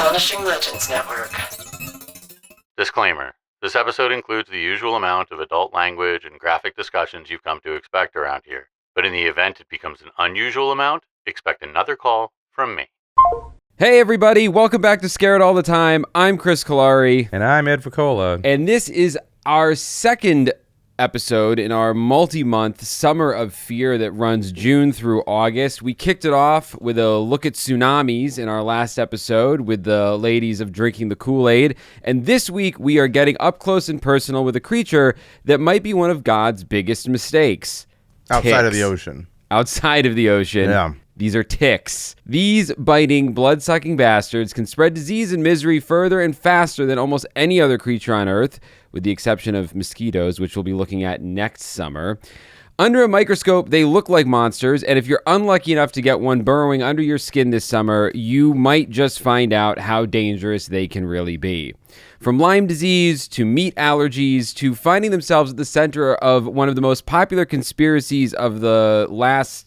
Astonishing Legends Network. Disclaimer. This episode includes the usual amount of adult language and graphic discussions you've come to expect around here. But in the event it becomes an unusual amount, expect another call from me. Hey everybody, welcome back to Scared All the Time. I'm Chris Kalari. And I'm Ed Ficola. And this is our second episode in our multi-month Summer of Fear that runs June through August. We kicked it off with a look at tsunamis in our last episode with the ladies of Drinking the Kool-Aid. And this week we are getting up close and personal with a creature that might be one of God's biggest mistakes. Outside of Ticks. the ocean. Outside of the ocean. Yeah. These are ticks. These biting, blood-sucking bastards can spread disease and misery further and faster than almost any other creature on Earth, with the exception of mosquitoes, which we'll be looking at next summer. Under a microscope, they look like monsters, and if you're unlucky enough to get one burrowing under your skin this summer, you might just find out how dangerous they can really be. From Lyme disease to meat allergies to finding themselves at the center of one of the most popular conspiracies of the last,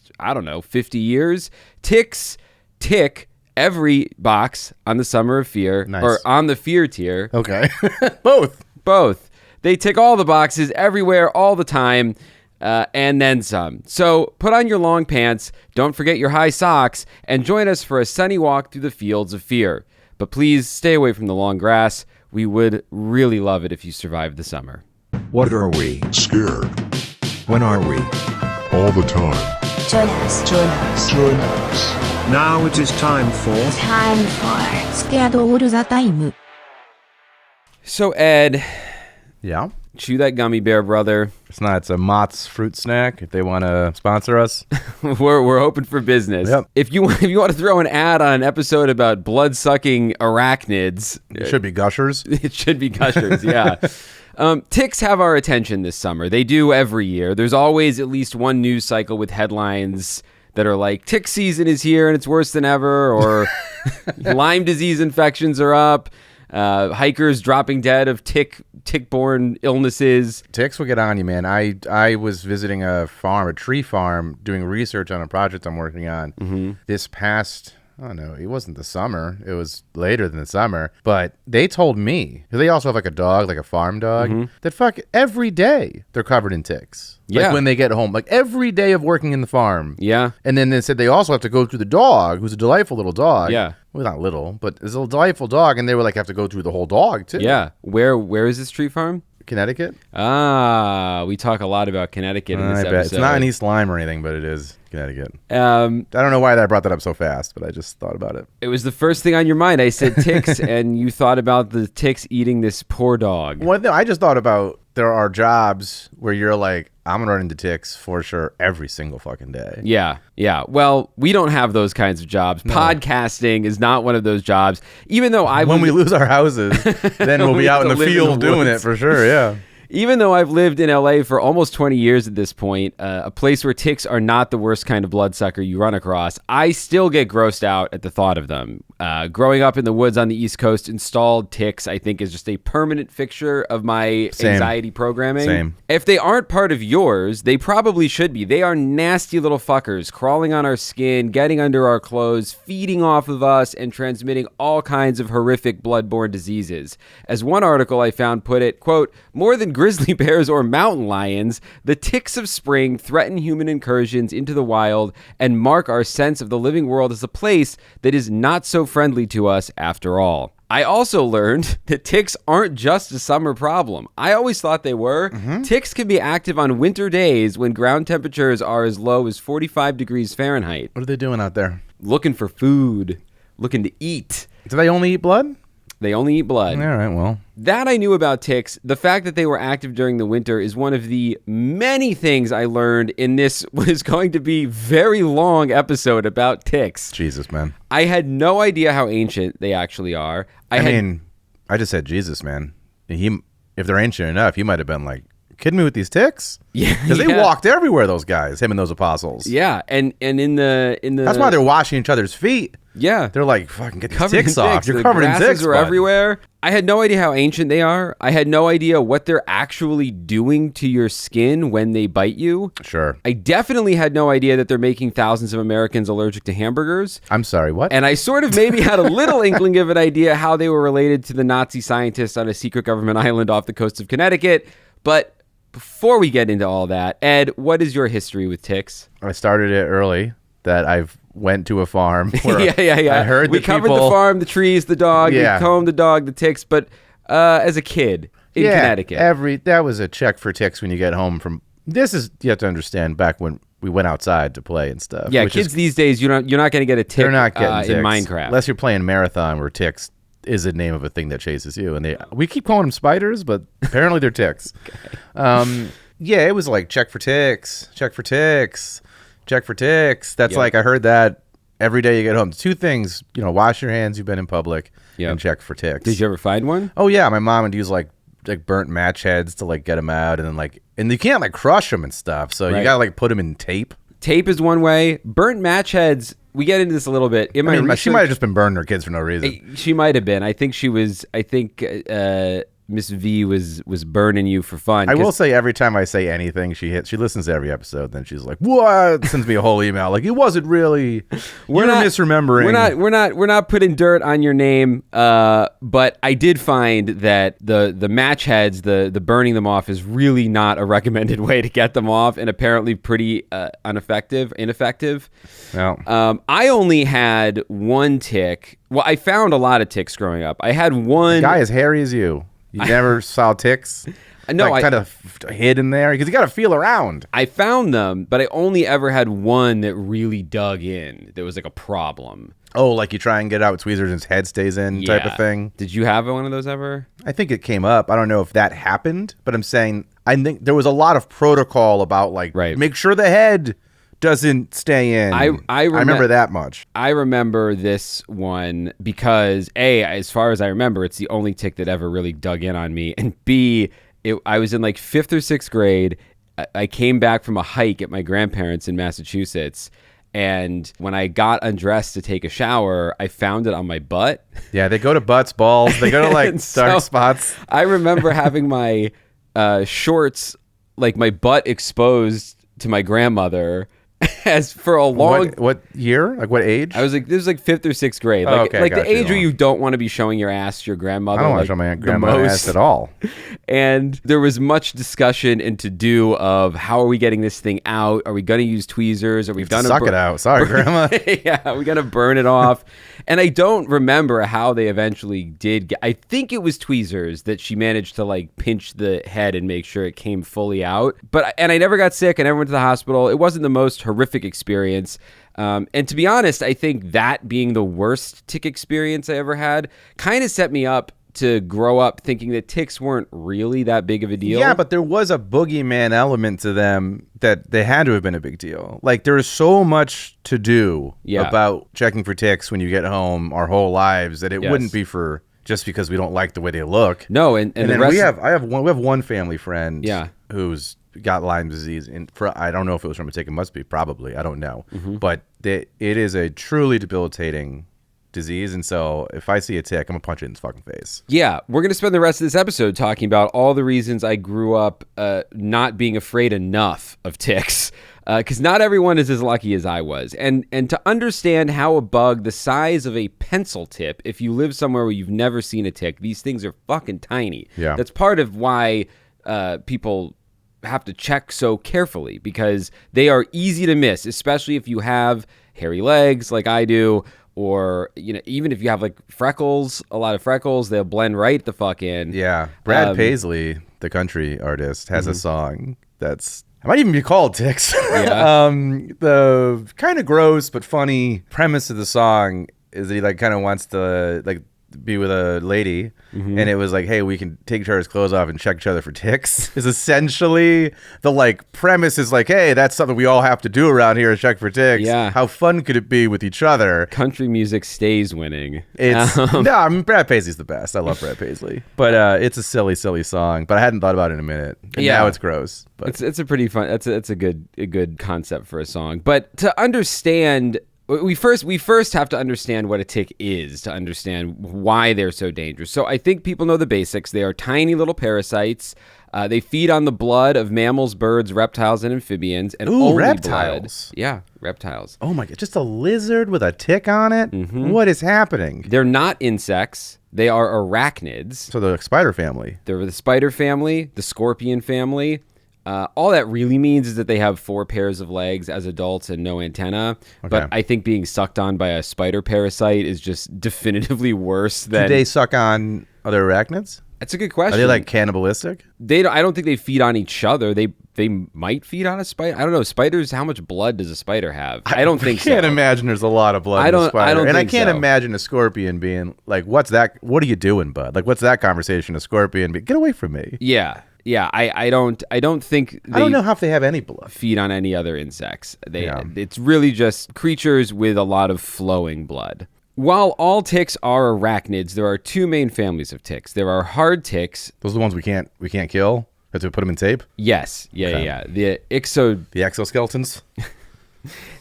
50 years, ticks tick every box on the Summer of Fear, Nice. or on the Fear tier. Okay. Both. They tick all the boxes everywhere, all the time, and then some. So put on your long pants, don't forget your high socks, and join us for a sunny walk through the fields of fear. But please stay away from the long grass. We would really love it if you survived the summer. What are we? Scared. When are we? All the time. Join us. Now it is time for Scared All the Time. So Ed, Yeah. chew that gummy bear, brother. It's a Mott's fruit snack if they want to sponsor us. We're open for business. Yep. If you want to throw an ad on an episode about blood-sucking arachnids, It should be Gushers. it should be Gushers, yeah. Ticks have our attention this summer. They do every year. There's always at least one news cycle with headlines that are like, tick season is here and it's worse than ever, or Lyme disease infections are up, hikers dropping dead of tick-borne illnesses. Ticks will get on you, man. I was visiting a tree farm, doing research on a project I'm working on this past... Oh, no, it wasn't the summer. It was later than the summer. But they told me, they also have like a dog, like a farm dog, that every day they're covered in ticks. Yeah. Like when they get home, like every day of working in the farm. Yeah. And then they said they also have to go through the dog, who's a delightful little dog. Yeah. Well, not little, but it's a delightful dog. And they were like, have to go through the whole dog, too. Yeah. Where is this tree farm? Connecticut? We talk a lot about Connecticut in this I episode. bet. It's not in East Lyme or anything, but it is Connecticut. I Um, don't know why I brought that up so fast, but I just thought about it. It was the first thing on your mind. I said ticks, and you thought about the ticks eating this poor dog. Well, no, I just thought about there are jobs where you're like, I'm going to run into ticks for sure every single fucking day. Yeah. Well, we don't have those kinds of jobs. No. Podcasting is not one of those jobs. Even though when we lose our houses, then we'll be out in the field doing it for sure, yeah. Even though I've lived in LA for almost 20 years at this point, a place where ticks are not the worst kind of bloodsucker you run across, I still get grossed out at the thought of them. Growing up in the woods on the East Coast, installed ticks, I think, is just a permanent fixture of my anxiety programming. Same. If they aren't part of yours, they probably should be. They are nasty little fuckers, crawling on our skin, getting under our clothes, feeding off of us, and transmitting all kinds of horrific bloodborne diseases. As one article I found put it, quote, more than grizzly bears or mountain lions, the ticks of spring threaten human incursions into the wild and mark our sense of the living world as a place that is not so friendly to us after all. I also learned that ticks aren't just a summer problem. I always thought they were. Ticks can be active on winter days when ground temperatures are as low as 45 degrees Fahrenheit. What are they doing out there? Looking for food, looking to eat. Do they only eat blood? They only eat blood. All right, well. That I knew about ticks. The fact that they were active during the winter is one of the many things I learned in this what is going to be very long episode about ticks. Jesus, man. I had no idea how ancient they actually are. I just said Jesus, man. If they're ancient enough, he might have been like, kidding me with these ticks? Yeah. Because they walked everywhere, those guys, him and those apostles. Yeah, and in the That's why they're washing each other's feet. Yeah. They're like, fucking get these Covered in ticks off. ticks. You're The covered in grasses ticks, are bud. everywhere. I had no idea how ancient they are. I had no idea what they're actually doing to your skin when they bite you. Sure. I definitely had no idea that they're making thousands of Americans allergic to hamburgers. I'm sorry, what? And I sort of maybe had a little inkling of an idea how they were related to the Nazi scientists on a secret government island off the coast of Connecticut. But before we get into all that, Ed, what is your history with ticks? I started it early, that I've went to a farm where Yeah. I heard we covered the farm, the trees, the dog. Yeah. We combed the dog, the ticks. But as a kid in Connecticut. That was a check for ticks when you get home from. This is, you have to understand, back when we went outside to play and stuff. Yeah, which kids is, they're not going to get a tick they're not getting ticks, in Minecraft. unless you're playing Marathon, where ticks is the name of a thing that chases you. And we keep calling them spiders, but apparently they're ticks. Yeah, it was like check for ticks, check for ticks, check for ticks. That's like, I heard that every day you get home. Two things, wash your hands, you've been in public, and check for ticks. Did you ever find one? Oh yeah, my mom would use like burnt match heads to like get them out, and then and you can't like crush them and stuff, so you gotta like put them in tape. Tape is one way. Burnt match heads. We get into this a little bit. She might have just been burning her kids for no reason. She might have been. I think she was. I think Miss V was burning you for fun. I will say, every time I say anything, she listens to every episode. Then she's like, "What?" Sends me a whole email like, "It wasn't really. You're misremembering." We're not putting dirt on your name. But I did find that the match heads, the burning them off, is really not a recommended way to get them off, and apparently pretty ineffective. No. I only had one tick. Well, I found a lot of ticks growing up. I had one guy as hairy as you. You never saw ticks? No, kind of hid in there? Because you got to feel around. I found them, but I only ever had one that really dug in. There was like a problem. Oh, like you try and get out with tweezers and his head stays in type of thing? Did you have one of those ever? I think it came up. I don't know if that happened, but I'm saying I think there was a lot of protocol about make sure the head doesn't stay in. I remember that much. I remember this one because A, as far as I remember, it's the only tick that ever really dug in on me, and B, I was in like 5th or 6th grade. I came back from a hike at my grandparents' in Massachusetts, and when I got undressed to take a shower, I found it on my butt. Yeah, they go to butts, balls. They go to dark spots. I remember having my shorts, like my butt exposed to my grandmother. As for a long... What year? Like what age? I was like, this was like 5th or 6th grade. Like, the age where you don't want to be showing your ass to your grandmother. I don't want to show my grandmother ass at all. And there was much discussion and to-do of how are we getting this thing out? Are we going to use tweezers? Are we going to suck it out? Sorry, Grandma. Yeah, are we going to burn it off? And I don't remember how they eventually did. I think it was tweezers that she managed to like pinch the head and make sure it came fully out. And I never got sick. I never went to the hospital. It wasn't the most horrific experience. And to be honest, I think that being the worst tick experience I ever had kind of set me up to grow up thinking that ticks weren't really that big of a deal. Yeah, but there was a boogeyman element to them that they had to have been a big deal. Like, there is so much to do about checking for ticks when you get home our whole lives that it wouldn't be for just because we don't like the way they look. No, and then the rest we have one family friend Yeah. who's got Lyme disease, and I don't know if it was from a tick. It must be, probably. I don't know. But it is a truly debilitating disease, and so if I see a tick, I'm gonna punch it in its fucking face. Yeah, we're gonna spend the rest of this episode talking about all the reasons I grew up not being afraid enough of ticks, because not everyone is as lucky as I was, and to understand how a bug the size of a pencil tip, if you live somewhere where you've never seen a tick, these things are fucking tiny. Yeah, that's part of why people have to check so carefully, because they are easy to miss, especially if you have hairy legs like I do. Or, even if you have like freckles, a lot of freckles, they'll blend right the fuck in. Yeah. Brad Paisley, the country artist, has a song that's, it might even be called Ticks. Yeah. The kind of gross but funny premise of the song is that he like kind of wants to like be with a lady, and it was like, hey, we can take each other's clothes off and check each other for ticks, is essentially the like premise. Is like, hey, that's something we all have to do around here, is check for ticks. Yeah, how fun could it be with each other? Country music stays winning. It's no, I mean, Brad Paisley's the best. I love Brad Paisley, but it's a silly song, but I hadn't thought about it in a minute, and now it's gross. But it's a pretty fun, it's a good concept for a song. But to understand We first have to understand what a tick is to understand why they're so dangerous. So I think people know the basics. They are tiny little parasites. They feed on the blood of mammals, birds, reptiles, and amphibians. And Ooh, only reptiles. Blood. Yeah, reptiles. Oh my God, just a lizard with a tick on it? What is happening? They're not insects. They are arachnids. So the spider family. They're the spider family, the scorpion family. All that really means is that they have 4 pairs of legs as adults and no antenna. Okay. But I think being sucked on by a spider parasite is just definitively worse than... Do they suck on other arachnids? That's a good question. Are they like cannibalistic? I don't think they feed on each other. They might feed on a spider. I don't know. Spiders, how much blood does a spider have? I don't think so. I can't imagine there's a lot of blood in a spider. I don't and I think can't so. imagine a scorpion being like, what's that? What are you doing, bud? Like, what's that conversation? A scorpion, get away from me. Yeah. I don't think I don't know how if they have any blood. feed on any other insects. It's really just creatures with a lot of flowing blood. While all ticks are arachnids, there are 2 main families of ticks. There are hard ticks. Those are the ones we can't kill. Have to put them in tape. Yes. Yeah. The The exoskeletons.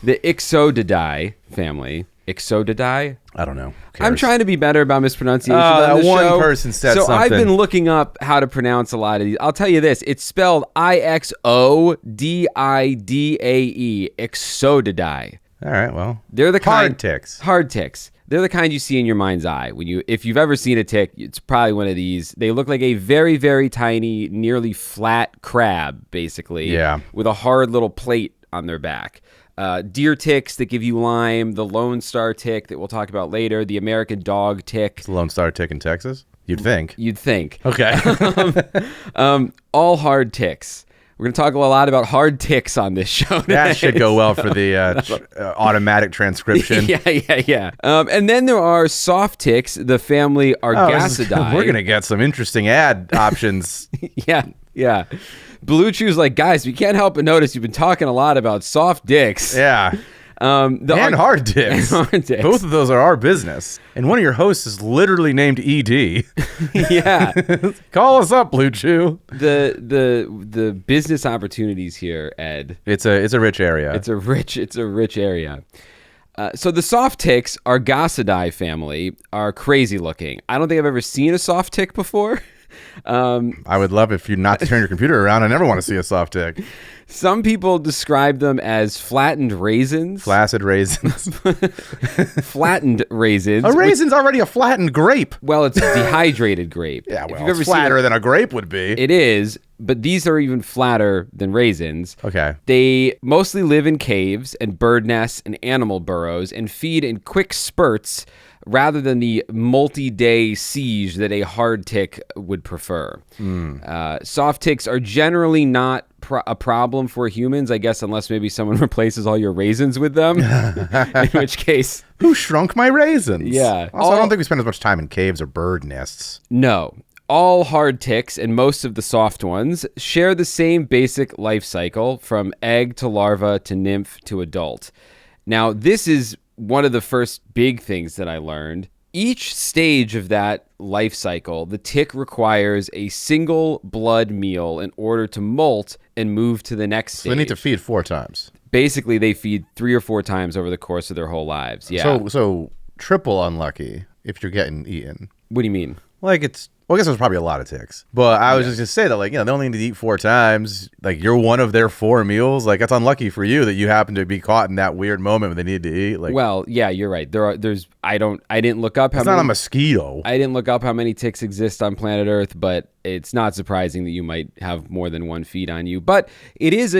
the Ixodidae family. Ixodidae? I don't know. I'm trying to be better about mispronunciation on that this one show. person said so I've something. been looking up how to pronounce a lot of these. I'll tell you this. It's spelled Ixodidae. Ixodidae. All right, well. They're the kind... Hard ticks. Hard ticks. They're the kind you see in your mind's eye. If you've ever seen a tick, it's probably one of these. They look like a very, very tiny, nearly flat crab, basically. Yeah. With a hard little plate on their back. Deer ticks that give you Lyme, the Lone Star tick that we'll talk about later, the American dog tick. It's the Lone Star tick in Texas? You'd think. You'd think. Okay. All hard ticks. We're going to talk a lot about hard ticks on this show today. That should go well for the automatic transcription. Yeah. And then there are soft ticks, the family Argacidae. We're going to get some interesting ad options. Yeah. Blue Chew's like, guys, we can't help but notice you've been talking a lot about soft dicks. Yeah. And hard dicks. Hard dicks. Both of those are our business. And one of your hosts is literally named ED. Yeah. Call us up, Blue Chew. The business opportunities here, Ed. It's a rich area. It's a rich area. So the soft ticks, Argacidae family, are crazy looking. I don't think I've ever seen a soft tick before. I would love if you not to turn your computer around. I never want to see a soft tick. Some people describe them as flattened raisins. Flaccid raisins. Flattened raisins. A raisin's already a flattened grape. Well, it's a dehydrated grape. Yeah, If well, you've ever it's seen flatter than a grape would be. It is, but these are even flatter than raisins. Okay. They mostly live in caves and bird nests and animal burrows and feed in quick spurts rather than the multi-day siege that a hard tick would prefer. Soft ticks are generally not a problem for humans, I guess, unless maybe someone replaces all your raisins with them, in which case... Who shrunk my raisins? Yeah. Also, I don't think we spend as much time in caves or bird nests. No. All hard ticks and most of the soft ones share the same basic life cycle from egg to larva to nymph to adult. Now, this is one of the first big things that I learned. Each stage of that life cycle, the tick requires a single blood meal in order to molt and move to the next stage. So they need to feed 4 times. Basically, they feed 3 or 4 times over the course of their whole lives. Yeah. So triple unlucky if you're getting eaten. What do you mean? Like well, I guess there's probably a lot of ticks. But I was just going to say that, like, they only need to eat 4 times. Like, you're one of their 4 meals. Like, that's unlucky for you that you happen to be caught in that weird moment when they need to eat. Like, well, yeah, you're right. I didn't look up how it's many. not a mosquito. I didn't look up how many ticks exist on planet Earth, but it's not surprising that you might have more than one feed on you. But it is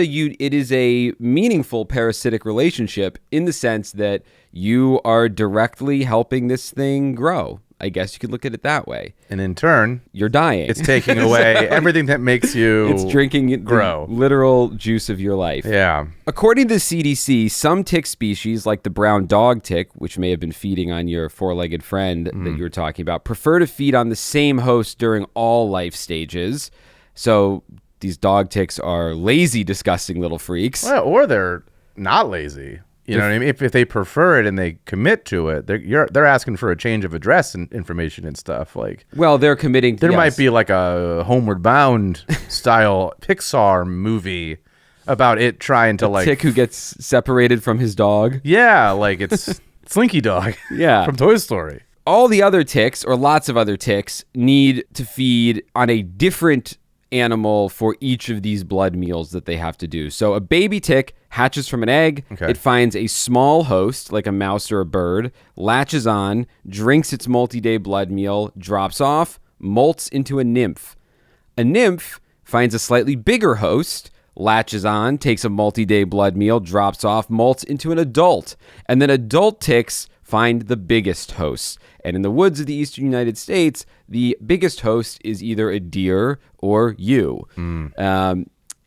a meaningful parasitic relationship in the sense that you are directly helping this thing grow. I guess you could look at it that way. And in turn, you're dying. It's taking away everything that makes you It's drinking grow. The literal juice of your life. Yeah. According to the CDC, some tick species, like the brown dog tick, which may have been feeding on your 4-legged friend that you were talking about, prefer to feed on the same host during all life stages. So these dog ticks are lazy, disgusting little freaks. Well, or they're not lazy. You know what I mean? If they prefer it and they commit to it, they're asking for a change of address and information and stuff. Like, well, they're committing. There might be like a Homeward Bound style Pixar movie about it trying to like tick who gets separated from his dog. Yeah, like it's Slinky Dog. Yeah. From Toy Story. All the other ticks, or lots of other ticks, need to feed on a different animal for each of these blood meals that they have to do. So a baby tick hatches from an egg. Okay. It finds a small host, like a mouse or a bird, latches on, drinks its multi-day blood meal, drops off, molts into a nymph. A nymph finds a slightly bigger host, latches on, takes a multi-day blood meal, drops off, molts into an adult. And then adult ticks find the biggest host. And in the woods of the eastern United States, the biggest host is either a deer or you.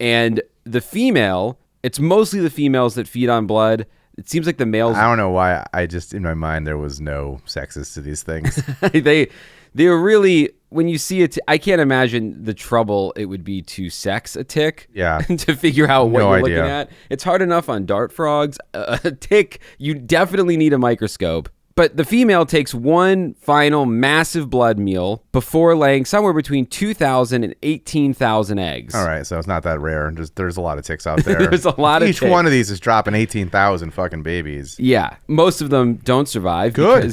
And the female, it's mostly the females that feed on blood. It seems like the males... I don't know why. I just, in my mind, there was no sexes to these things. They're really... When you see it, I can't imagine the trouble it would be to sex a tick. Yeah. To figure out what No you're idea. looking at. It's hard enough on dart frogs. A tick, you definitely need a microscope. But the female takes one final massive blood meal before laying somewhere between 2,000 and 18,000 eggs. All right, so it's not that rare. There's a lot of ticks out there. There's a lot of Each ticks. one of these is dropping 18,000 fucking babies. Yeah, most of them don't survive. Good.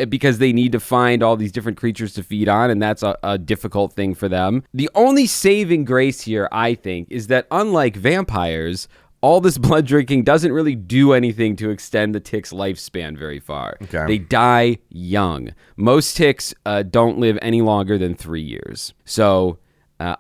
Because they need to find all these different creatures to feed on, and that's a difficult thing for them. The only saving grace here, I think, is that unlike vampires, all this blood drinking doesn't really do anything to extend the tick's lifespan very far. Okay. They die young. Most ticks don't live any longer than 3 years. So...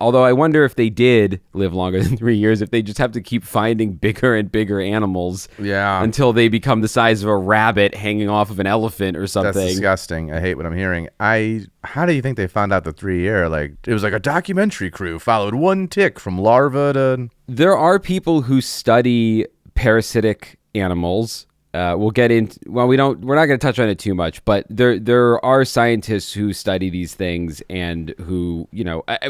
although I wonder if they did live longer than 3 years, if they just have to keep finding bigger and bigger animals until they become the size of a rabbit hanging off of an elephant or something. That's disgusting. I hate what I'm hearing. How do you think they found out the 3 year? Like, it was like a documentary crew followed one tick from larva to... There are people who study parasitic animals. We'll get into. Well, we're not going to touch on it too much, but there are scientists who study these things and who,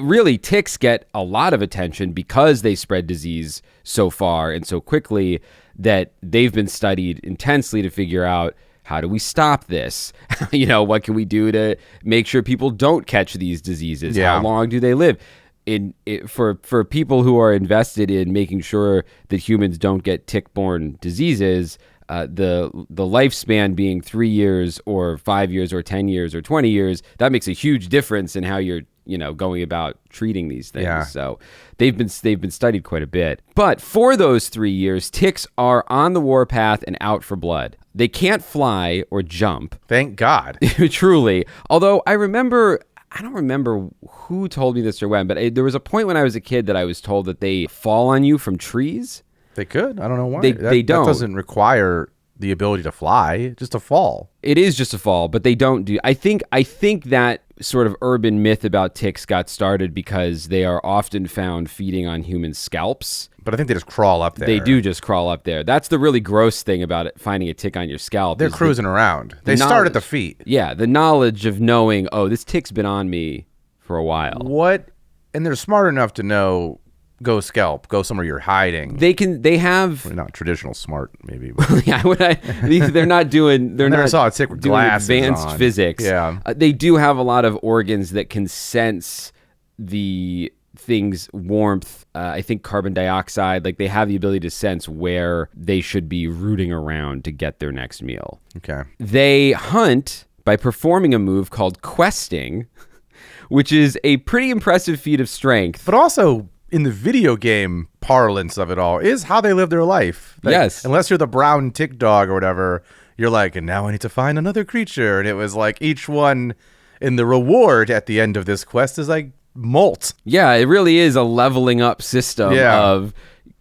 really ticks get a lot of attention because they spread disease so far and so quickly that they've been studied intensely to figure out, how do we stop this? What can we do to make sure people don't catch these diseases? Yeah. How long do they live? For people who are invested in making sure that humans don't get tick-borne diseases, the lifespan being 3 years or 5 years or 10 years or 20 years, that makes a huge difference in how you're going about treating these things. Yeah. So they've been studied quite a bit. But for those 3 years, ticks are on the warpath and out for blood. They can't fly or jump. Thank God. Truly. Although I don't remember who told me this or when, but there was a point when I was a kid that I was told that they fall on you from trees. They could. I don't know why. They don't. That doesn't require the ability to fly, just a fall. It is just a fall, but they don't do... I think that sort of urban myth about ticks got started because they are often found feeding on human scalps. But I think they just crawl up there. They do just crawl up there. That's the really gross thing about it, finding a tick on your scalp. They're cruising around. They start at the feet. Yeah, the knowledge of knowing, oh, this tick's been on me for a while. What? And they're smart enough to know... Go scalp. Go somewhere you're hiding. They have... Well, not traditional smart, maybe. But. Yeah, they're not doing... They're I never not saw a tick with doing glasses advanced on. physics. Yeah. They do have a lot of organs that can sense the thing's warmth. I think carbon dioxide. Like, they have the ability to sense where they should be rooting around to get their next meal. Okay. They hunt by performing a move called questing, which is a pretty impressive feat of strength. But also... in the video game parlance of it all, is how they live their life. Like, yes. Unless you're the brown tick dog or whatever, you're like, and now I need to find another creature. And it was like each one in the reward at the end of this quest is like molt. Yeah, it really is a leveling up system of,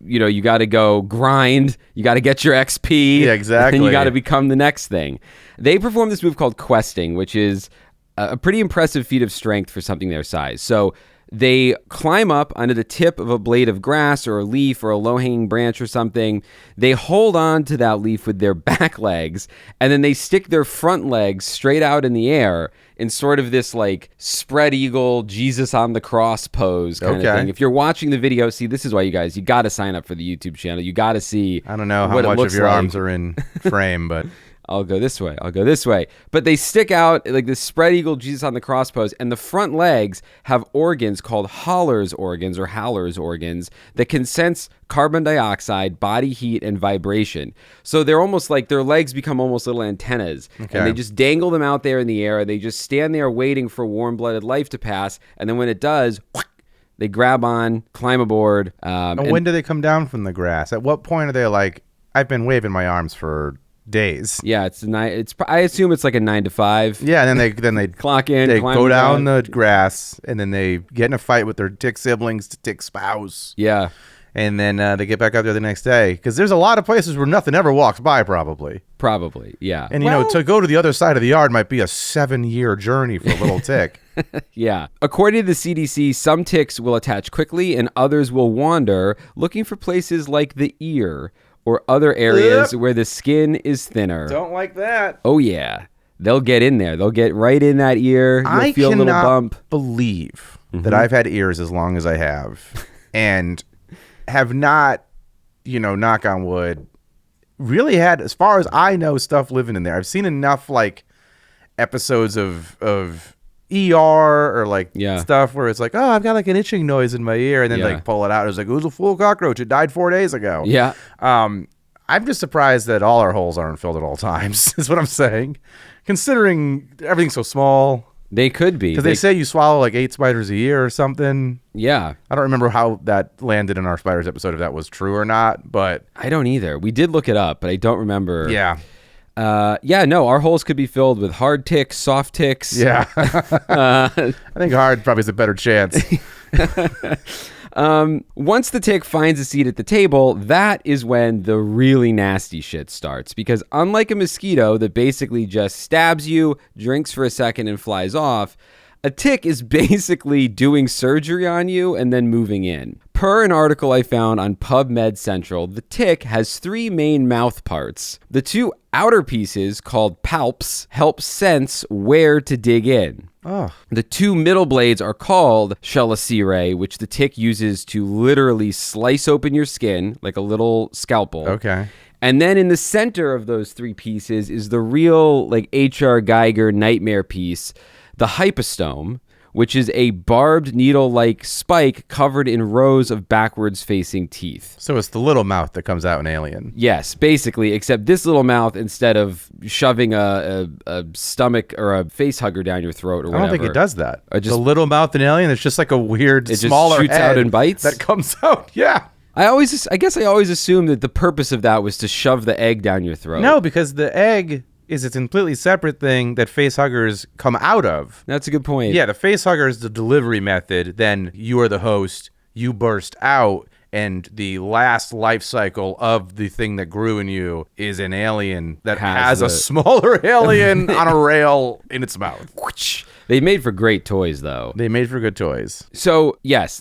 you got to go grind, you got to get your XP. Yeah, exactly. And you got to become the next thing. They perform this move called questing, which is a pretty impressive feat of strength for something their size. So they climb up onto the tip of a blade of grass or a leaf or a low-hanging branch or something. They hold on to that leaf with their back legs, and then they stick their front legs straight out in the air in sort of this like spread eagle, Jesus on the cross pose kind of thing. If you're watching the video, see, this is why you got to sign up for the YouTube channel. You got to see I don't know how what it much looks of your like. arms are in frame, but... I'll go this way. I'll go this way. But they stick out like this spread eagle Jesus on the cross pose, and the front legs have organs called Haller's organs or Haller's organs that can sense carbon dioxide, body heat, and vibration. So they're almost like their legs become almost little antennas. Okay. And they just dangle them out there in the air. They just stand there waiting for warm-blooded life to pass. And then when it does, they grab on, climb aboard. And when do they come down from the grass? At what point are they like, I've been waving my arms for days? Yeah, I assume it's like a 9 to 5. Yeah, and then they Clock in, they climb go down down. the grass, and then they get in a fight with their tick siblings, tick spouse. Yeah. And then they get back out there the next day. Because there's a lot of places where nothing ever walks by, probably. Probably, yeah. And, to go to the other side of the yard might be a 7-year journey for a little tick. Yeah. According to the CDC, some ticks will attach quickly and others will wander looking for places like the ear or other areas where the skin is thinner. Don't like that. Oh, yeah. They'll get in there. They'll get right in that ear. You'll feel a little bump. Believe that I've had ears as long as I have. And have not, knock on wood, really had, as far as I know, stuff living in there. I've seen enough like episodes of ER or like stuff where it's like, oh, I've got like an itching noise in my ear, and then like pull it out. It was like, it was a full cockroach. It died 4 days ago. Yeah. I'm just surprised that all our holes aren't filled at all times, is what I'm saying. Considering everything's so small. They could be. Because they say you swallow like 8 spiders a year or something. Yeah. I don't remember how that landed in our spiders episode, if that was true or not, but... I don't either. We did look it up, but I don't remember. Yeah. No, our holes could be filled with hard ticks, soft ticks. Yeah. I think hard probably is a better chance. Once the tick finds a seat at the table, that is when the really nasty shit starts. Because unlike a mosquito that basically just stabs you, drinks for a second, and flies off, a tick is basically doing surgery on you and then moving in. Per an article I found on PubMed Central, the tick has 3 main mouth parts. The 2 outer pieces, called palps, help sense where to dig in. Oh. The 2 middle blades are called chelicerae, which the tick uses to literally slice open your skin like a little scalpel. Okay. And then in the center of those 3 pieces is the real like H.R. Geiger nightmare piece, the hypostome, which is a barbed needle-like spike covered in rows of backwards-facing teeth. So it's the little mouth that comes out in Alien. Yes, basically, except this little mouth, instead of shoving a stomach or a face hugger down your throat or whatever. I don't think it does that. Just, the little mouth in Alien, it's just like a weird, smaller shoots head out and bites? that comes out. Yeah. I guess I always assumed that the purpose of that was to shove the egg down your throat. No, because the egg is a completely separate thing that face huggers come out of. That's a good point. Yeah, the face hugger is the delivery method. Then you are the host. You burst out, and the last life cycle of the thing that grew in you is an alien that has a smaller alien on a rail in its mouth. They made for great toys, though. They made for good toys. So, yes,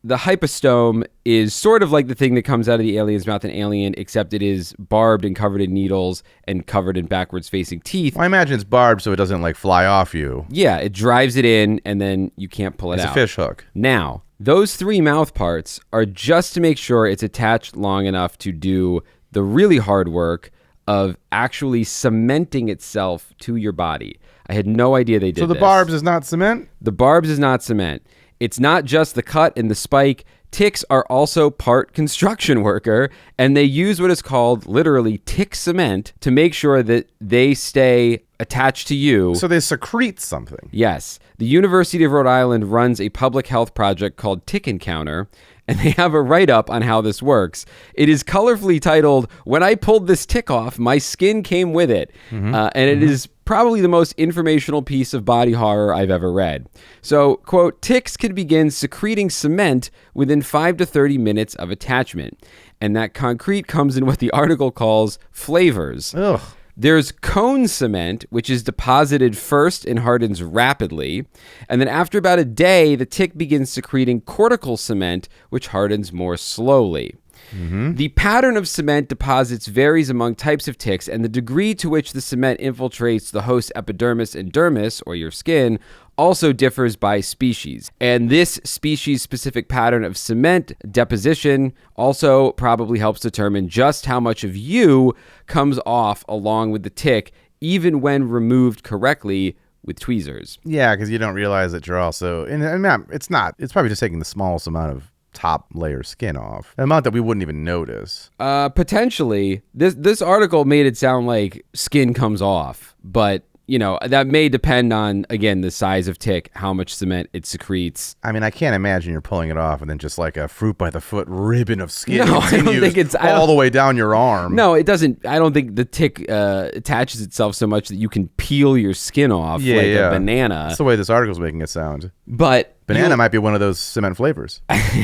the hypostome is sort of like the thing that comes out of the alien's mouth in Alien, except it is barbed and covered in needles and covered in backwards-facing teeth. Well, I imagine it's barbed so it doesn't, like, fly off you. Yeah, it drives it in, and then you can't pull it out. It's a fish hook. Now, those 3 mouth parts are just to make sure it's attached long enough to do the really hard work of actually cementing itself to your body. I had no idea they did this. So the barbs is not cement? The barbs is not cement. It's not just the cut and the spike. Ticks are also part construction worker, and they use what is called literally tick cement to make sure that they stay attached to you. So they secrete something. Yes. The University of Rhode Island runs a public health project called Tick Encounter, and they have a write-up on how this works. It is colorfully titled, "When I pulled this tick off, my skin came with it." And it is probably the most informational piece of body horror I've ever read. So, quote, ticks can begin secreting cement within 5 to 30 minutes of attachment. And that concrete comes in what the article calls flavors. Ugh. There's cone cement, which is deposited first and hardens rapidly. And then after about a day, the tick begins secreting cortical cement, which hardens more slowly. The pattern of cement deposits varies among types of ticks, and the degree to which the cement infiltrates the host epidermis and dermis, or your skin, also differs by species. And this species-specific pattern of cement deposition also probably helps determine just how much of you comes off along with the tick, even when removed correctly with tweezers. Yeah, because you don't realize that you're also, and I mean, it's probably just taking the smallest amount of top layer skin off, an amount that we wouldn't even notice. Potentially. This article made it sound like skin comes off, but you know, that may depend on, again, the size of tick, how much cement it secretes. I mean, I can't imagine you're pulling it off and then just like a fruit by the foot ribbon of skin No, I don't think it's all the way down your arm. No, it doesn't. I don't think the tick attaches itself so much that you can peel your skin off a banana. That's the way this article's making it sound. But banana might be one of those cement flavors.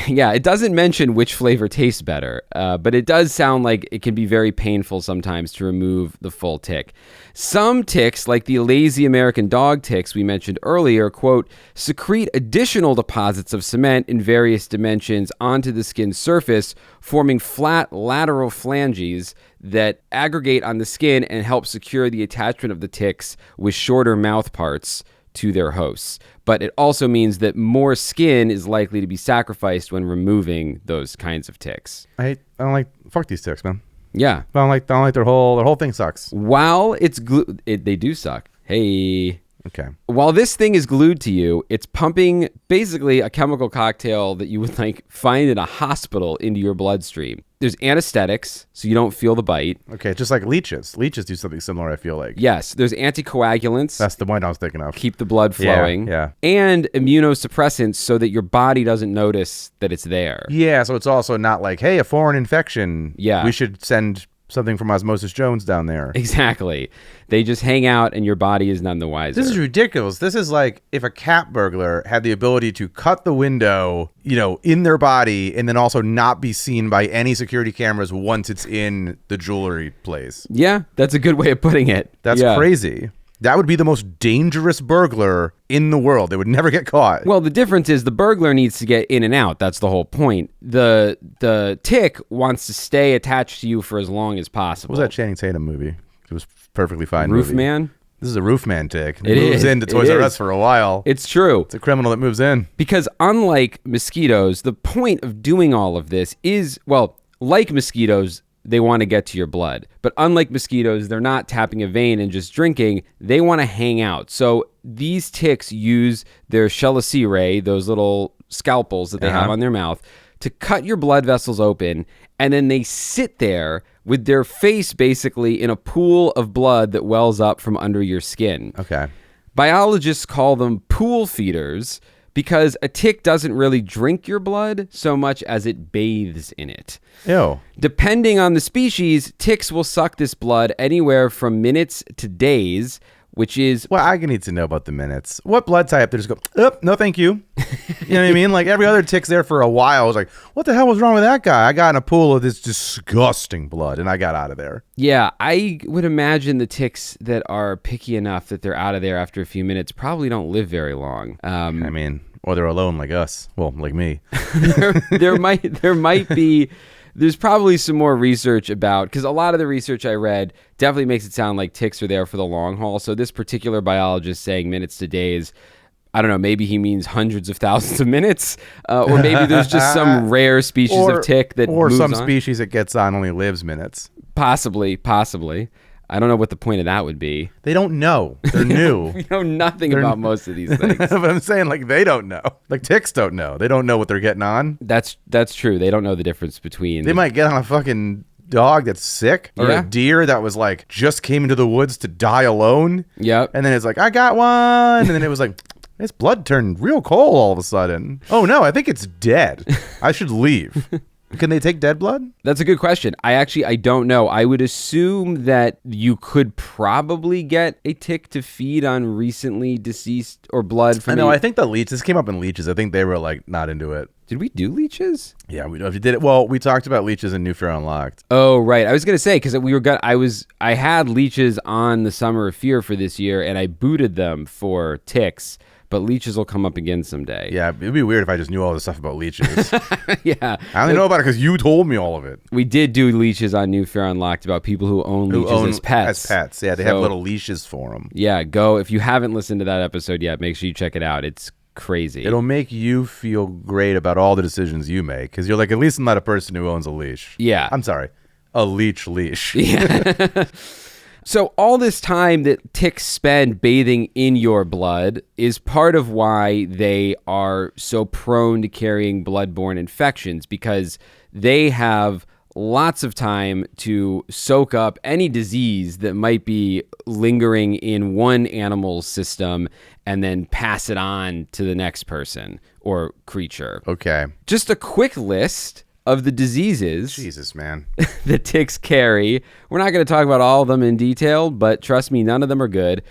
Yeah, it doesn't mention which flavor tastes better, but it does sound like it can be very painful sometimes to remove the full tick. Some ticks, like the lazy American dog ticks we mentioned earlier, quote, secrete additional deposits of cement in various dimensions onto the skin's surface, forming flat lateral phalanges that aggregate on the skin and help secure the attachment of the ticks with shorter mouth parts to their hosts. But it also means that more skin is likely to be sacrificed when removing those kinds of ticks. I don't like, fuck these ticks, man. Yeah. I don't like their whole thing sucks. While it's they do suck. Hey. Okay. While this thing is glued to you, it's pumping basically a chemical cocktail that you would like find in a hospital into your bloodstream. There's anesthetics, so you don't feel the bite. Okay, just like leeches. Leeches do something similar, I feel like. Yes, there's anticoagulants. That's the one I was thinking of. Keep the blood flowing. Yeah. And immunosuppressants so that your body doesn't notice that it's there. Yeah, so it's also not like, hey, a foreign infection. Yeah. We should send something from Osmosis Jones down there. Exactly. They just hang out and your body is none the wiser. This is ridiculous. This is like if a cat burglar had the ability to cut the window, in their body and then also not be seen by any security cameras once it's in the jewelry place. Yeah, that's a good way of putting it. That's crazy. That would be the most dangerous burglar in the world. They would never get caught. Well, the difference is the burglar needs to get in and out. That's the whole point. The tick wants to stay attached to you for as long as possible. What was that Channing Tatum movie? It was perfectly fine. Roofman? This is a roofman tick. It moves is. into Toys R Us for a while. It's true. It's a criminal that moves in. Because unlike mosquitoes, the point of doing all of this is, well, like mosquitoes, they want to get to your blood. But unlike mosquitoes, they're not tapping a vein and just drinking. They want to hang out. So these ticks use their chelicerae, those little scalpels that they have on their mouth, to cut your blood vessels open. And then they sit there with their face basically in a pool of blood that wells up from under your skin. Okay. Biologists call them pool feeders because a tick doesn't really drink your blood so much as it bathes in it. Ew. Depending on the species, ticks will suck this blood anywhere from minutes to days, which is... Well, I need to know about the minutes. What blood type? They just go, no, thank you. You know what I mean? Like every other tick's there for a while. I was like, what the hell was wrong with that guy? I got in a pool of this disgusting blood and I got out of there. Yeah, I would imagine the ticks that are picky enough that they're out of there after a few minutes probably don't live very long. I mean, or they're alone like us. Well, like me. there might be... There's probably some more research about, because a lot of the research I read definitely makes it sound like ticks are there for the long haul. So this particular biologist saying minutes to days, I don't know, maybe he means hundreds of thousands of minutes, or maybe there's just some rare species of tick that or moves some on. species that gets on only lives minutes. Possibly. I don't know what the point of that would be. They don't know. They're new. We know nothing about most of these things. But I'm saying, like, they don't know. Like, ticks don't know. They don't know what they're getting on. That's true. They don't know the difference between... They might get on a fucking dog that's sick, or a deer that was, like, just came into the woods to die alone. Yep. And then it's like, I got one. And then it was like, its blood turned real cold all of a sudden. Oh, no, I think it's dead. I should leave. Can they take dead blood? That's a good question. I don't know. I would assume that you could probably get a tick to feed on recently deceased or blood from... I think the leech, this came up in leeches. I think they were like not into it. Did we do leeches? Yeah, we did it. Well, we talked about leeches in New Fear Unlocked. Oh, right. I was going to say, because I had leeches on the Summer of Fear for this year, and I booted them for ticks. but leeches will come up again someday. Yeah, it'd be weird if I just knew all this stuff about leeches. Yeah. I only know about it because you told me all of it. We did do leeches on New Fear Unlocked about people who own leeches as pets. As pets, yeah. They have little leashes for them. Yeah, go. If you haven't listened to that episode yet, make sure you check it out. It's crazy. It'll make you feel great about all the decisions you make because you're like, at least I'm not a person who owns a leash. Yeah. I'm sorry. A leash. Yeah. So all this time that ticks spend bathing in your blood is part of why they are so prone to carrying bloodborne infections, because they have lots of time to soak up any disease that might be lingering in one animal's system and then pass it on to the next person or creature. Okay. Just a quick list of the diseases Jesus, man. that ticks carry. We're not going to talk about all of them in detail, but trust me, none of them are good.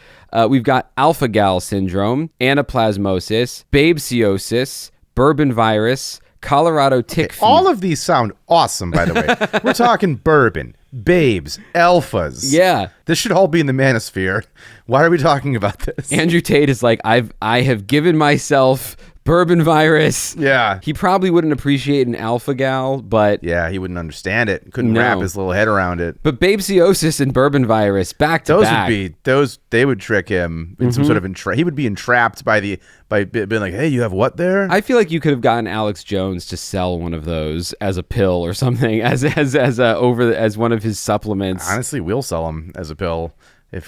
We've got alpha-gal syndrome, anaplasmosis, babesiosis, bourbon virus, Colorado tick fever. All of these sound awesome, by the way. We're talking bourbon, babes, alphas. Yeah. This should all be in the manosphere. Why are we talking about this? Andrew Tate is like, I have given myself bourbon virus. Yeah. He probably wouldn't appreciate an alpha-gal, but... Yeah, he wouldn't understand it. Couldn't No. wrap his little head around it. But babesiosis and bourbon virus, back to back. They would trick him in some sort of he would be entrapped by being like, hey, you have what there? I feel like you could have gotten Alex Jones to sell one of those as a pill or something, as one of his supplements. Honestly, we'll sell them as a pill.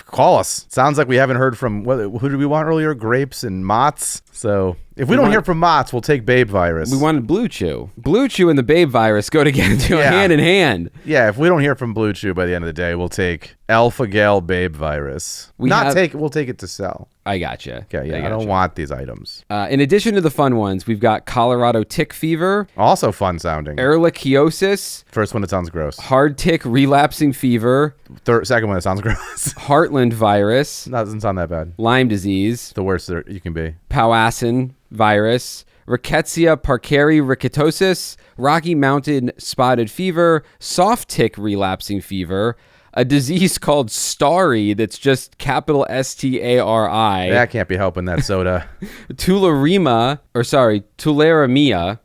Call us. Sounds like we haven't heard from who did we want earlier? Grapes and Mott's. So if we don't hear from Mott's, we'll take Babe virus. We wanted Blue Chew. Blue Chew and the Babe virus go together hand in hand. Yeah, if we don't hear from Blue Chew by the end of the day, we'll take alpha-gal Babe virus. We'll take it to sell. I gotcha. Okay, yeah, I don't want these items. In addition to the fun ones, we've got Colorado tick fever, Also fun sounding. ehrlichiosis, First one, it sounds gross. hard tick relapsing fever, Second one, it sounds gross. Heartland virus, Doesn't sound that bad. Lyme disease, The worst you can be. Powassan virus, Rickettsia parkeri ricketosis, Rocky Mountain spotted fever, soft tick relapsing fever, a disease called Stari that's just capital Stari. That can't be helping that soda. Tularemia,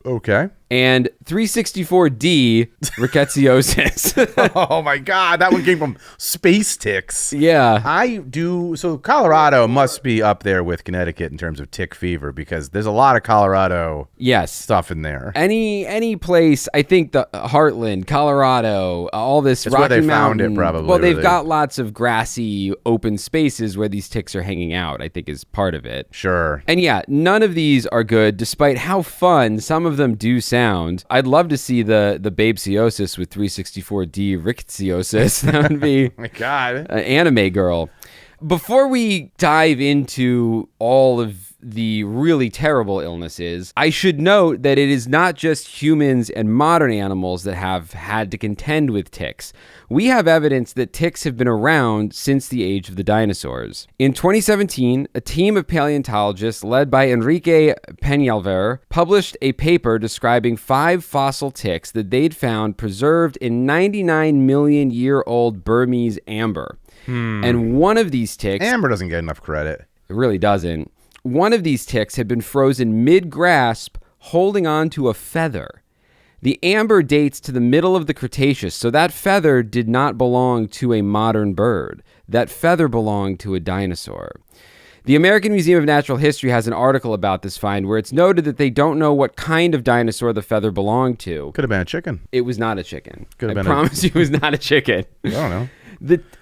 Okay. and 364D rickettsiosis. Oh my God, that one came from space ticks. Yeah. So Colorado must be up there with Connecticut in terms of tick fever because there's a lot of Colorado Yes. stuff in there. Any place, I think the Heartland, Colorado, all this It's Rocky where they found Mountain. it, probably, Well, they've really. got lots of grassy open spaces where these ticks are hanging out, I think is part of it. Sure. And yeah, none of these are good, despite how fun some of them do sound. I'd love to see the babesiosis with 364D rickettsiosis. That would be Oh my God. an anime girl. Before we dive into all of the really terrible illnesses, I should note that it is not just humans and modern animals that have had to contend with ticks. We have evidence that ticks have been around since the age of the dinosaurs. In 2017, a team of paleontologists led by Enrique Peñalver published a paper describing 5 fossil ticks that they'd found preserved in 99 million year old Burmese amber. And one of these ticks... Amber doesn't get enough credit. It really doesn't. One of these ticks had been frozen mid-grasp, holding on to a feather. The amber dates to the middle of the Cretaceous, so that feather did not belong to a modern bird. That feather belonged to a dinosaur. The American Museum of Natural History has an article about this find where it's noted that they don't know what kind of dinosaur the feather belonged to. Could have been a chicken. It was not a chicken. Could have I been promise you it was not a chicken. I don't know.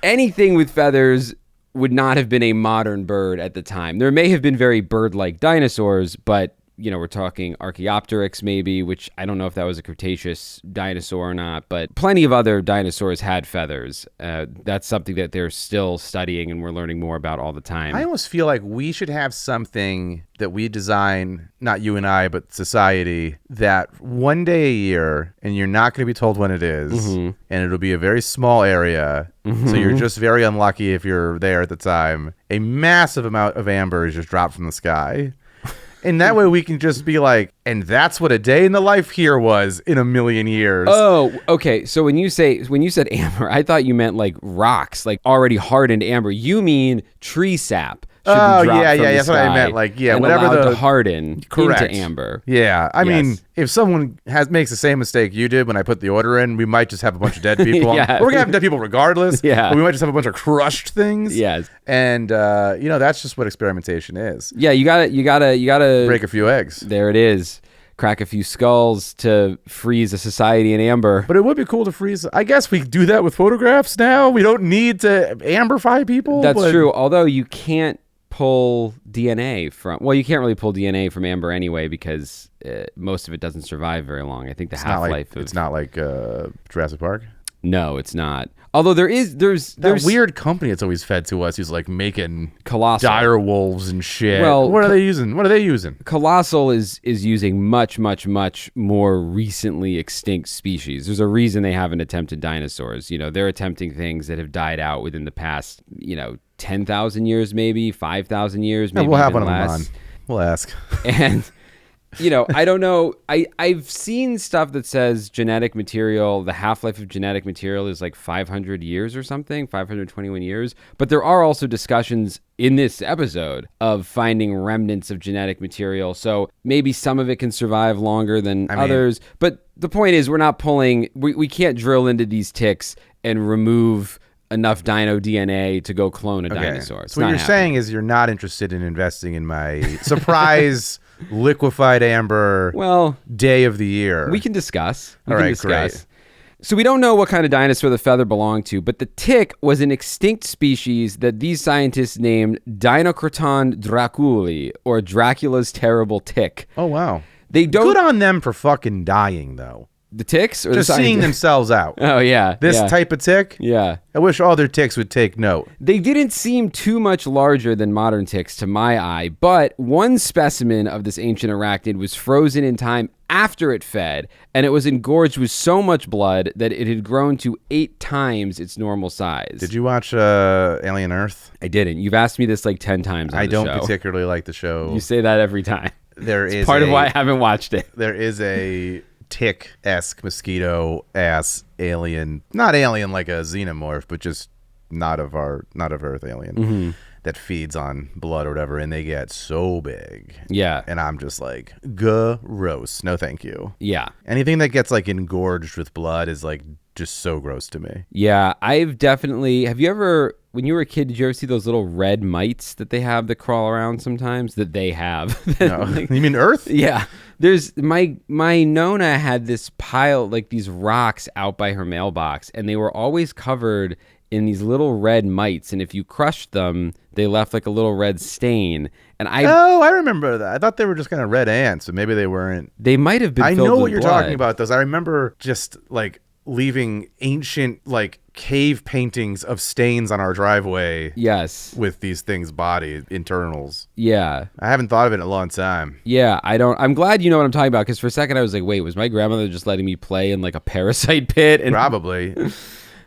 Anything with feathers would not have been a modern bird at the time. There may have been very bird-like dinosaurs, but we're talking Archaeopteryx maybe, which I don't know if that was a Cretaceous dinosaur or not, but plenty of other dinosaurs had feathers. That's something that they're still studying and we're learning more about all the time. I almost feel like we should have something that we design, not you and I, but society, that one day a year, and you're not going to be told when it is, and it'll be a very small area, so you're just very unlucky if you're there at the time. A massive amount of amber is just dropped from the sky. And that way we can just be like, and that's what a day in the life here was in a million years. Oh, okay. So when you said amber, I thought you meant like rocks, like already hardened amber. You mean tree sap. dropped from the that's what I sky meant. Like, and whatever allowed the to harden correct into amber. Yeah, I mean, Yes. if someone makes the same mistake you did when I put the order in, we might just have a bunch of dead people. Yeah. We're gonna have dead people regardless. Yeah. But we might just have a bunch of crushed things. Yes. And that's just what experimentation is. Yeah, you gotta Break a few eggs. There it is. Crack a few skulls to freeze a society in amber. But it would be cool to freeze. I guess we do that with photographs now. We don't need to amberify people. That's but- true. Although you can't pull DNA from. Well, you can't really pull DNA from amber anyway because most of it doesn't survive very long. I think the half-life. It's not like Jurassic Park. No, it's not. Although there's That weird company that's always fed to us who's like making Colossal. dire wolves and shit. Well, what are they using? What are they using? Colossal is using much more recently extinct species. There's a reason they haven't attempted dinosaurs. They're attempting things that have died out within the past 10,000 years, maybe 5,000 years, maybe We'll have even one of them less. on. We'll ask. And I don't know. I've seen stuff that says genetic material, the half-life of genetic material is like 500 years or something, 521 years. But there are also discussions in this episode of finding remnants of genetic material. So maybe some of it can survive longer than others. But the point is, we're not pulling, we can't drill into these ticks and remove enough dino DNA to go clone a dinosaur. It's So what not you're happening. saying is you're not interested in investing in my surprise liquefied amber day of the year. We can discuss. All right, great. So we don't know what kind of dinosaur the feather belonged to, but the tick was an extinct species that these scientists named Dinocraton draculi, or Dracula's terrible tick. Oh, wow. They don't. Good on them for fucking dying, though. The ticks? Or Just the seeing scientists? themselves out. Oh, yeah. This yeah. type of tick? Yeah. I wish all their ticks would take note. They didn't seem too much larger than modern ticks to my eye, but one specimen of this ancient arachnid was frozen in time after it fed, and it was engorged with so much blood that it had grown to 8 times its normal size. Did you watch Alien Earth? I didn't. You've asked me this like 10 times on I the don't show. particularly like the show. You say that every time. There is Part of why I haven't watched it. There is a tick-esque mosquito-ass alien, not alien like a xenomorph, but just not of Earth alien that feeds on blood or whatever, and they get so big. Yeah. And I'm just like, gross. No, thank you. Yeah. Anything that gets like engorged with blood is like just so gross to me. Yeah. Have you ever, when you were a kid, did you ever see those little red mites that they have that crawl around sometimes? That they have. No. You mean Earth? Yeah. There's my Nona had this pile, like these rocks out by her mailbox, and they were always covered in these little red mites, and if you crushed them, they left like a little red stain. And I remember that. I thought they were just kind of red ants, so maybe they weren't. They might have been. I filled know with what you're blood. talking about. Those I remember just like leaving ancient like cave paintings of stains on our driveway. Yes. With these things' body internals. Yeah. I haven't thought of it in a long time. Yeah, I'm glad you know what I'm talking about, because for a second I was like, wait, was my grandmother just letting me play in like a parasite pit? And Probably.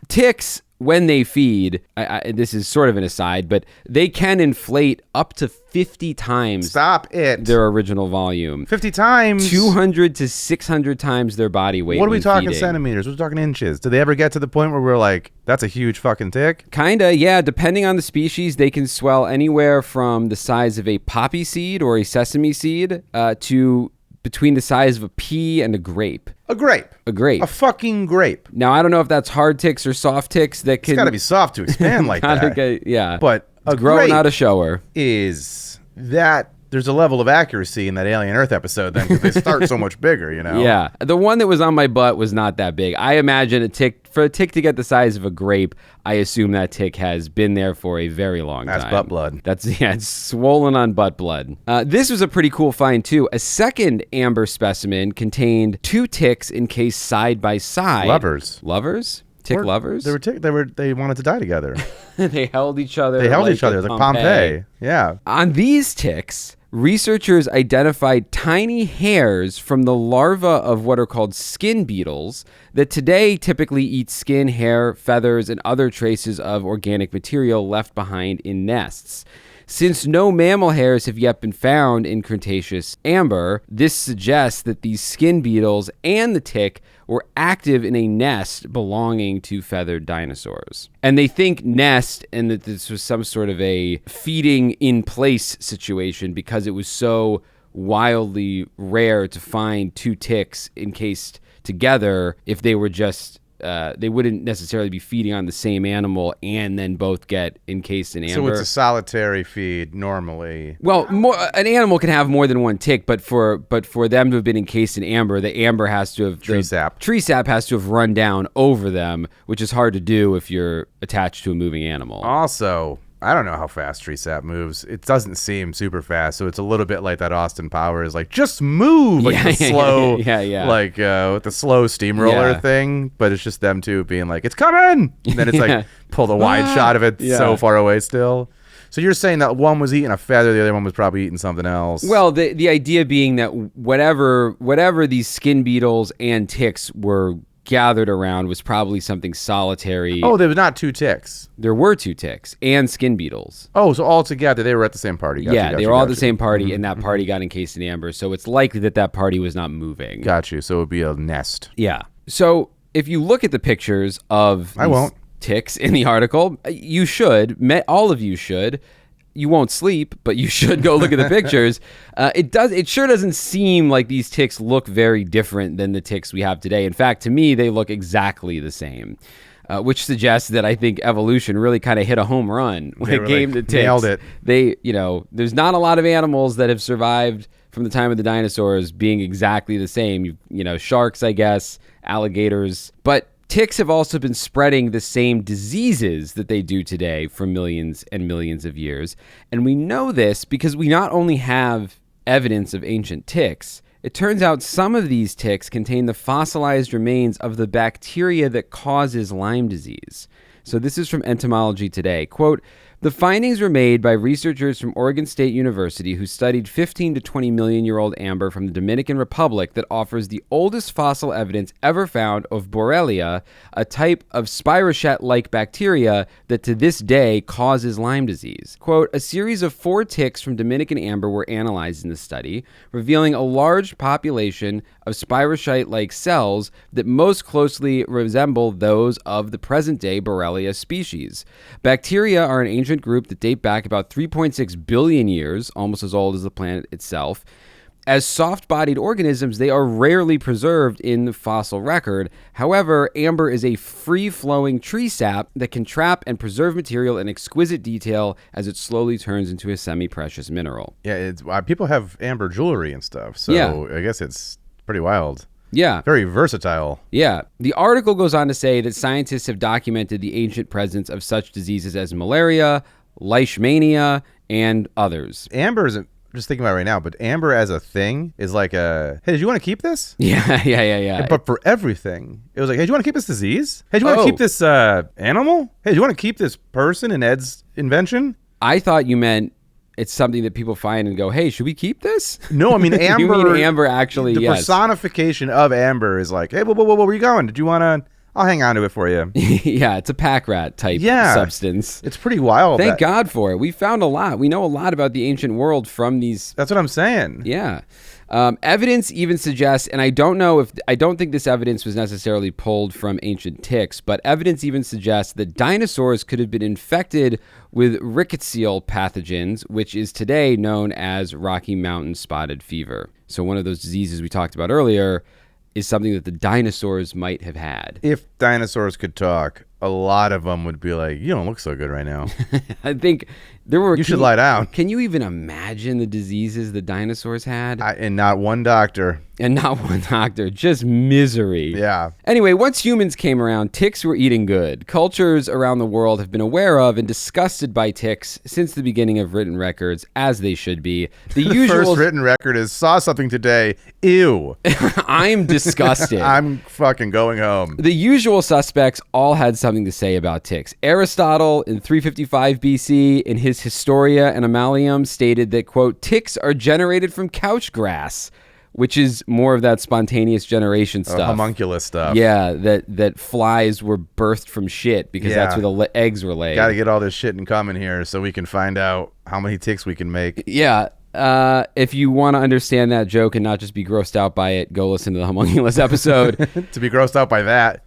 ticks, when they feed, this is sort of an aside, but they can inflate up to 50 times Stop it. their original volume. 50 times. 200 to 600 times their body weight. What are we when talking feeding. centimeters? We're talking inches. Do they ever get to the point where we're like, that's a huge fucking tick? Kinda, yeah. Depending on the species, they can swell anywhere from the size of a poppy seed or a sesame seed to between the size of a pea and a grape. A grape. A grape. A fucking grape. Now, I don't know if that's hard ticks or soft ticks that can... It's got to be soft to expand like that. Yeah. But a growing grape out a shower. is that... There's a level of accuracy in that Alien Earth episode then, because they start so much bigger, you know? Yeah. The one that was on my butt was not that big. I imagine for a tick to get the size of a grape, I assume that tick has been there for a very long time. That's butt blood. It's swollen on butt blood. This was a pretty cool find too. A second amber specimen contained 2 ticks encased side by side. Lovers? Tick lovers? They wanted to die together. They held each other. They held each other like Pompeii. Yeah. On these ticks, researchers identified tiny hairs from the larvae of what are called skin beetles that today typically eat skin, hair, feathers, and other traces of organic material left behind in nests. Since no mammal hairs have yet been found in Cretaceous amber, this suggests that these skin beetles and the tick were active in a nest belonging to feathered dinosaurs. And they think nest and that this was some sort of a feeding in place situation because it was so wildly rare to find two ticks encased together. If they were just they wouldn't necessarily be feeding on the same animal and then both get encased in amber. So it's a solitary feed normally. Well, an animal can have more than one tick, but for them to have been encased in amber, the amber has to have Tree sap has to have run down over them, which is hard to do if you're attached to a moving animal. Also, I don't know how fast tree sap moves. It doesn't seem super fast, so it's a little bit like that Austin Powers, like just move, like the slow, like with the slow steamroller thing. But it's just them two being like, "It's coming!" And then it's like pull the wide shot of it so far away still. So you're saying that one was eating a feather, the other one was probably eating something else. Well, the idea being that whatever these skin beetles and ticks were gathered around was probably something solitary. Oh, there were not two ticks. There were two ticks and skin beetles. Oh, so all together they were at the same party. They were all at the same party, and that party got encased in amber. So it's likely that party was not moving. Got you. So it would be a nest. Yeah. So if you look at the pictures of these ticks in the article, you should. All of you should. You won't sleep, but you should go look at the pictures. It sure doesn't seem like these ticks look very different than the ticks we have today. In fact, to me, they look exactly the same, which suggests that I think evolution really kind of hit a home run when it came to ticks. Nailed it. There's not a lot of animals that have survived from the time of the dinosaurs being exactly the same. Sharks, I guess, alligators, but ticks have also been spreading the same diseases that they do today for millions and millions of years. And we know this because we not only have evidence of ancient ticks, it turns out some of these ticks contain the fossilized remains of the bacteria that causes Lyme disease. So this is from Entomology Today. Quote, "The findings were made by researchers from Oregon State University who studied 15 to 20 million-year-old amber from the Dominican Republic that offers the oldest fossil evidence ever found of Borrelia, a type of spirochete-like bacteria that to this day causes Lyme disease." Quote, "A series of 4 ticks from Dominican amber were analyzed in the study, revealing a large population of spirochete-like cells that most closely resemble those of the present-day Borrelia species. Bacteria are an ancient group that date back about 3.6 billion years, almost as old as the planet itself. As soft-bodied organisms, they are rarely preserved in the fossil record. However, amber is a free-flowing tree sap that can trap and preserve material in exquisite detail as it slowly turns into a semi-precious mineral." Yeah, people have amber jewelry and stuff, so I guess it's pretty wild. Yeah. Very versatile. Yeah. The article goes on to say that scientists have documented the ancient presence of such diseases as malaria, leishmania, and others. Amber isn't, just thinking about it right now, but amber as a thing is like hey, do you want to keep this? Yeah. But for everything, it was like, hey, do you want to keep this disease? Hey, do you want to keep this animal? Hey, do you want to keep this person in Ed's invention? I thought you meant it's something that people find and go, hey, should we keep this? No, I mean amber. You mean amber actually, the personification of amber is like, hey, where were you going? Did you want to... I'll hang on to it for you. Yeah, it's a pack rat type substance. It's pretty wild. Thank God for it. We found a lot. We know a lot about the ancient world from these. That's what I'm saying. Yeah. Evidence even suggests, and I don't think this evidence was necessarily pulled from ancient ticks, but evidence even suggests that dinosaurs could have been infected with rickettsial pathogens, which is today known as Rocky Mountain spotted fever. So one of those diseases we talked about earlier is something that the dinosaurs might have had. If dinosaurs could talk, a lot of them would be like, you don't look so good right now. I think there were... You should lie down. Can you even imagine the diseases the dinosaurs had? And not one doctor. And not one doctor. Just misery. Yeah. Anyway, once humans came around, ticks were eating good. Cultures around the world have been aware of and disgusted by ticks since the beginning of written records, as they should be. The first written record is, saw something today. Ew. I'm disgusted. I'm fucking going home. The usual suspects all had something to say about ticks. Aristotle in 355 BC in his Historia Animalium stated that, quote, ticks are generated from couch grass. which is more of that spontaneous generation stuff. Homunculus stuff. Yeah, that flies were birthed from shit because that's where the eggs were laid. Got to get all this shit in common here so we can find out how many ticks we can make. Yeah. If you want to understand that joke and not just be grossed out by it, go listen to the homunculus episode. To be grossed out by that.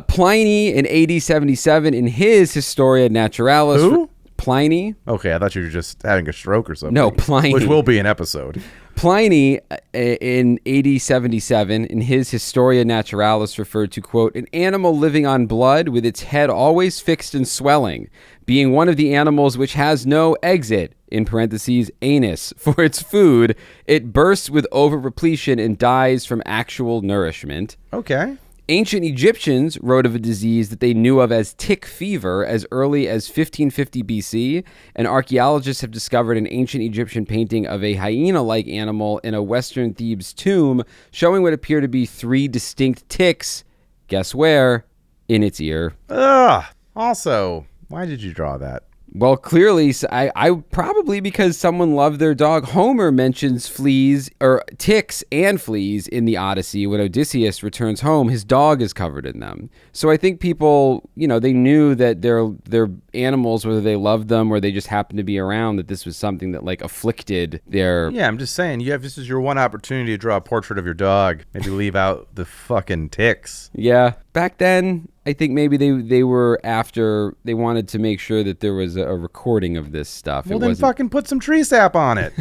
Pliny in AD 77 in his Historia Naturalis. Who? Pliny. Okay, I thought you were just having a stroke or something. No, Pliny. Which will be an episode. Pliny in AD 77 in his Historia Naturalis referred to, quote, an animal living on blood with its head always fixed and swelling, being one of the animals which has no exit, in parentheses, anus, for its food. It bursts with over-repletion and dies from actual nourishment. Okay. Ancient Egyptians wrote of a disease that they knew of as tick fever as early as 1550 BC, and archaeologists have discovered an ancient Egyptian painting of a hyena-like animal in a western Thebes tomb, showing what appear to be 3 distinct ticks, guess where, in its ear. Ugh. Also, why did you draw that? Well, clearly, I probably because someone loved their dog. Homer mentions fleas or ticks and fleas in the Odyssey. When Odysseus returns home, his dog is covered in them. So I think people, they knew that they're animals, whether they loved them or they just happened to be around, that this was something that like afflicted their. Yeah, I'm just saying, this is your one opportunity to draw a portrait of your dog. Maybe leave out the fucking ticks. Yeah. Back then, I think maybe they were after, they wanted to make sure that there was a recording of this stuff. Well, then fucking put some tree sap on it.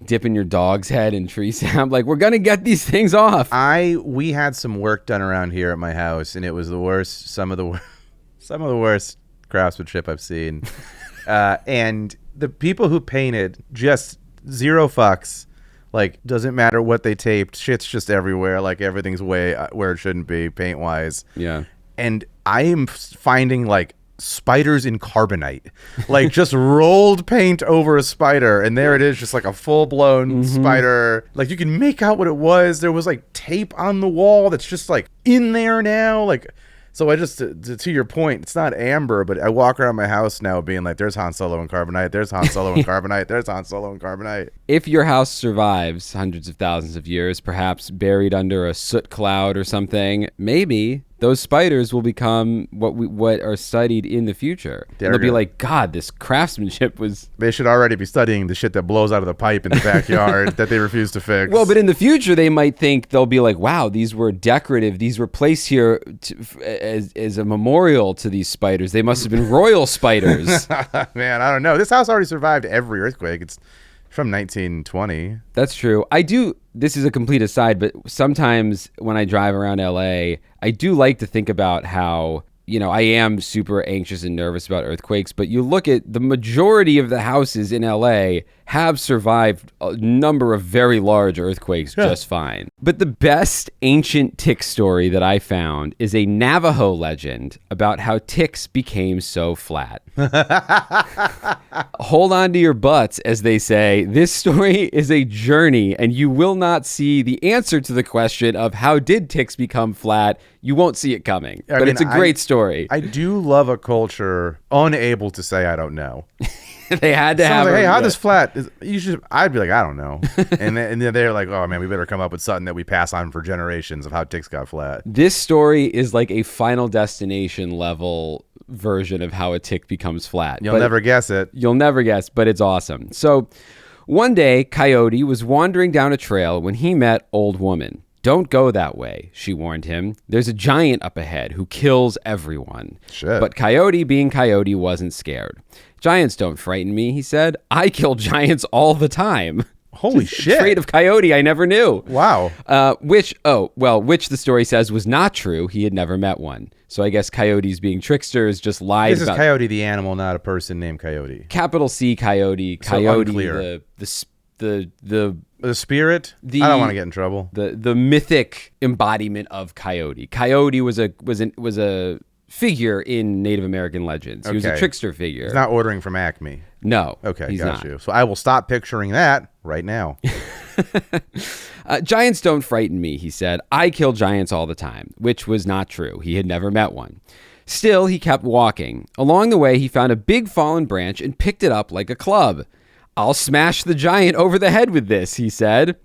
Dipping your dog's head in tree sap. Like, we're going to get these things off. We had some work done around here at my house, and it was the worst, some of the worst craftsmanship I've seen. And the people who painted, just zero fucks. Like, doesn't matter what they taped. Shit's just everywhere. Like, everything's way where it shouldn't be, paint-wise. Yeah. And I am finding, like, spiders in carbonite. Like, just rolled paint over a spider, and there it is, just like a full-blown spider. Like, you can make out what it was. There was, like, tape on the wall that's just, like, in there now. Like... So I just, to your point, it's not amber, but I walk around my house now being like, there's Han Solo and carbonite, there's Han Solo and carbonite, there's Han Solo and carbonite. If your house survives hundreds of thousands of years, perhaps buried under a soot cloud or something, maybe those spiders will become what are studied in the future. They'll be like, God, this craftsmanship was... They should already be studying the shit that blows out of the pipe in the backyard that they refuse to fix. Well, but in the future, they might think, they'll be like, wow, these were decorative. These were placed here as a memorial to these spiders. They must have been royal spiders. Man, I don't know. This house already survived every earthquake. It's from 1920. That's true. This is a complete aside, but sometimes when I drive around LA, I do like to think about how, I am super anxious and nervous about earthquakes, but you look at the majority of the houses in LA have survived a number of very large earthquakes just fine. But the best ancient tick story that I found is a Navajo legend about how ticks became so flat. Hold on to your butts, as they say. This story is a journey, and you will not see the answer to the question of how did ticks become flat. You won't see it coming. But it's a great story. I do love a culture unable to say I don't know. They had to have. Like, hey, how this flat? I'd be like, I don't know. and then they're like, oh man, we better come up with something that we pass on for generations of how ticks got flat. This story is like a Final Destination level version of how a tick becomes flat. You'll never guess it. You'll never guess, but it's awesome. So, one day, Coyote was wandering down a trail when he met Old Woman. Don't go that way, she warned him. There's a giant up ahead who kills everyone. Shit. But Coyote, being Coyote, wasn't scared. Giants don't frighten me, he said. I kill giants all the time. Holy shit. Trait of Coyote I never knew. Wow. Which the story says was not true. He had never met one. So I guess coyotes being tricksters just lied This about... is Coyote the animal, not a person named Coyote. Capital C Coyote. So Coyote, unclear. the spirit? I don't want to get in trouble. The mythic embodiment of Coyote. Coyote was a figure in Native American legends. He was a trickster figure. He's not ordering from Acme. No. Okay, he's got not. you. So I will stop picturing that right now. Giants don't frighten me, he said. I kill giants all the time, which was not true. He had never met one. Still, he kept walking. Along the way, he found a big fallen branch and picked it up like a club. I'll smash the giant over the head with this, he said.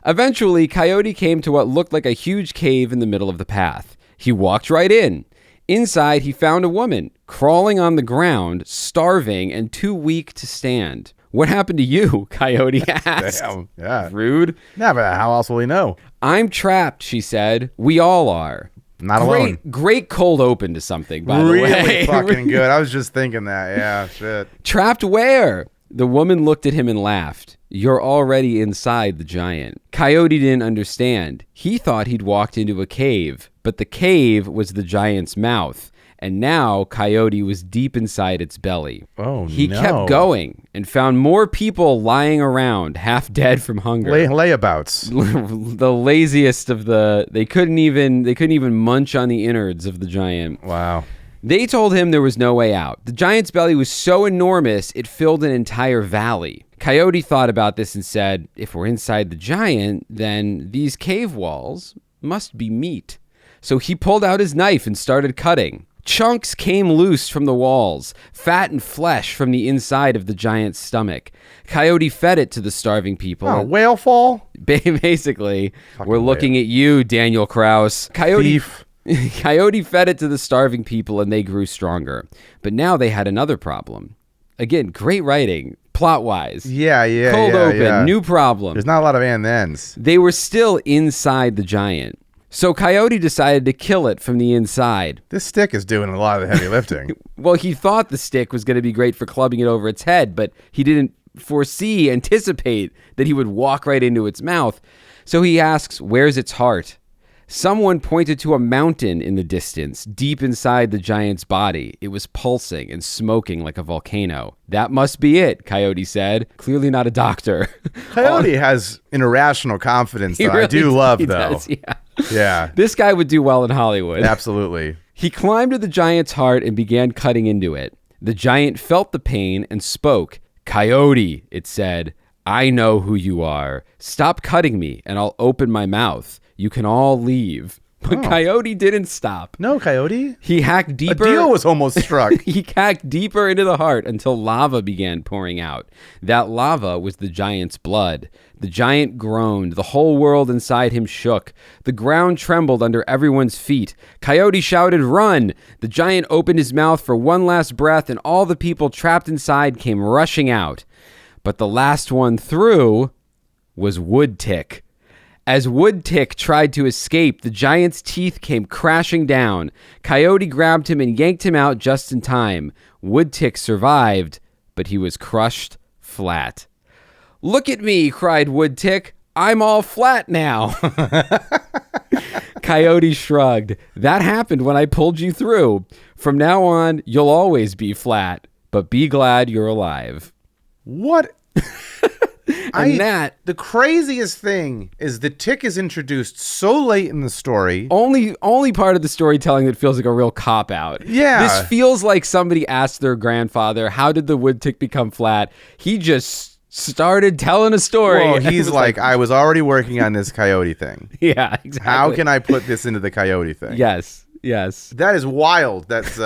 Eventually, Coyote came to what looked like a huge cave in the middle of the path. He walked right in. Inside, he found a woman crawling on the ground, starving and too weak to stand. What happened to you? Coyote asked. Damn, yeah. Rude. Yeah, but how else will he know? I'm trapped, she said. We all are. Not alone. Great cold open to something, by the way. Really fucking good. I was just thinking that. Yeah, shit. Trapped where? The woman looked at him and laughed. You're already inside the giant. Coyote didn't understand. He thought he'd walked into a cave, but the cave was the giant's mouth. And now Coyote was deep inside its belly. Oh, He no. kept going and found more people lying around, half dead from hunger. Layabouts. The laziest of the... They couldn't even munch on the innards of the giant. Wow. They told him there was no way out. The giant's belly was so enormous, it filled an entire valley. Coyote thought about this and said, if we're inside the giant, then these cave walls must be meat. So he pulled out his knife and started cutting. Chunks came loose from the walls, fat and flesh from the inside of the giant's stomach. Coyote fed it to the starving people. Oh, whale fall? Basically, Fucking we're looking at you, Daniel Krause. Thief. Coyote fed it to the starving people and they grew stronger. But now they had another problem. Again, great writing, plot-wise. Yeah. Cold open, new problem. There's not a lot of and thens. They were still inside the giant. So Coyote decided to kill it from the inside. This stick is doing a lot of the heavy lifting. Well, he thought the stick was going to be great for clubbing it over its head, but he didn't anticipate that he would walk right into its mouth. So he asks, where's its heart? Someone pointed to a mountain in the distance, deep inside the giant's body. It was pulsing and smoking like a volcano. That must be it, Coyote said. Clearly not a doctor. Coyote has an irrational confidence that I do love, though. Does, yeah. Yeah, This guy would do well in Hollywood. absolutely. He climbed to the giant's heart and began cutting into it. The giant felt the pain and spoke. Coyote, it said, I know who you are. Stop cutting me and I'll open my mouth. You can all leave. But Coyote didn't stop. No, Coyote. He hacked deeper. A deal was almost struck. He hacked deeper into the heart until lava began pouring out. That lava was the giant's blood. The giant groaned. The whole world inside him shook. The ground trembled under everyone's feet. Coyote shouted, run! The giant opened his mouth for one last breath, and all the people trapped inside came rushing out. But the last one through was Woodtick. As Woodtick tried to escape, the giant's teeth came crashing down. Coyote grabbed him and yanked him out just in time. Woodtick survived, but he was crushed flat. Look at me, cried Woodtick. I'm all flat now. Coyote shrugged. That happened when I pulled you through. From now on, you'll always be flat, but be glad you're alive. What? And the craziest thing is the tick is introduced so late in the story. Only part of the storytelling that feels like a real cop-out. Yeah. This feels like somebody asked their grandfather, how did the wood tick become flat? He just started telling a story. Well, and he's was like, I was already working on this coyote thing. yeah, exactly. How can I put this into the coyote thing? Yes. That is wild. That's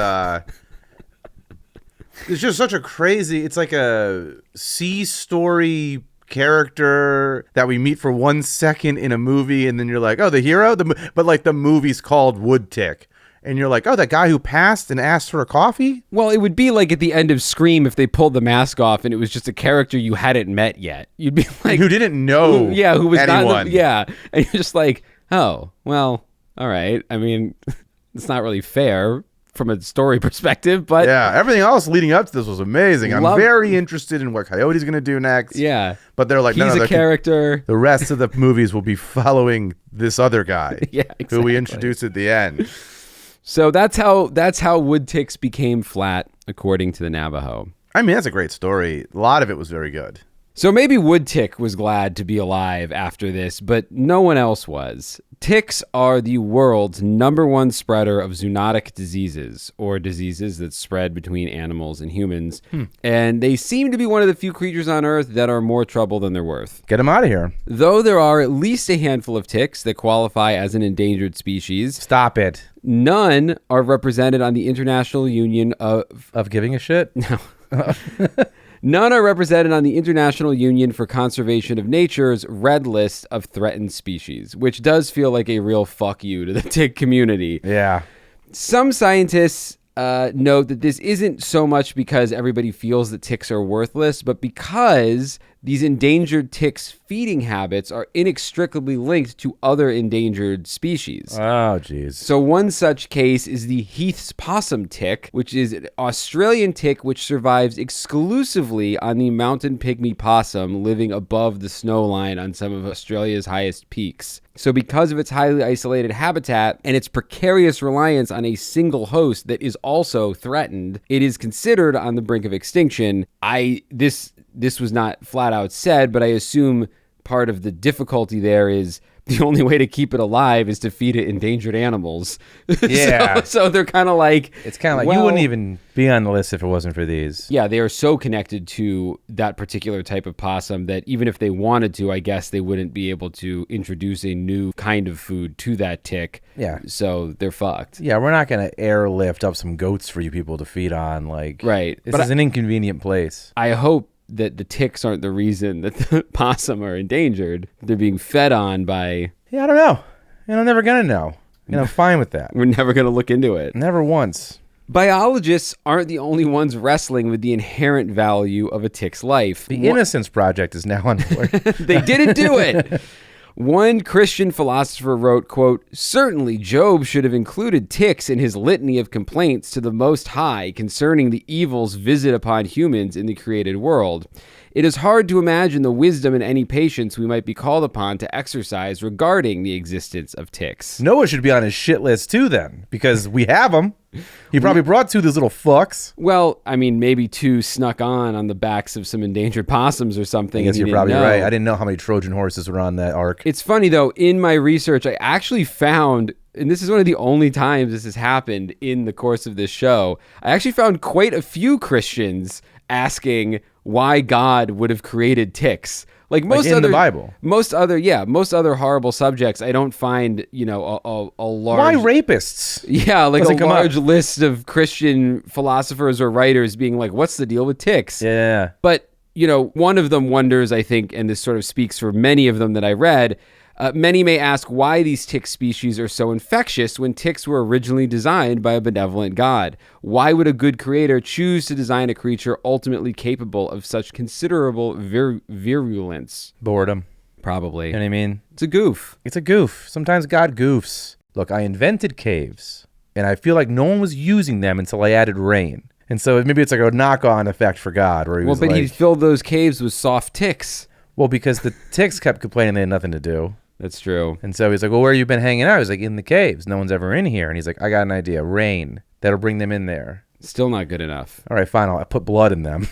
it's just such a crazy, it's like a C story character that we meet for 1 second in a movie, and then you're like, oh, the hero? But like the movie's called Woodtick. And you're like, oh, that guy who passed and asked for a coffee? Well, it would be like at the end of Scream if they pulled the mask off and it was just a character you hadn't met yet. You'd be like, who didn't know who was anyone. And you're just like, oh, well, all right. I mean, it's not really fair from a story perspective, but yeah, everything else leading up to this was amazing. I'm very interested in what Coyote's going to do next. Yeah. But they're like, he's a character. The rest of the movies will be following this other guy. Yeah, exactly. Who we introduce at the end. So that's how woodticks became flat, according to the Navajo. I mean, that's a great story. A lot of it was very good. So maybe Woodtick was glad to be alive after this, but no one else was. Ticks are the world's #1 spreader of zoonotic diseases, or diseases that spread between animals and humans. And they seem to be one of the few creatures on Earth that are more trouble than they're worth. Get them out of here. Though there are at least a handful of ticks that qualify as an endangered species, Stop it. none are represented on the International Union of Of giving a shit? No. None are represented on the International Union for Conservation of Nature's red list of threatened species, which does feel like a real fuck you to the tick community. Yeah. Some scientists note that this isn't so much because everybody feels that ticks are worthless, but because these endangered ticks' feeding habits are inextricably linked to other endangered species. Oh, jeez. So one such case is the Heath's possum tick, which is an Australian tick which survives exclusively on the mountain pygmy possum living above the snow line on some of Australia's highest peaks. So because of its highly isolated habitat and its precarious reliance on a single host that is also threatened, it is considered on the brink of extinction. This was not flat out said, but I assume part of the difficulty there is the only way to keep it alive is to feed it endangered animals. Yeah. so they're kind of like... It's kind of like, you wouldn't even be on the list if it wasn't for these. Yeah, they are so connected to that particular type of possum that even if they wanted to, I guess they wouldn't be able to introduce a new kind of food to that tick. Yeah. So they're fucked. Yeah, we're not going to airlift up some goats for you people to feed on. Like, right. This is an inconvenient place. I hope that the ticks aren't the reason that the possum are endangered. They're being fed on by... Yeah, I don't know. And I'm never going to know. And I'm fine with that. We're never going to look into it. Never once. Biologists aren't the only ones wrestling with the inherent value of a tick's life. The Innocence Project is now on board. They didn't do it. One Christian philosopher wrote, quote, "Certainly Job should have included ticks in his litany of complaints to the Most High concerning the evils visited upon humans in the created world. It is hard to imagine the wisdom and any patience we might be called upon to exercise regarding the existence of ticks." Noah should be on his shit list too then, because we have them. He probably brought 2 of these little fucks. Well, I mean, maybe 2 snuck on the backs of some endangered possums or something. I guess you're probably right. I didn't know how many Trojan horses were on that ark. It's funny, though, in my research, I actually found, and this is one of the only times this has happened in the course of this show, I actually found quite a few Christians asking why God would have created ticks. Like most in other the Bible. Most other horrible subjects, I don't find, a large... Why rapists? Yeah, like Doesn't a come large up. list of Christian philosophers or writers being like, what's the deal with ticks? Yeah. But, one of them wonders, I think, and this sort of speaks for many of them that I read, many may ask why these tick species are so infectious when ticks were originally designed by a benevolent God. Why would a good creator choose to design a creature ultimately capable of such considerable virulence? Boredom. Probably. You know what I mean? It's a goof. It's a goof. Sometimes God goofs. Look, I invented caves, and I feel like no one was using them until I added rain. And so maybe it's like a knock-on effect for God, where he was he filled those caves with soft ticks. Well, because the ticks kept complaining they had nothing to do. That's true. And so he's like, well, where have you been hanging out? He's like, in the caves. No one's ever in here. And he's like, I got an idea. Rain. That'll bring them in there. Still not good enough. All right, fine. I'll put blood in them.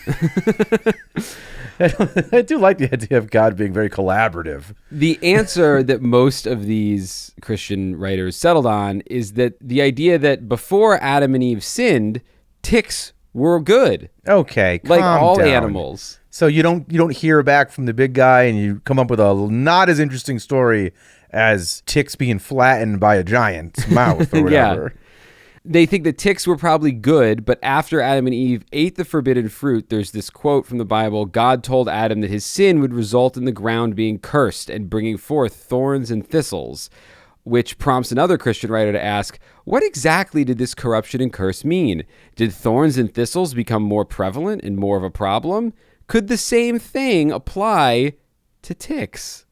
I do like the idea of God being very collaborative. The answer that most of these Christian writers settled on is that the idea that before Adam and Eve sinned, ticks were good. Okay, like all down. animals. So you don't hear back from the big guy and you come up with a not as interesting story as ticks being flattened by a giant's mouth or whatever. Yeah. They think that ticks were probably good, but after Adam and Eve ate the forbidden fruit, there's this quote from the Bible, God told Adam that his sin would result in the ground being cursed and bringing forth thorns and thistles, which prompts another Christian writer to ask, what exactly did this corruption and curse mean? Did thorns and thistles become more prevalent and more of a problem? Could the same thing apply to ticks?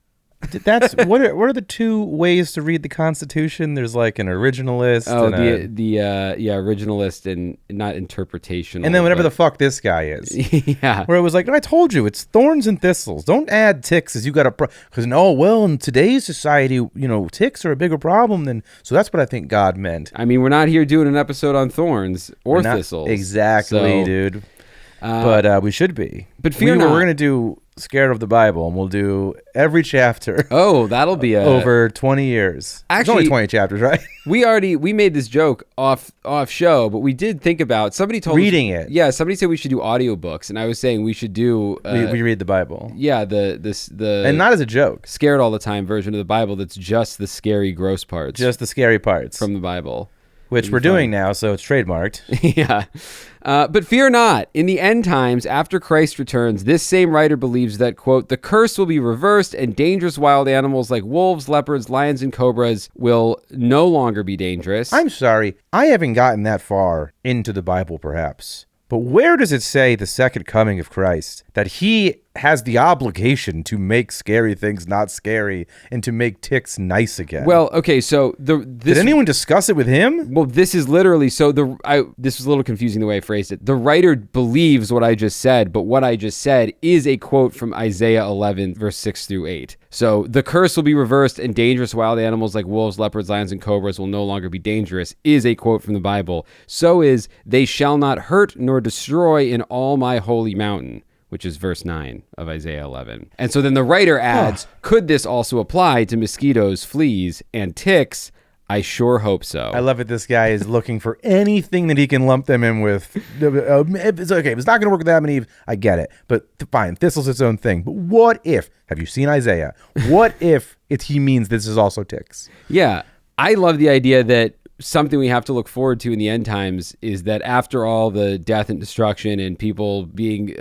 That's what are the 2 ways to read the Constitution? There's like an originalist. Oh, and originalist and not interpretational. and then whatever the fuck this guy is. Yeah. Where it was like, no, I told you, it's thorns and thistles. Don't add ticks as you got a because in today's society, ticks are a bigger problem than. So that's what I think God meant. I mean, we're not here doing an episode on thorns or thistles. Exactly, dude. But we should be. But fear not. We're gonna do Scared of the Bible, and we'll do every chapter. Oh, that'll be over 20 years. Actually, it's only 20 chapters, right? we made this joke off show, but we did think about somebody told reading us, it. Yeah, somebody said we should do audiobooks, and I was saying we should do we read the Bible. Yeah, the and not as a joke. Scared all the time version of the Bible that's just the scary gross parts. Just the scary parts from the Bible. Which we're doing now, so it's trademarked. Yeah. But fear not. In the end times, after Christ returns, this same writer believes that, quote, the curse will be reversed and dangerous wild animals like wolves, leopards, lions, and cobras will no longer be dangerous. I'm sorry. I haven't gotten that far into the Bible, perhaps. But where does it say the second coming of Christ that he has the obligation to make scary things not scary and to make ticks nice again? Well, okay, so did anyone discuss it with him? Well, this is literally this was a little confusing the way I phrased it. The writer believes what I just said, but what I just said is a quote from Isaiah 11, verse 6 through 8. So the curse will be reversed and dangerous wild animals like wolves, leopards, lions, and cobras will no longer be dangerous is a quote from the Bible. So is they shall not hurt nor destroy in all my holy mountain, which is verse 9 of Isaiah 11. And so then the writer adds, could this also apply to mosquitoes, fleas, and ticks? I sure hope so. I love it. This guy is looking for anything that he can lump them in with. It's okay. If it's not going to work with Adam and Eve, I get it. But fine, thistle's its own thing. But what if, have you seen Isaiah? What if he means this is also ticks? Yeah. I love the idea that something we have to look forward to in the end times is that after all the death and destruction and people being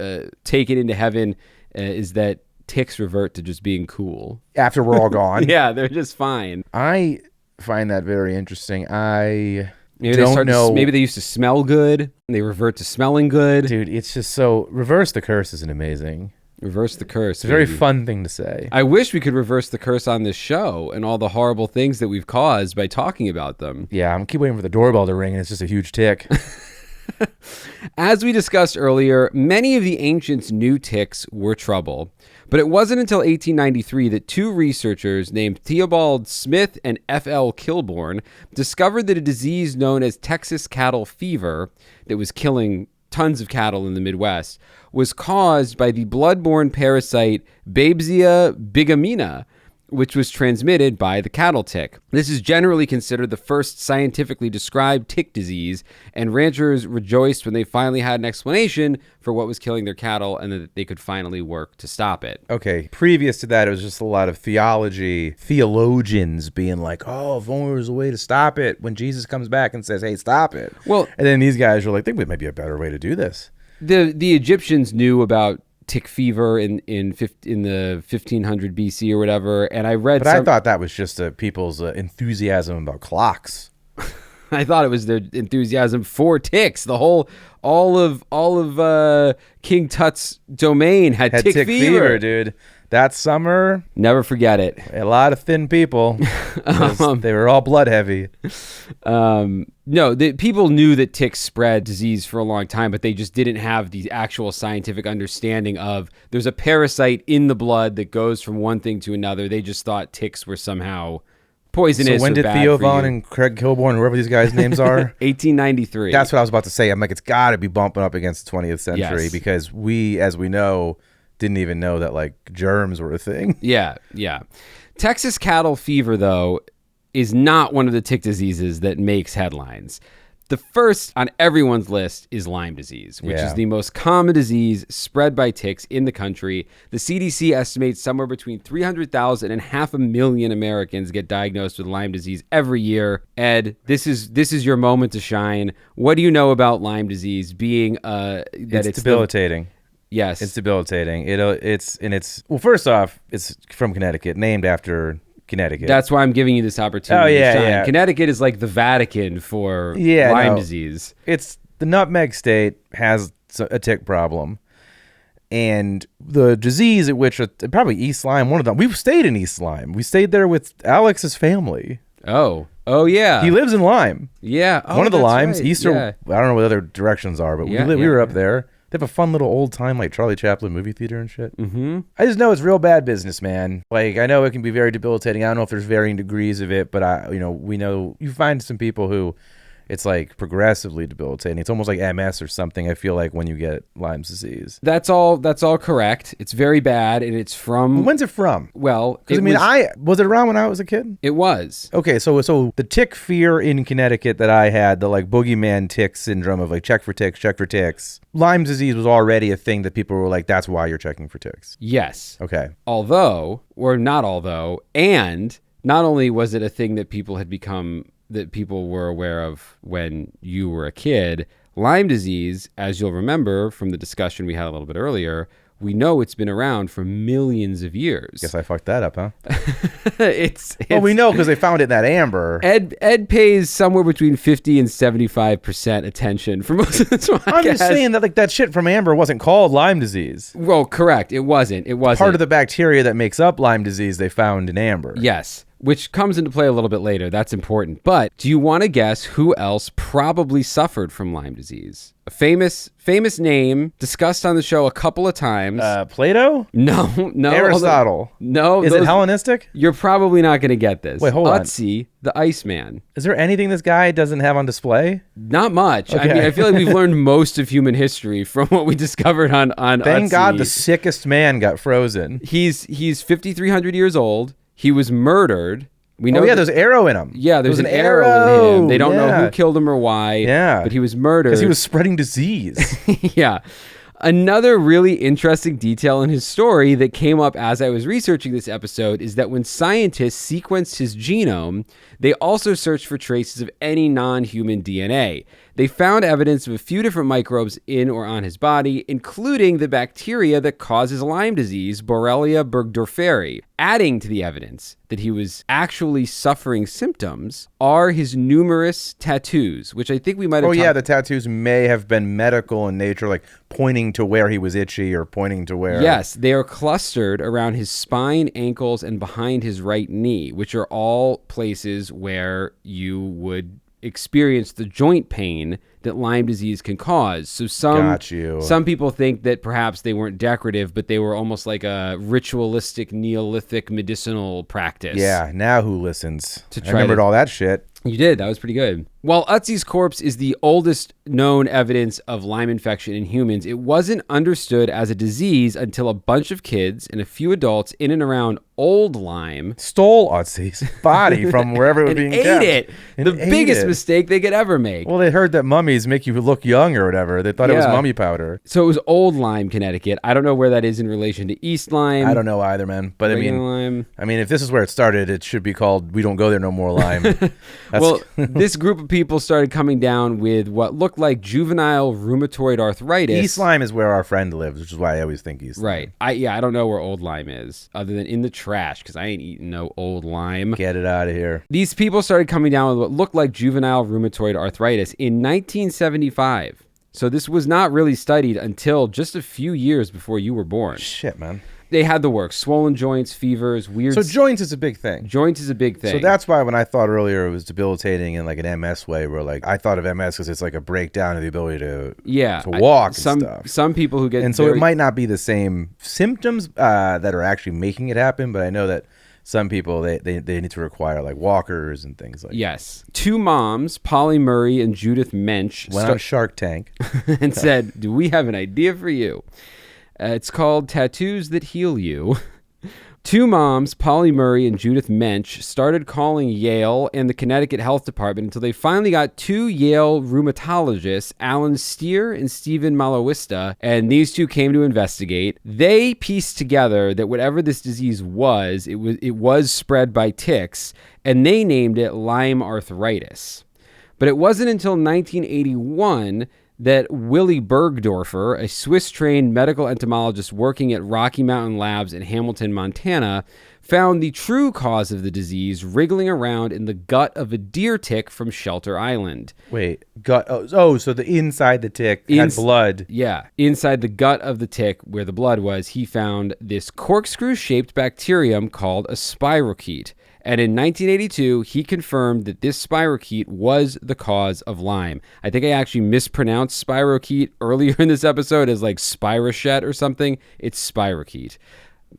taken into heaven, is that ticks revert to just being cool. After we're all gone. Yeah, they're just fine. I find that very interesting. Maybe don't know. Maybe they used to smell good and they revert to smelling good. Dude, it's just so... Reverse the curse isn't amazing. Reverse the curse. It's a very fun thing to say. I wish we could reverse the curse on this show and all the horrible things that we've caused by talking about them. Yeah, I'm keep waiting for the doorbell to ring and it's just a huge tick. As we discussed earlier, many of the ancients knew ticks were trouble. But it wasn't until 1893 that two researchers named Theobald Smith and F.L. Kilbourne discovered that a disease known as Texas cattle fever that was killing tons of cattle in the Midwest was caused by the blood-borne parasite Babesia bigamina, which was transmitted by the cattle tick. This is generally considered the first scientifically described tick disease, and ranchers rejoiced when they finally had an explanation for what was killing their cattle and that they could finally work to stop it. Okay, previous to that, it was just a lot of theologians being like, oh, if only there was a way to stop it when Jesus comes back and says, hey, stop it. Well, and then these guys are like, I think there might be a better way to do this. The Egyptians knew about tick fever in the 1500 BC or whatever, and I read. But I thought that was just people's enthusiasm about clocks. I thought it was their enthusiasm for ticks. All of King Tut's domain had tick fever, dude. That summer, never forget it. A lot of thin people. They were all blood heavy. No, people knew that ticks spread disease for a long time, but they just didn't have the actual scientific understanding of there's a parasite in the blood that goes from one thing to another. They just thought ticks were somehow poisonous. So when did Theo Vaughn and Craig Kilborn, whoever these guys' names are? 1893. That's what I was about to say. I'm like, it's got to be bumping up against the 20th century because we, as we know, didn't even know that like germs were a thing. Yeah. Texas cattle fever, though, is not one of the tick diseases that makes headlines. The first on everyone's list is Lyme disease, which is the most common disease spread by ticks in the country. The CDC estimates somewhere between 300,000 and 500,000 Americans get diagnosed with Lyme disease every year. Ed, this is your moment to shine. What do you know about Lyme disease being that it's debilitating? Yes. It's debilitating. Well, first off, it's from Connecticut, named after Connecticut. That's why I'm giving you this opportunity. Oh, yeah. Connecticut is like the Vatican for Lyme disease. It's the nutmeg state has a tick problem. And the disease at which, probably East Lyme, one of them. We've stayed in East Lyme. We stayed there with Alex's family. Oh, yeah. He lives in Lyme. Yeah. One of the Limes. Right. Easter, I don't know what other directions are, but we were up there. They have a fun little old time like Charlie Chaplin movie theater and shit. Mm-hmm. I just know it's real bad business, man. Like I know it can be very debilitating. I don't know if there's varying degrees of it, but we know you find some people who it's like progressively debilitating. It's almost like MS or something. I feel like when you get Lyme's disease. That's all correct. It's very bad, and it's from. When's it from? Well, was it around when I was a kid? It was. Okay, so the tick fear in Connecticut that I had, the like boogeyman tick syndrome of like check for ticks. Lyme's disease was already a thing that people were like, that's why you're checking for ticks. Yes. Okay. And not only was it a thing that people had become that people were aware of when you were a kid. Lyme disease, as you'll remember from the discussion we had a little bit earlier, we know it's been around for millions of years. Guess I fucked that up, huh? it's Well, we know because they found it in that amber. Ed pays somewhere between 50 and 75% attention for most of this podcast. I'm just saying that like that shit from amber wasn't called Lyme disease. Well, correct. It wasn't. Part of the bacteria that makes up Lyme disease they found in amber. Yes, which comes into play a little bit later. That's important. But do you want to guess who else probably suffered from Lyme disease? A famous name discussed on the show a couple of times. Plato? No. Aristotle? No. Is it Hellenistic? You're probably not going to get this. Wait, hold on. Ötzi, the Iceman. Is there anything this guy doesn't have on display? Not much. Okay. I mean, I feel like we've learned most of human history from what we discovered on Thank Ötzi. God the sickest man got frozen. He's 5,300 years old. He was murdered. We know there's arrow in him. Yeah, there's an arrow in him. They don't know who killed him or why. Yeah. But he was murdered. Because he was spreading disease. Yeah. Another really interesting detail in his story that came up as I was researching this episode is that when scientists sequenced his genome, they also searched for traces of any non-human DNA. They found evidence of a few different microbes in or on his body, including the bacteria that causes Lyme disease, Borrelia burgdorferi. Adding to the evidence that he was actually suffering symptoms are his numerous tattoos, which I think we might have The tattoos may have been medical in nature, like pointing to where he was itchy or pointing to where... Yes, they are clustered around his spine, ankles, and behind his right knee, which are all places where you would experience the joint pain that Lyme disease can cause. So some people think that perhaps they weren't decorative, but they were almost like a ritualistic Neolithic medicinal practice. Yeah, now who listens? I remembered all that shit. You did. That was pretty good. While Ötzi's corpse is the oldest known evidence of Lyme infection in humans, it wasn't understood as a disease until a bunch of kids and a few adults in and around Old Lyme stole Ötzi's body from wherever it was being kept. Ate it. The biggest mistake they could ever make. Well, they heard that mummies make you look young or whatever. They thought it was mummy powder. So it was Old Lyme, Connecticut. I don't know where that is in relation to East Lyme. I don't know either, man. But Lyme. I mean, if this is where it started, it should be called "We Don't Go There No More Lyme." Well, this group of people started coming down with what looked like juvenile rheumatoid arthritis. East Lyme is where our friend lives, which is why I always think East Lyme. Right. I don't know where Old Lyme is, other than in the trash, because I ain't eating no Old Lyme. Get it out of here. These people started coming down with what looked like juvenile rheumatoid arthritis in 1975. So this was not really studied until just a few years before you were born. Shit, man. They had the works: swollen joints, fevers, weird... So joints is a big thing. Joints is a big thing. So that's why when I thought earlier it was debilitating in like an MS way, where like I thought of MS because it's like a breakdown of the ability to walk and stuff. Some people who get... And so it might not be the same symptoms that are actually making it happen, but I know that some people, they need to require like walkers and things like that. Yes. Two moms, Polly Murray and Judith Mensch... went on Shark Tank. and said, do we have an idea for you? It's called Tattoos That Heal You. Two moms, Polly Murray and Judith Mensch, started calling Yale and the Connecticut Health Department until they finally got two Yale rheumatologists, Alan Steer and Stephen Malowista, and these two came to investigate. They pieced together that whatever this disease was, it was spread by ticks, and they named it Lyme arthritis. But it wasn't until 1981 that Willy Bergdorfer, a Swiss-trained medical entomologist working at Rocky Mountain Labs in Hamilton, Montana, found the true cause of the disease wriggling around in the gut of a deer tick from Shelter Island. Wait, gut? Oh, so the inside the tick had blood. Yeah, inside the gut of the tick where the blood was, he found this corkscrew-shaped bacterium called a spirochete. And in 1982, he confirmed that this spirochete was the cause of Lyme. I think I actually mispronounced spirochete earlier in this episode as like spirochete or something. It's spirochete.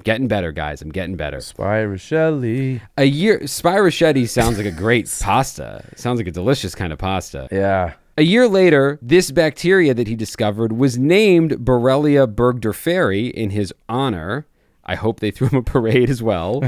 Getting better, guys. I'm getting better. Spirochete. Spirochete sounds like a great pasta. It sounds like a delicious kind of pasta. Yeah. A year later, this bacteria that he discovered was named Borrelia burgdorferi in his honor. I hope they threw him a parade as well.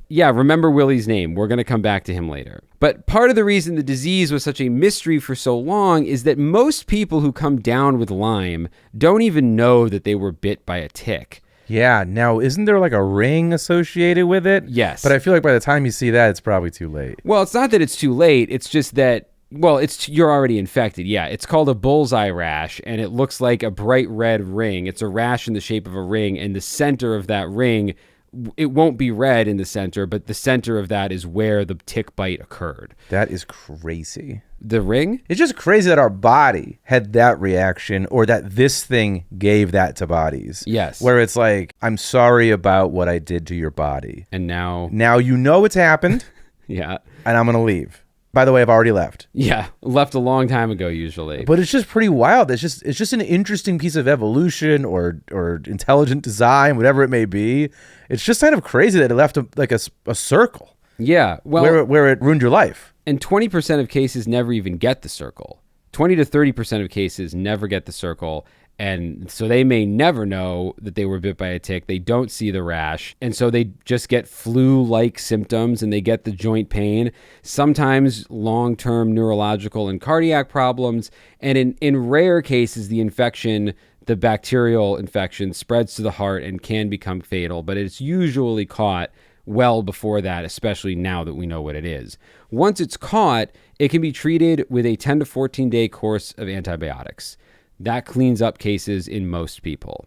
Remember Willie's name. We're going to come back to him later. But part of the reason the disease was such a mystery for so long is that most people who come down with Lyme don't even know that they were bit by a tick. Yeah. Now, isn't there like a ring associated with it? Yes. But I feel like by the time you see that, it's probably too late. Well, it's not that it's too late. It's just that, well, you're already infected. Yeah, it's called a bullseye rash, and it looks like a bright red ring. It's a rash in the shape of a ring, and the center of that ring, it won't be red in the center, but the center of that is where the tick bite occurred. That is crazy. The ring? It's just crazy that our body had that reaction, or that this thing gave that to bodies. Yes. Where it's like, I'm sorry about what I did to your body. And now, you know it's happened, yeah. and I'm going to leave. By the way, I've already left. Yeah, left a long time ago usually. But it's just pretty wild. It's just an interesting piece of evolution or intelligent design, whatever it may be. It's just kind of crazy that it left a circle. Yeah, well, where it ruined your life. And 20% of cases never even get the circle. 20 to 30% of cases never get the circle. And so they may never know that they were bit by a tick. They don't see the rash. And so they just get flu-like symptoms and they get the joint pain, sometimes long-term neurological and cardiac problems. And in rare cases, the bacterial infection spreads to the heart and can become fatal. But it's usually caught well before that, especially now that we know what it is. Once it's caught, it can be treated with a 10 to 14 day course of antibiotics. That cleans up cases in most people.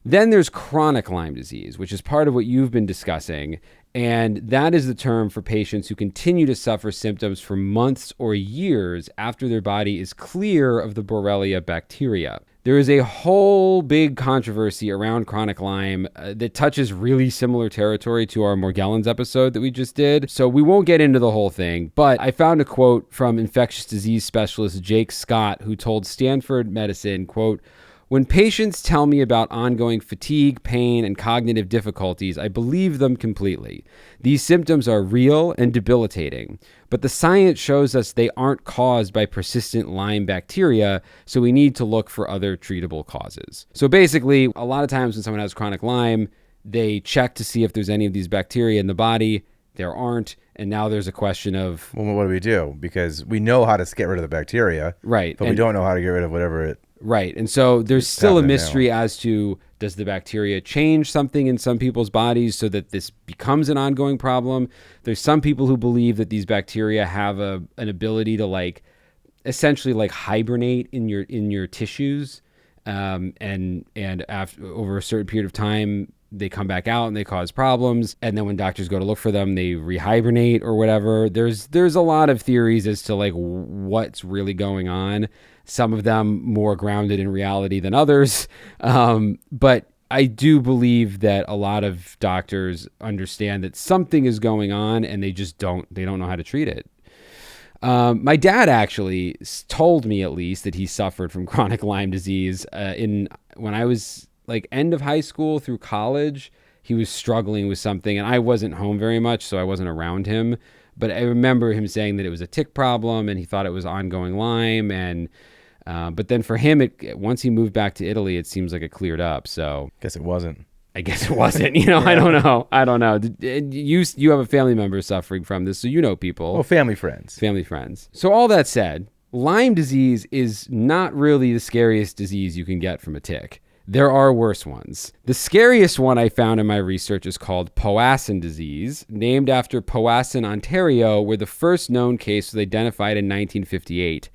Then there's chronic Lyme disease, which is part of what you've been discussing. And that is the term for patients who continue to suffer symptoms for months or years after their body is clear of the Borrelia bacteria. There is a whole big controversy around chronic Lyme that touches really similar territory to our Morgellons episode that we just did. So we won't get into the whole thing, but I found a quote from infectious disease specialist Jake Scott, who told Stanford Medicine, quote, "When patients tell me about ongoing fatigue, pain, and cognitive difficulties, I believe them completely. These symptoms are real and debilitating, but the science shows us they aren't caused by persistent Lyme bacteria, so we need to look for other treatable causes." So basically, a lot of times when someone has chronic Lyme, they check to see if there's any of these bacteria in the body. There aren't, and now there's a question of... Well, what do we do? Because we know how to get rid of the bacteria, right, but we don't know how to get rid of whatever it... Right. And so there's still a mystery as to, does the bacteria change something in some people's bodies so that this becomes an ongoing problem? There's some people who believe that these bacteria have an ability to essentially hibernate in your tissues. And after, over a certain period of time, they come back out and they cause problems. And then when doctors go to look for them, they rehibernate or whatever. There's a lot of theories as to what's really going on. Some of them more grounded in reality than others. But I do believe that a lot of doctors understand that something is going on and they just don't know how to treat it. My dad actually told me, at least, that he suffered from chronic Lyme disease when I was end of high school through college. He was struggling with something and I wasn't home very much, so I wasn't around him. But I remember him saying that it was a tick problem and he thought it was ongoing Lyme. And but then for him, once he moved back to Italy, it seems like it cleared up. So I guess it wasn't. I don't know. I don't know. You have a family member suffering from this, so you know people. Well, family friends. So all that said, Lyme disease is not really the scariest disease you can get from a tick. There are worse ones. The scariest one I found in my research is called Powassan disease, named after Powassan, Ontario, where the first known case was identified in 1958.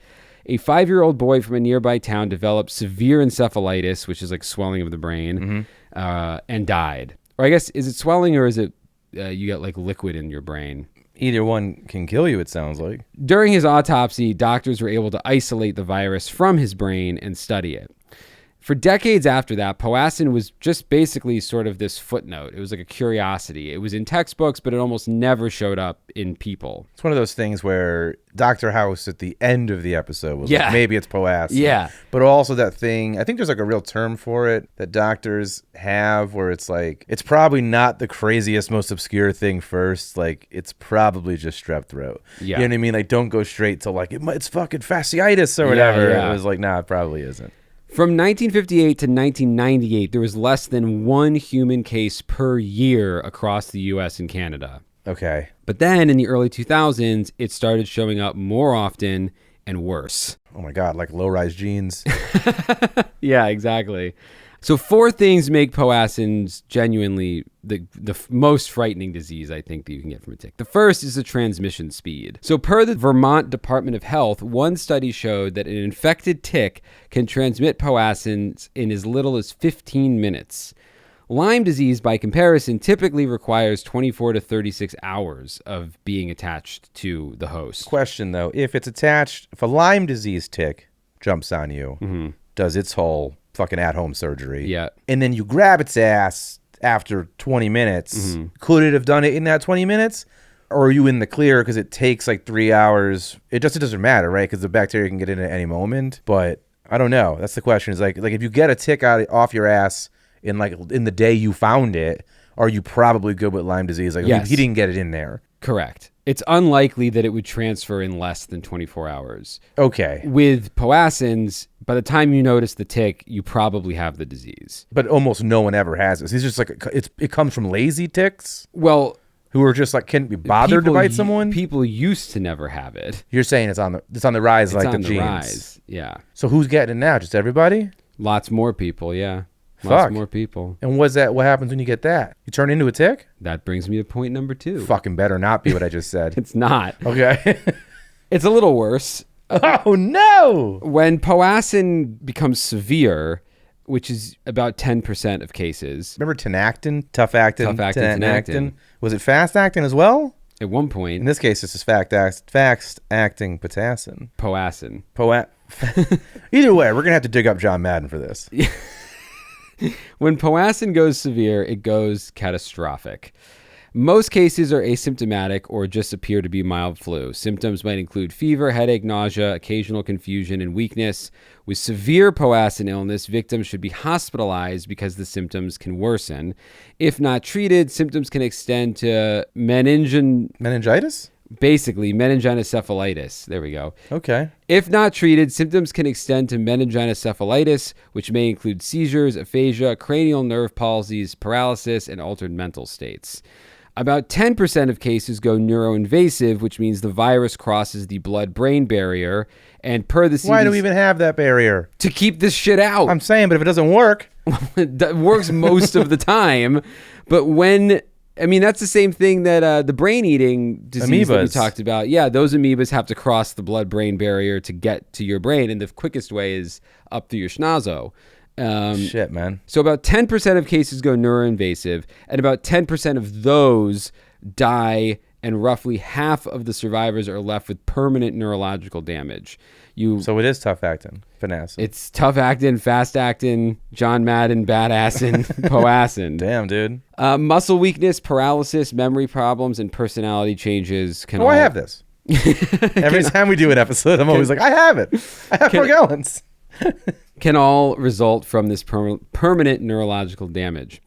A 5-year-old boy from a nearby town developed severe encephalitis, which is swelling of the brain, and died. Or I guess, is it swelling or is it you get liquid in your brain? Either one can kill you, it sounds like. During his autopsy, doctors were able to isolate the virus from his brain and study it. For decades after that, Powassan was just basically sort of this footnote. It was like a curiosity. It was in textbooks, but it almost never showed up in people. It's one of those things where Dr. House at the end of the episode was like, maybe it's Powassan. Yeah. But also that thing, I think there's a real term for it that doctors have where it's it's probably not the craziest, most obscure thing first. It's probably just strep throat. Yeah. You know what I mean? Don't go straight to it's fucking fasciitis or whatever. Yeah. It was nah, it probably isn't. From 1958 to 1998, there was less than one human case per year across the U.S. and Canada. Okay. But then in the early 2000s, it started showing up more often and worse. Oh my God, like low-rise jeans. Yeah, exactly. So 4 things make powassan's genuinely the most frightening disease, I think, that you can get from a tick. The first is the transmission speed. So per the Vermont Department of Health, one study showed that an infected tick can transmit powassan's in as little as 15 minutes. Lyme disease, by comparison, typically requires 24 to 36 hours of being attached to the host. Question, though. If a Lyme disease tick jumps on you, does its whole fucking at-home surgery, and then you grab its ass after 20 minutes, could it have done it in that 20 minutes? Or are you in the clear because it takes like 3 hours? It doesn't matter, right? Because the bacteria can get in at any moment. But I don't know. That's the question. Is like if you get a tick off your ass in the day you found it, are you probably good with Lyme disease? Like Yes. he didn't get it in there. Correct. It's unlikely that it would transfer in less than 24 hours. Okay. With powassan's, by the time you notice the tick, you probably have the disease. But almost no one ever has this. It's just like it comes from lazy ticks Well, who are just like can't be bothered to bite someone. People used to never have it. You're saying it's on the rise, It's like on the the genes. rise. Yeah. So who's getting it now? Just everybody? Lots more people, yeah. Lots Fuck. more people. And what happens when you get that? You turn into a tick? That brings me to point number 2. Fucking better not be what I just said. It's not. Okay. It's a little worse. Oh no! When powassan becomes severe, which is about 10% of cases, Remember tenactin, tough actin, tenactin. Was it fast acting as well? at one point, In this case, this is fast acting potassin. powassan. Either way, we're gonna have to dig up John Madden for this. When powassan goes severe, it goes catastrophic. Most cases are asymptomatic or just appear to be mild flu. Symptoms might include fever, headache, nausea, occasional confusion, and weakness. With severe powassan illness, victims should be hospitalized because the symptoms can worsen. If not treated, symptoms can extend to Meningitis? basically meningoencephalitis. There we go. Okay. If not treated, symptoms can extend to meningoencephalitis, which may include seizures, aphasia, cranial nerve palsies, paralysis, and altered mental states. About 10% of cases go neuroinvasive, which means the virus crosses the blood-brain barrier. And per the CDC, Why do we even have that barrier? to keep this shit out. I'm saying, but if it doesn't work, That works most of the time. But that's the same thing that the brain-eating disease that we Amoebas. talked about. Yeah, those amoebas have to cross the blood-brain barrier to get to your brain, and the quickest way is up through your schnozo. shit, man. So about 10% of cases go neuroinvasive, and about 10% of those die, and roughly half of the survivors are left with permanent neurological damage. So it is tough acting, finesse. It's tough acting, fast acting, John Madden, badassin, powassan. Damn, dude. Muscle weakness, paralysis, memory problems, and personality changes can all I have this. Every time we do an episode, I'm always like, I have it. I have Morgellons. can all result from this permanent neurological damage.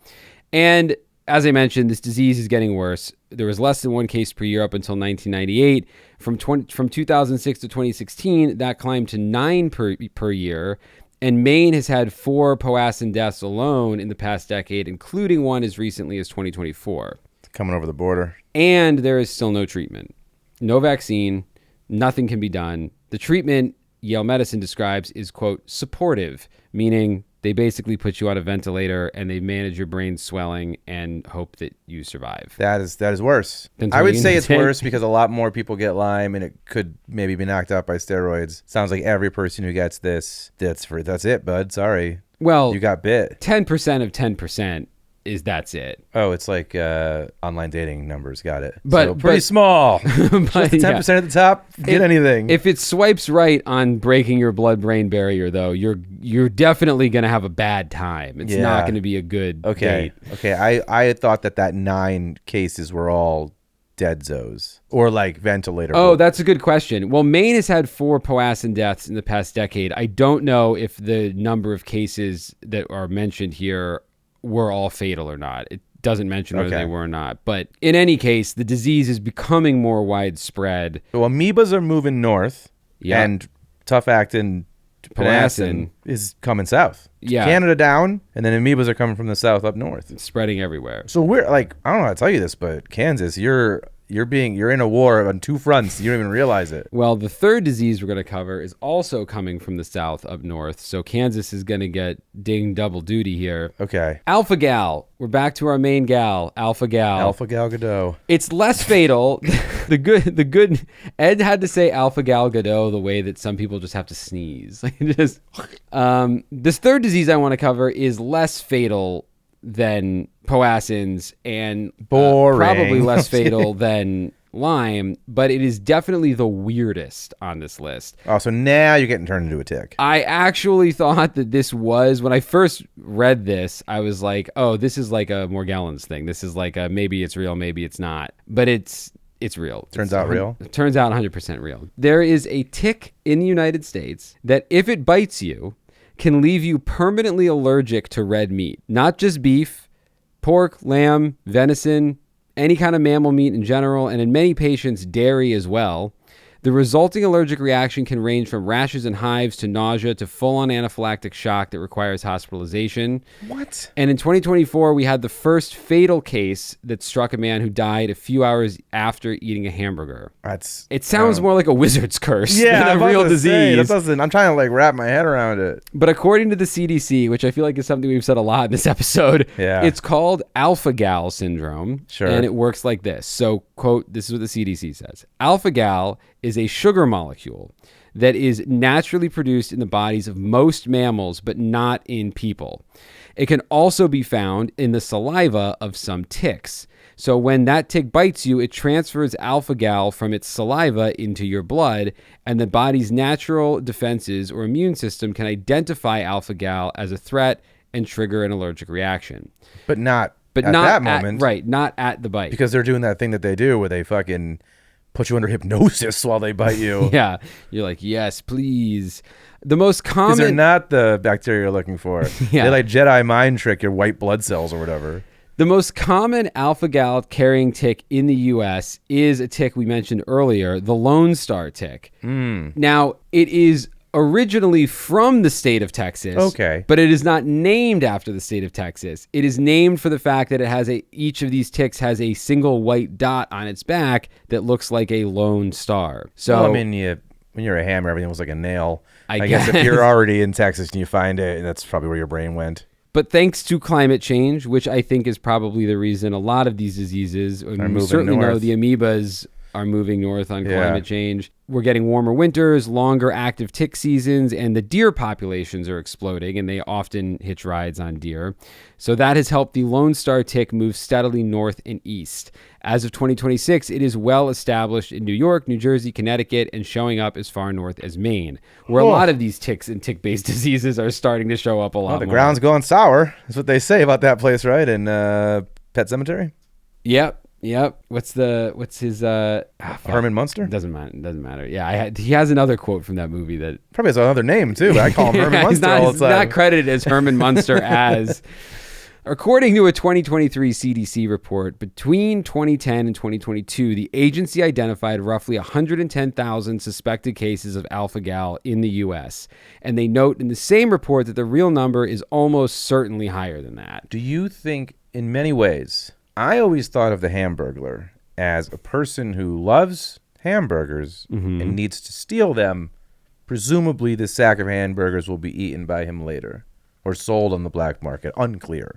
And as I mentioned, this disease is getting worse. There was less than one case per year up until 1998. From 2006 to 2016, that climbed to 9 per year. And Maine has had 4 powassan deaths alone in the past decade, including one as recently as 2024. Coming over the border. And there is still no treatment, no vaccine, nothing can be done. The treatment, Yale Medicine describes, is, quote, supportive, meaning they basically put you on a ventilator and they manage your brain swelling and hope that you survive. That is worse. Then I would turning say into it's tick. worse because a lot more people get Lyme and it could maybe be knocked out by steroids. Sounds like every person who gets this, that's it, bud. Sorry. Well, You got bit. 10% of 10% is that's it. Oh, it's like online dating numbers. Got it. But- So pretty but- small. But, Just 10% at the top. Get anything. If it swipes right on breaking your blood-brain barrier, though, you're definitely going to have a bad time. It's not Yeah. going to be a good Okay. date. Okay. I had thought that 9 cases were all dead zoos or like ventilator. Oh, that's a good question. Well, Maine has had 4 powassan deaths in the past decade. I don't know if the number of cases that are mentioned here were all fatal or not. It doesn't mention whether Okay. they were or not. But in any case, the disease is becoming more widespread. So amoebas are moving north. Yeah. And tough acting Powassan. is coming south. Yeah. Canada down, and then amoebas are coming from the south up north. Spreading everywhere. So we're like, I don't know how to tell you this, but Kansas, you're you're in a war on two fronts. You don't even realize it. Well, the third disease we're going to cover is also coming from the south up north. So Kansas is going to get ding double duty here. Okay. Alpha gal. We're back to our main gal, Alpha gal. Alpha Gal Gadot. It's less fatal. The good Ed had to say Alpha gal Gadot the way that some people just have to sneeze. Like just this third disease I want to cover is less fatal than Powassan's and Boring. probably less fatal than Lyme, but it is definitely the weirdest on this list. Oh, so now you're getting turned into a tick. I actually thought that this was, when I first read this, I was like, oh, this is like a Morgellons thing. This is like a maybe it's real, maybe it's not. But it's real. Turns out real? It turns out 100% real. There is a tick in the United States that if it bites you, can leave you permanently allergic to red meat. Not just beef, pork, lamb, venison, any kind of mammal meat in general, and in many patients, dairy as well. The resulting allergic reaction can range from rashes and hives to nausea to full-on anaphylactic shock that requires hospitalization. What? And in 2024, we had the first fatal case that struck a man who died a few hours after eating a hamburger. It sounds more like a wizard's curse than a real disease. I'm trying to like wrap my head around it. But according to the CDC, which I feel like is something we've said a lot in this episode, it's called alpha-gal syndrome. Sure. And it works like this. So, quote, this is what the CDC says. Alpha-gal is a sugar molecule that is naturally produced in the bodies of most mammals, but not in people. It can also be found in the saliva of some ticks. So when that tick bites you, it transfers alpha-gal from its saliva into your blood, and the body's natural defenses or immune system can identify alpha-gal as a threat and trigger an allergic reaction. But not at that moment. Right, not at the bite. Because they're doing that thing that they do where they fucking put you under hypnosis while they bite you. Yeah. You're like, yes, please. The most common... Because they're not the bacteria you're looking for. Yeah. They like Jedi mind trick your white blood cells or whatever. The most common alpha-gal carrying tick in the U.S. is a tick we mentioned earlier, the Lone Star tick. Now, it is originally from the state of Texas. Okay. But it is not named after the state of Texas. It is named for the fact that it has each of these ticks has a single white dot on its back that looks like a lone star. So well, I mean, when you're a hammer, everything was like a nail. I guess if guess. you're already in Texas and you find it, that's probably where your brain went. But thanks to climate change, which I think is probably the reason a lot of these diseases, we certainly know the amoebas are moving north on climate change. We're getting warmer winters, longer active tick seasons, and the deer populations are exploding, and they often hitch rides on deer. So that has helped the Lone Star tick move steadily north and east. As of 2026, it is well established in New York, New Jersey, Connecticut, and showing up as far north as Maine, where a lot of these ticks and tick-based diseases are starting to show up a lot more. The ground's going sour. That's what they say about that place, right? In Pet Cemetery? Yep. What's his Herman Munster? Doesn't matter. Yeah, he has another quote from that movie that probably has another name too. But I call him Herman Munster all the time. He's not credited as Herman Munster as. According to a 2023 CDC report, between 2010 and 2022, the agency identified roughly 110,000 suspected cases of alpha-gal in the U.S. And they note in the same report that the real number is almost certainly higher than that. Do you think, in many ways, I always thought of the Hamburglar as a person who loves hamburgers and needs to steal them. Presumably, the sack of hamburgers will be eaten by him later or sold on the black market. Unclear.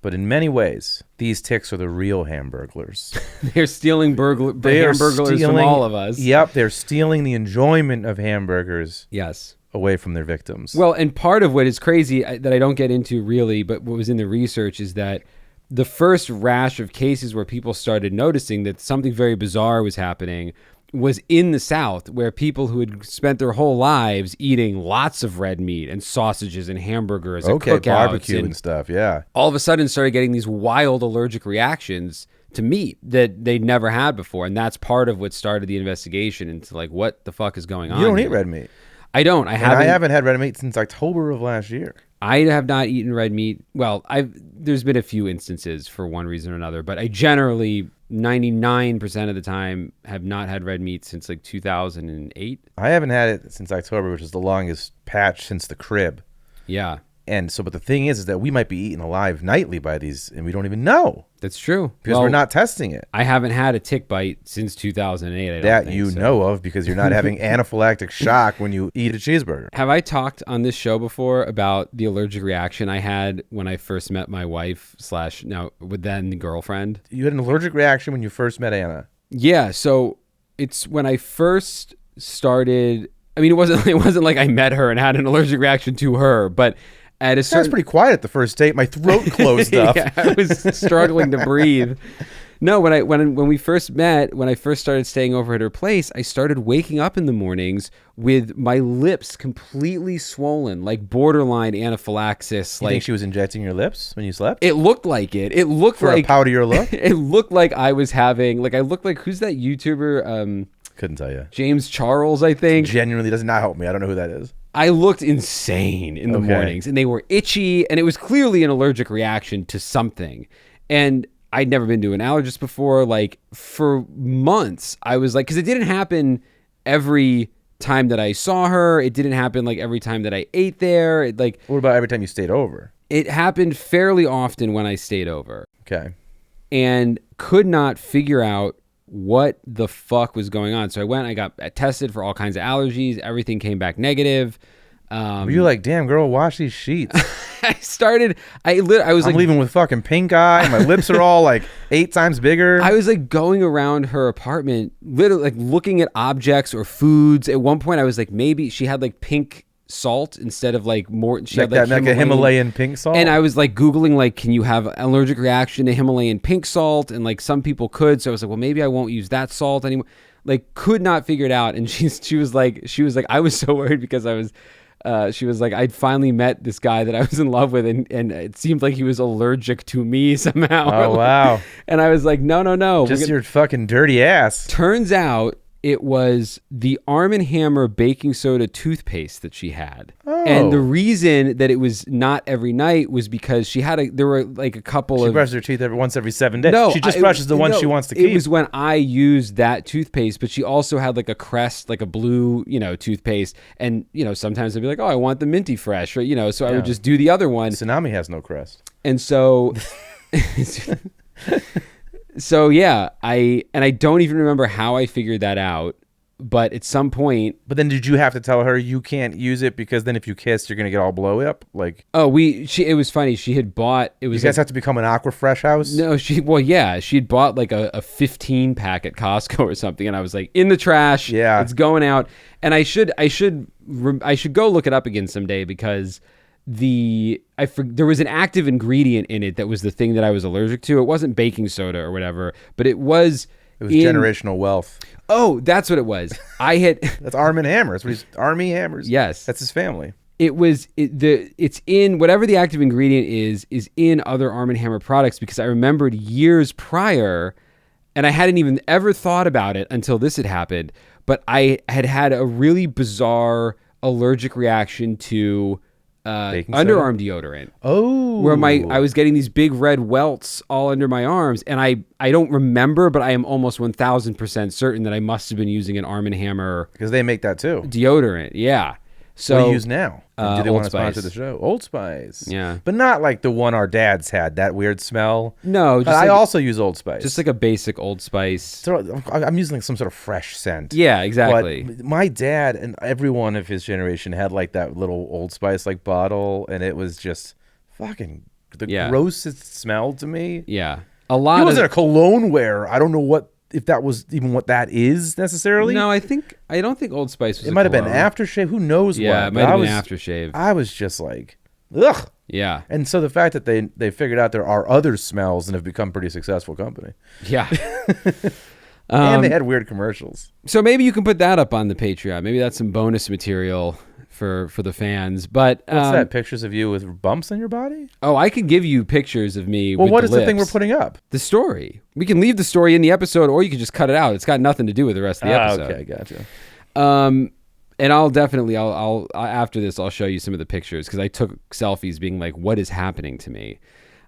But in many ways, these ticks are the real hamburglers. They're stealing hamburglers from all of us. Yep, they're stealing the enjoyment of hamburgers. Yes. Away from their victims. Well, and part of what is crazy that I don't get into really, but what was in the research is that the first rash of cases where people started noticing that something very bizarre was happening was in the South, where people who had spent their whole lives eating lots of red meat and sausages and hamburgers and cookouts barbecue and stuff, all of a sudden started getting these wild allergic reactions to meat that they'd never had before. And that's part of what started the investigation into like, what the fuck is going on? You don't eat red meat. I don't. I haven't had red meat since October of last year. I have not eaten red meat. Well, there's been a few instances for one reason or another, but I generally 99% of the time have not had red meat since like 2008. I haven't had it since October, which is the longest patch since the crib. Yeah. And so, but the thing is that we might be eaten alive nightly by these, and we don't even know That's true. because we're not testing it. I haven't had a tick bite since 2008. I don't That think, you so. know of because you're not having anaphylactic shock when you eat a cheeseburger. Have I talked on this show before about the allergic reaction I had when I first met my wife / now with then girlfriend? You had an allergic reaction when you first met Anna. Yeah, so it's when I first started. I mean, it wasn't like I met her and had an allergic reaction to her, but at a I was certain pretty quiet at the first date. My throat closed up. yeah, I was struggling to breathe. No, when we first met, when I first started staying over at her place, I started waking up in the mornings with my lips completely swollen, like borderline anaphylaxis. You Like think she was injecting your lips when you slept? it looked like it. It looked For like a powdier look? it looked like I was having I looked like who's that YouTuber? Couldn't tell you. James Charles, I think. Genuinely does not help me. I don't know who that is. I looked insane in the Okay. mornings, and they were itchy, and it was clearly an allergic reaction to something. And I'd never been to an allergist before. Like for months, I was like, because it didn't happen every time that I saw her. It didn't happen like every time that I ate there. What about every time you stayed over? It happened fairly often when I stayed over, Okay. and could not figure out what the fuck was going on. So I went, I got tested for all kinds of allergies. Everything came back negative. Were you like, damn, girl, wash these sheets? I was I'm like, leaving with fucking pink eye. My lips are all like 8 times bigger. I was like going around her apartment, literally like looking at objects or foods. At one point, I was like, maybe she had like pink salt instead of like more. She like had that, like a Himalayan pink salt. And I was like Googling, like, can you have an allergic reaction to Himalayan pink salt? And like some people could. So I was like, well, maybe I won't use that salt anymore. Like, could not figure it out. And she was like, I was so worried because she was like, I'd finally met this guy that I was in love with, and it seemed like he was allergic to me somehow. Oh, wow. And I was like, no. Just your fucking dirty ass. Turns out it was the Arm & Hammer baking soda toothpaste that she had. Oh. And the reason that it was not every night was because there were like a couple She of... brushes her teeth once every 7 days. No, she just brushes the one she wants to keep. It was when I used that toothpaste, but she also had like a Crest, like a blue, toothpaste. And, sometimes I'd be like, oh, I want the minty fresh, or, so I would just do the other one. Tsunami has no crest. And so... So yeah, I don't even remember how I figured that out, but at some point. But then did you have to tell her you can't use it because then if you kiss, you're gonna get all blow up? Like, it was funny. She had bought. It was you guys have to become an Aquafresh house? No, she had bought like a 15 pack at Costco or something, and I was like, in the trash. Yeah, it's going out, and I should go look it up again someday because. There was an active ingredient in it that was the thing that I was allergic to. It wasn't baking soda or whatever, but it was generational wealth. Oh, that's what it was. That's Arm & Hammer. That's what he's Army Hammers. Yes. That's his family. It's in whatever the active ingredient is in other Arm & Hammer products, because I remembered years prior, and I hadn't even ever thought about it until this had happened, but I had a really bizarre allergic reaction to underarm deodorant. Oh, where I was getting these big red welts all under my arms, and I don't remember, but I am almost 1,000% certain that I must have been using an Arm & Hammer because they make that too. Deodorant, yeah. So what do you use now? Do they Old want to sponsor Spice. the show? Old Spice. Yeah. But not like the one our dads had, that weird smell. No, I also use Old Spice. Just like a basic Old Spice. So I'm using like some sort of fresh scent. Yeah, exactly. But my dad and everyone of his generation had like that little Old Spice like bottle, and it was just fucking the grossest smell to me. Yeah. It wasn't a cologne wear. I don't know if that was even what that is necessarily. No, I don't think Old Spice was. It might have been aftershave. Who knows? Yeah, it might have been aftershave. I was just like, ugh. Yeah. And so the fact that they figured out there are other smells and have become a pretty successful company. Yeah. And they had weird commercials. So maybe you can put that up on the Patreon. Maybe that's some bonus material for the fans. But what's that? Pictures of you with bumps on your body? Oh, I could give you pictures of me. Well, with what is the lips. thing we're putting up? The story. We can leave the story in the episode, or you can just cut it out. It's got nothing to do with the rest of the episode. Okay, gotcha. And I'll definitely, after this, I'll show you some of the pictures, because I took selfies being like, what is happening to me?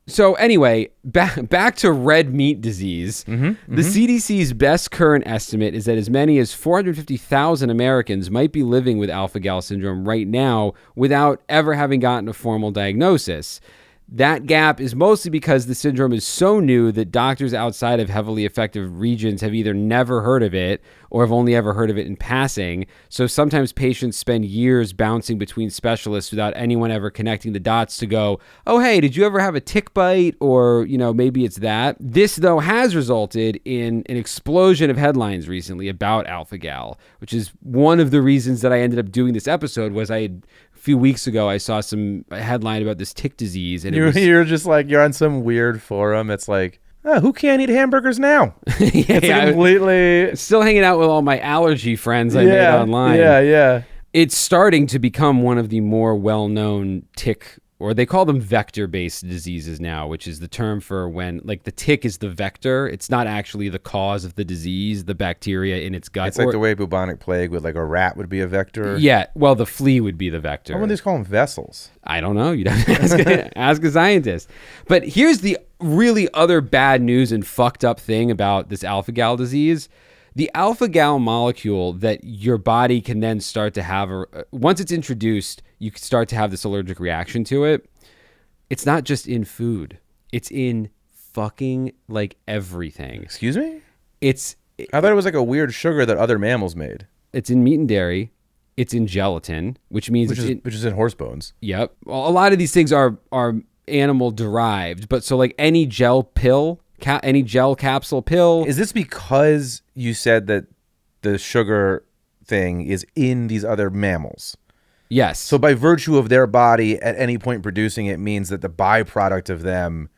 So anyway, back to red meat disease. The CDC's best current estimate is that as many as 450,000 Americans might be living with alpha-gal syndrome right now without ever having gotten a formal diagnosis. That gap is mostly because the syndrome is so new that doctors outside of heavily affected regions have either never heard of it or have only ever heard of it in passing. So sometimes patients spend years bouncing between specialists without anyone ever connecting the dots to go, oh, hey, did you ever have a tick bite? Or, maybe it's that. This, though, has resulted in an explosion of headlines recently about alpha-gal, which is one of the reasons that I ended up doing this episode was a few weeks ago, I saw some headline about this tick disease. And you're just like, you're on some weird forum. It's like, who can't eat hamburgers now? It's completely... Still hanging out with all my allergy friends I made online. Yeah. It's starting to become one of the more well-known tick, or they call them vector-based diseases now, which is the term for when, like, the tick is the vector. It's not actually the cause of the disease, the bacteria in its gut. It's like the way bubonic plague would, like, a rat would be a vector. Yeah, well, the flea would be the vector. Why would they just call them vessels? I don't know. You'd have to ask a scientist. But here's the really other bad news and fucked up thing about this alpha-gal disease. The alpha-gal molecule that your body can then start to have, once it's introduced, you can start to have this allergic reaction to it. It's not just in food. It's in fucking, like, everything. Excuse me? I thought it was like a weird sugar that other mammals made. It's in meat and dairy. It's in gelatin, which means... Which is in horse bones. Yep. Well, a lot of these things are animal derived, but so like any gel pill... any gel capsule pill. Is this because you said that the sugar thing is in these other mammals? Yes. So by virtue of their body at any point producing it means that the byproduct of them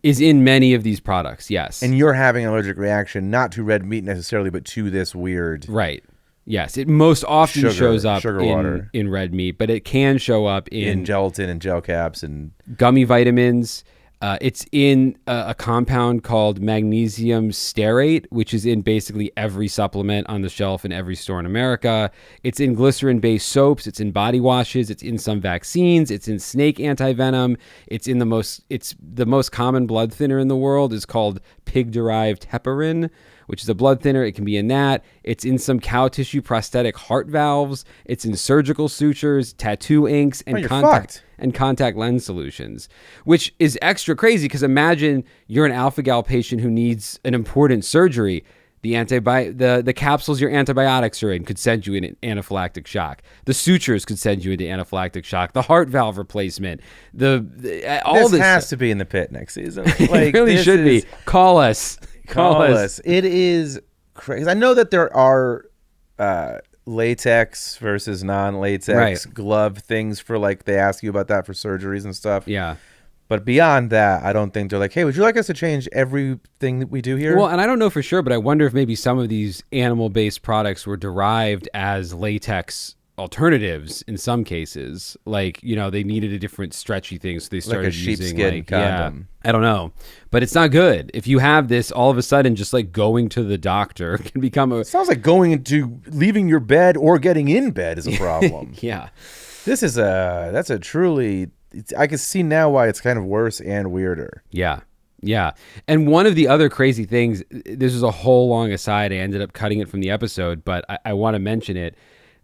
is in many of these products, yes. And you're having an allergic reaction not to red meat necessarily, but to this weird... Right. Yes. It most often shows up water. In red meat, but it can show up in gelatin and gel caps and... gummy vitamins. It's in a compound called magnesium stearate, which is in basically every supplement on the shelf in every store in America. It's in glycerin-based soaps. It's in body washes. It's in some vaccines. It's in snake antivenom. It's the most common blood thinner in the world is called pig-derived heparin, which is a blood thinner. It can be in that. It's in some cow tissue prosthetic heart valves. It's in surgical sutures, tattoo inks, and contact lens solutions, which is extra crazy because imagine you're an alpha-gal patient who needs an important surgery. The capsules your antibiotics are in could send you in an anaphylactic shock. The sutures could send you into anaphylactic shock. The heart valve replacement. This has to be in the pit next season. Like, it really should be. Call us. Call us. It is crazy. I know that there are latex versus non-latex glove things for, like, they ask you about that for surgeries and stuff. Yeah. But beyond that, I don't think they're like, hey, would you like us to change everything that we do here? Well, and I don't know for sure, but I wonder if maybe some of these animal-based products were derived as latex alternatives in some cases. Like, they needed a different stretchy thing, so they started like a using sheepskin condom. I don't know. But it's not good. If you have this, all of a sudden, just like going to the doctor can become a... It sounds like leaving your bed or getting in bed is a problem. Yeah. That's a truly... I can see now why it's kind of worse and weirder. Yeah. Yeah. And one of the other crazy things, this is a whole long aside. I ended up cutting it from the episode, but I want to mention it.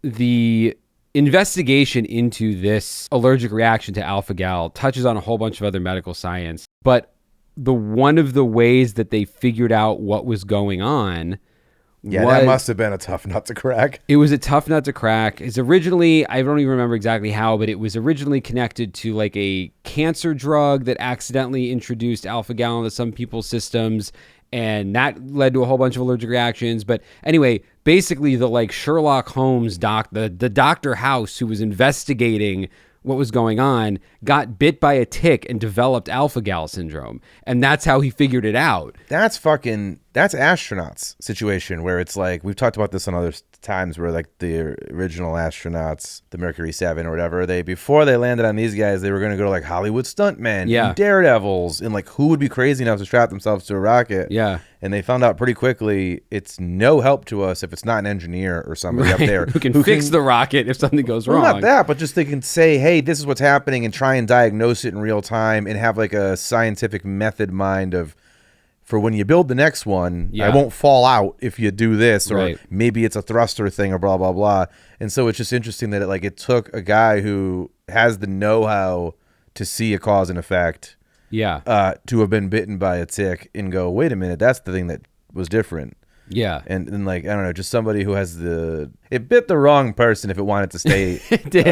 The investigation into this allergic reaction to alpha-gal touches on a whole bunch of other medical science, but one of the ways that they figured out what was going on... Yeah, that must have been a tough nut to crack. It was a tough nut to crack. It's originally, I don't even remember exactly how, but it was originally connected to like a cancer drug that accidentally introduced alpha-gal into some people's systems, and that led to a whole bunch of allergic reactions. But anyway, basically the like Sherlock Holmes the Dr. House who was investigating what was going on got bit by a tick and developed alpha-gal syndrome. And that's how he figured it out. That's fucking That's astronauts situation where it's like, we've talked about this on other times where like the original astronauts, the Mercury 7 or whatever, before they landed on these guys, they were going to go to like Hollywood stuntmen and daredevils and like who would be crazy enough to strap themselves to a rocket. Yeah. And they found out pretty quickly it's no help to us if it's not an engineer or somebody up there who can fix the rocket if something goes wrong. Not that, but just they can say, hey, this is what's happening and try and diagnose it in real time and have like a scientific method mind of, for when you build the next one, I won't fall out if you do this, or maybe it's a thruster thing or blah, blah, blah. And so it's just interesting that it took a guy who has the know-how to see a cause and effect to have been bitten by a tick and go, wait a minute, that's the thing that was different. Yeah. And like, I don't know, just somebody who has it bit the wrong person if it wanted to stay a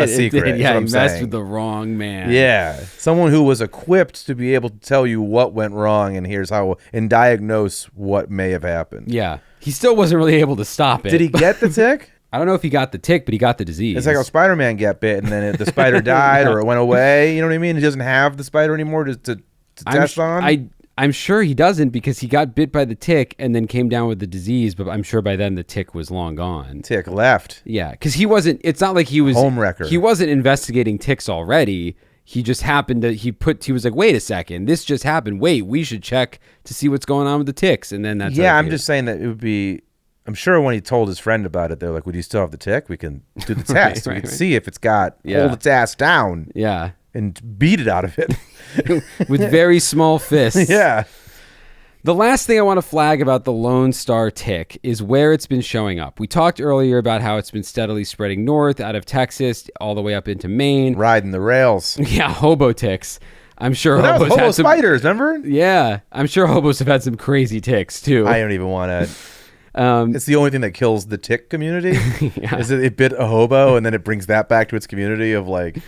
secret. It did. Yeah, he messed with the wrong man. Yeah. Someone who was equipped to be able to tell you what went wrong and here's how, and diagnose what may have happened. Yeah. He still wasn't really able to stop it. Did he get the tick? I don't know if he got the tick, but he got the disease. It's like how Spider-Man got bit and then the spider died or it went away. You know what I mean? He doesn't have the spider anymore to test on. I'm sure he doesn't because he got bit by the tick and then came down with the disease, but I'm sure by then the tick was long gone. Tick left. Yeah, because it's not like he was... Homewrecker. He wasn't investigating ticks already. He just happened to... He was like, wait a second, this just happened. Wait, we should check to see what's going on with the ticks. And then that's... Yeah, I'm just saying that it would be... I'm sure when he told his friend about it, they're like, would you still have the tick? We can do the test. We can see if it's got... Hold its ass down. Yeah. And beat it out of it. With very small fists. Yeah. The last thing I want to flag about the Lone Star tick is where it's been showing up. We talked earlier about how it's been steadily spreading north out of Texas all the way up into Maine. Riding the rails. Yeah, hobo ticks. I'm sure well, hobos hobo had some spiders, remember? Yeah, I'm sure hobos have had some crazy ticks too. I don't even want to... it's the only thing that kills the tick community. Is that it bit a hobo and then it brings that back to its community of like...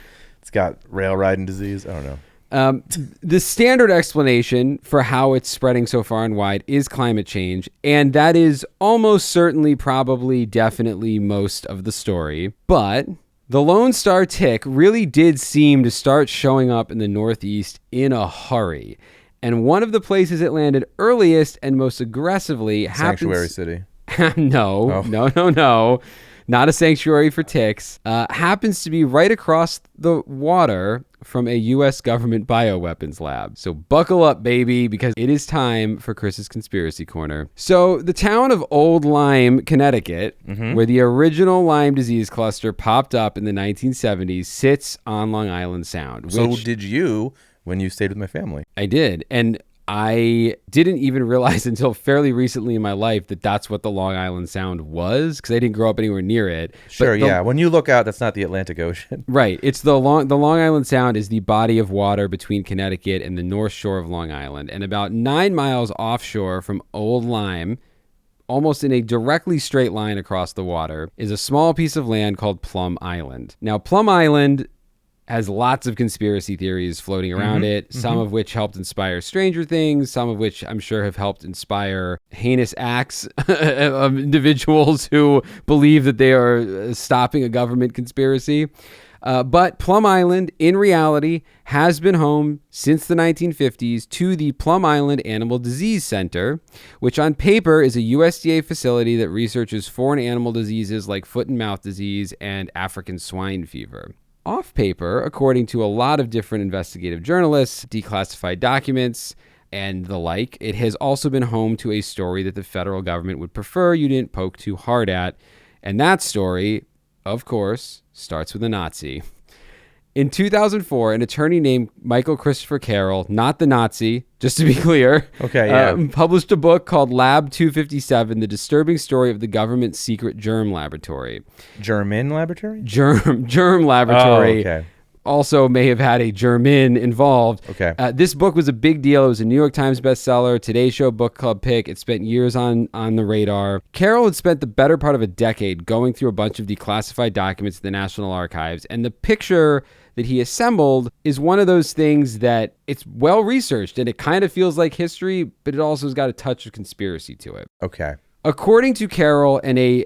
It's got rail riding disease. I don't know. The standard explanation for how it's spreading so far and wide is climate change. And that is almost certainly, probably, definitely most of the story. But the Lone Star tick really did seem to start showing up in the Northeast in a hurry. And one of the places it landed earliest and most aggressively Sanctuary City. No. Not a sanctuary for ticks, happens to be right across the water from a U.S. government bioweapons lab. So buckle up, baby, because it is time for Chris's Conspiracy Corner. So the town of Old Lyme, Connecticut, where the original Lyme disease cluster popped up in the 1970s, sits on Long Island Sound. So did you when you stayed with my family. I did. And I didn't even realize until fairly recently in my life that that's what the Long Island Sound was, because I didn't grow up anywhere near it. Sure, yeah. When you look out, that's not the Atlantic Ocean. Right. It's the Long Island Sound is the body of water between Connecticut and the North Shore of Long Island. And about 9 miles offshore from Old Lyme, almost in a directly straight line across the water, is a small piece of land called Plum Island. Now, Plum Island has lots of conspiracy theories floating around it, some of which helped inspire Stranger Things, some of which I'm sure have helped inspire heinous acts of individuals who believe that they are stopping a government conspiracy. But Plum Island, in reality, has been home since the 1950s to the Plum Island Animal Disease Center, which on paper is a USDA facility that researches foreign animal diseases like foot and mouth disease and African swine fever. Off paper, according to a lot of different investigative journalists, declassified documents, and the like, it has also been home to a story that the federal government would prefer you didn't poke too hard at. And that story, of course, starts with a Nazi. In 2004, an attorney named Michael Christopher Carroll, not the Nazi, just to be clear, published a book called Lab 257, The Disturbing Story of the Government's Secret Germ Laboratory. German laboratory? Germ laboratory. Oh, okay. Also may have had a German involved. Okay. This book was a big deal. It was a New York Times bestseller, Today Show book club pick. It spent years on the radar. Carroll had spent the better part of a decade going through a bunch of declassified documents in the National Archives, and the picture that he assembled is one of those things that it's well researched and it kind of feels like history, but it also has got a touch of conspiracy to it. Okay. According to Carroll, and a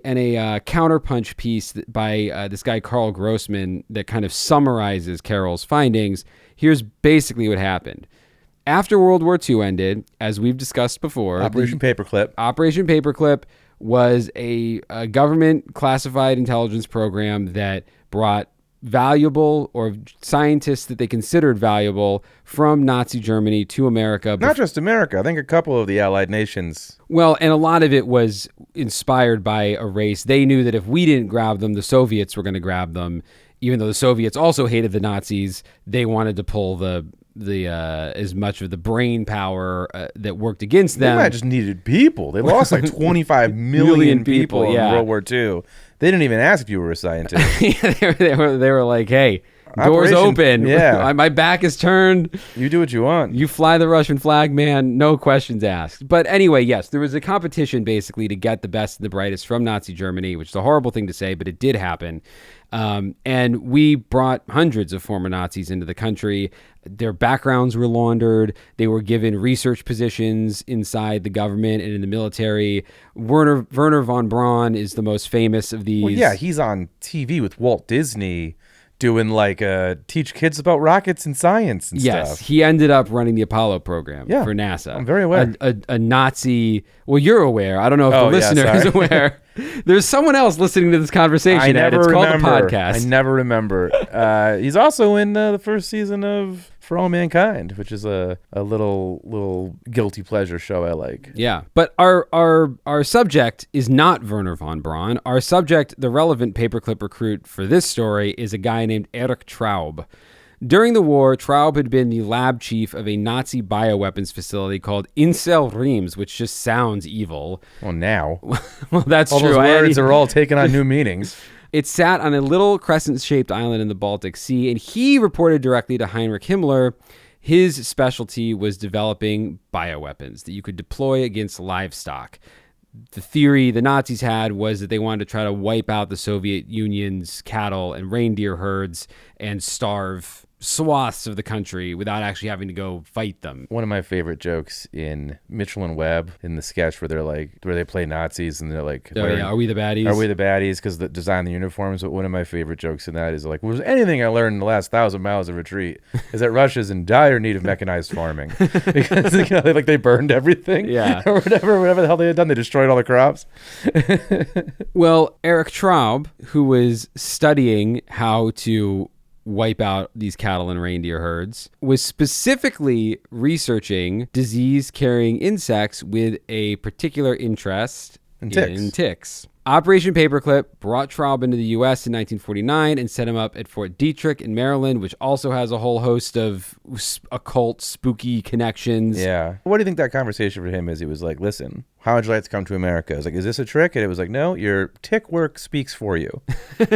counterpunch piece by this guy Carl Grossman that kind of summarizes Carroll's findings, here's basically what happened. After World War II ended, as we've discussed before, Operation Paperclip. Operation Paperclip was a government classified intelligence program that brought valuable or scientists that they considered valuable from Nazi Germany to America. Not just America. I think a couple of the Allied nations. Well, and a lot of it was inspired by a race. They knew that if we didn't grab them, the Soviets were going to grab them. Even though the Soviets also hated the Nazis, they wanted to pull the as much of the brain power that worked against them. They might have just needed people. They lost like 25 million people in World War II. They didn't even ask if you were a scientist. Yeah, they were like, hey, doors open. Yeah. My back is turned. You do what you want. You fly the Russian flag, man. No questions asked. But anyway, yes, there was a competition basically to get the best and the brightest from Nazi Germany, which is a horrible thing to say, but it did happen. And we brought hundreds of former Nazis into the country. Their backgrounds were laundered. They were given research positions inside the government and in the military. Werner von Braun is the most famous of these. Well, yeah, he's on TV with Walt Disney doing like teach kids about rockets and science and stuff. Yes, he ended up running the Apollo program for NASA. I'm very aware. A Nazi. Well, you're aware. I don't know if the listener is aware. There's someone else listening to this conversation. It's called a podcast. I never remember. He's also in the first season of For All Mankind, which is a little guilty pleasure show I like. Yeah, but our subject is not Werner von Braun. Our subject, the relevant paperclip recruit for this story, is a guy named Erich Traub. During the war, Traub had been the lab chief of a Nazi bioweapons facility called Incel Reims, which just sounds evil. Well, now. Well, that's all true. Those words are all taking on new meanings. It sat on a little crescent-shaped island in the Baltic Sea, and he reported directly to Heinrich Himmler. His specialty was developing bioweapons that you could deploy against livestock. The theory the Nazis had was that they wanted to try to wipe out the Soviet Union's cattle and reindeer herds and starve swaths of the country without actually having to go fight them. One of my favorite jokes in Mitchell and Webb, in the sketch where they play Nazis and they're like, are we the baddies? Are we the baddies? Because the design the uniforms. But one of my favorite jokes in that is like, was anything I learned in the last 1,000 miles of retreat is that Russia's in dire need of mechanized farming because they burned everything. Yeah. Or whatever the hell they had done. They destroyed all the crops. Well, Erich Traub, who was studying how to wipe out these cattle and reindeer herds, was specifically researching disease-carrying insects with a particular interest in ticks. Operation Paperclip brought Traub into the U.S. in 1949 and set him up at Fort Detrick in Maryland, which also has a whole host of occult, spooky connections. Yeah. What do you think that conversation for him is? He was like, listen, how would you like to come to America? I was like, is this a trick? And it was like, no, your tick work speaks for you.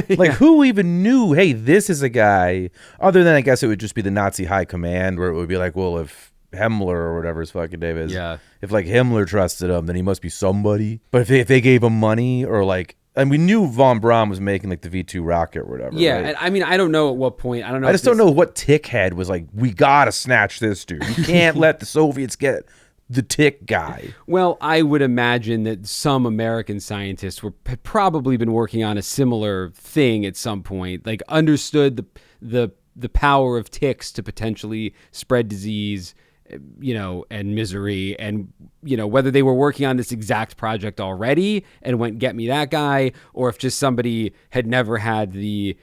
Like, who even knew, hey, this is a guy, other than I guess it would just be the Nazi high command, where it would be like, well, if Himmler or whatever his fucking name is. Yeah. If like Himmler trusted him, then he must be somebody. But if they gave him money or like, and we knew von Braun was making like the V2 rocket or whatever. Yeah, right? and I mean, I don't know at what point. I don't know. I just don't know what tick head was like, we gotta snatch this dude. You can't let the Soviets get the tick guy. Well, I would imagine that some American scientists had probably been working on a similar thing at some point, like understood the power of ticks to potentially spread disease, and misery, and whether they were working on this exact project already and went get me that guy, or if just somebody had never had the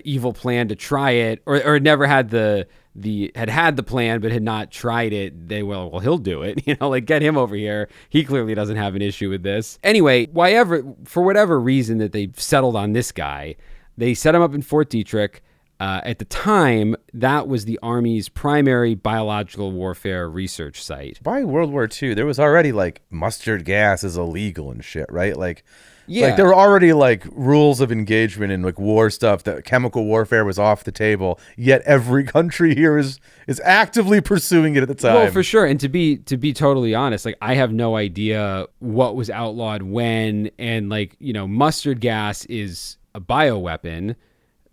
evil plan to try it, or never had the plan but had not tried it. They well he'll do it, like get him over here. He clearly doesn't have an issue with this. Anyway, for whatever reason that they settled on this guy, they set him up in Fort Detrick. At the time, that was the Army's primary biological warfare research site. By World War II, there was already like mustard gas is illegal and shit, right? Like, yeah, like there were already like rules of engagement and like war stuff. That chemical warfare was off the table. Yet every country here is actively pursuing it at the time. Well, for sure. And to be totally honest, like I have no idea what was outlawed when, and mustard gas is a bioweapon.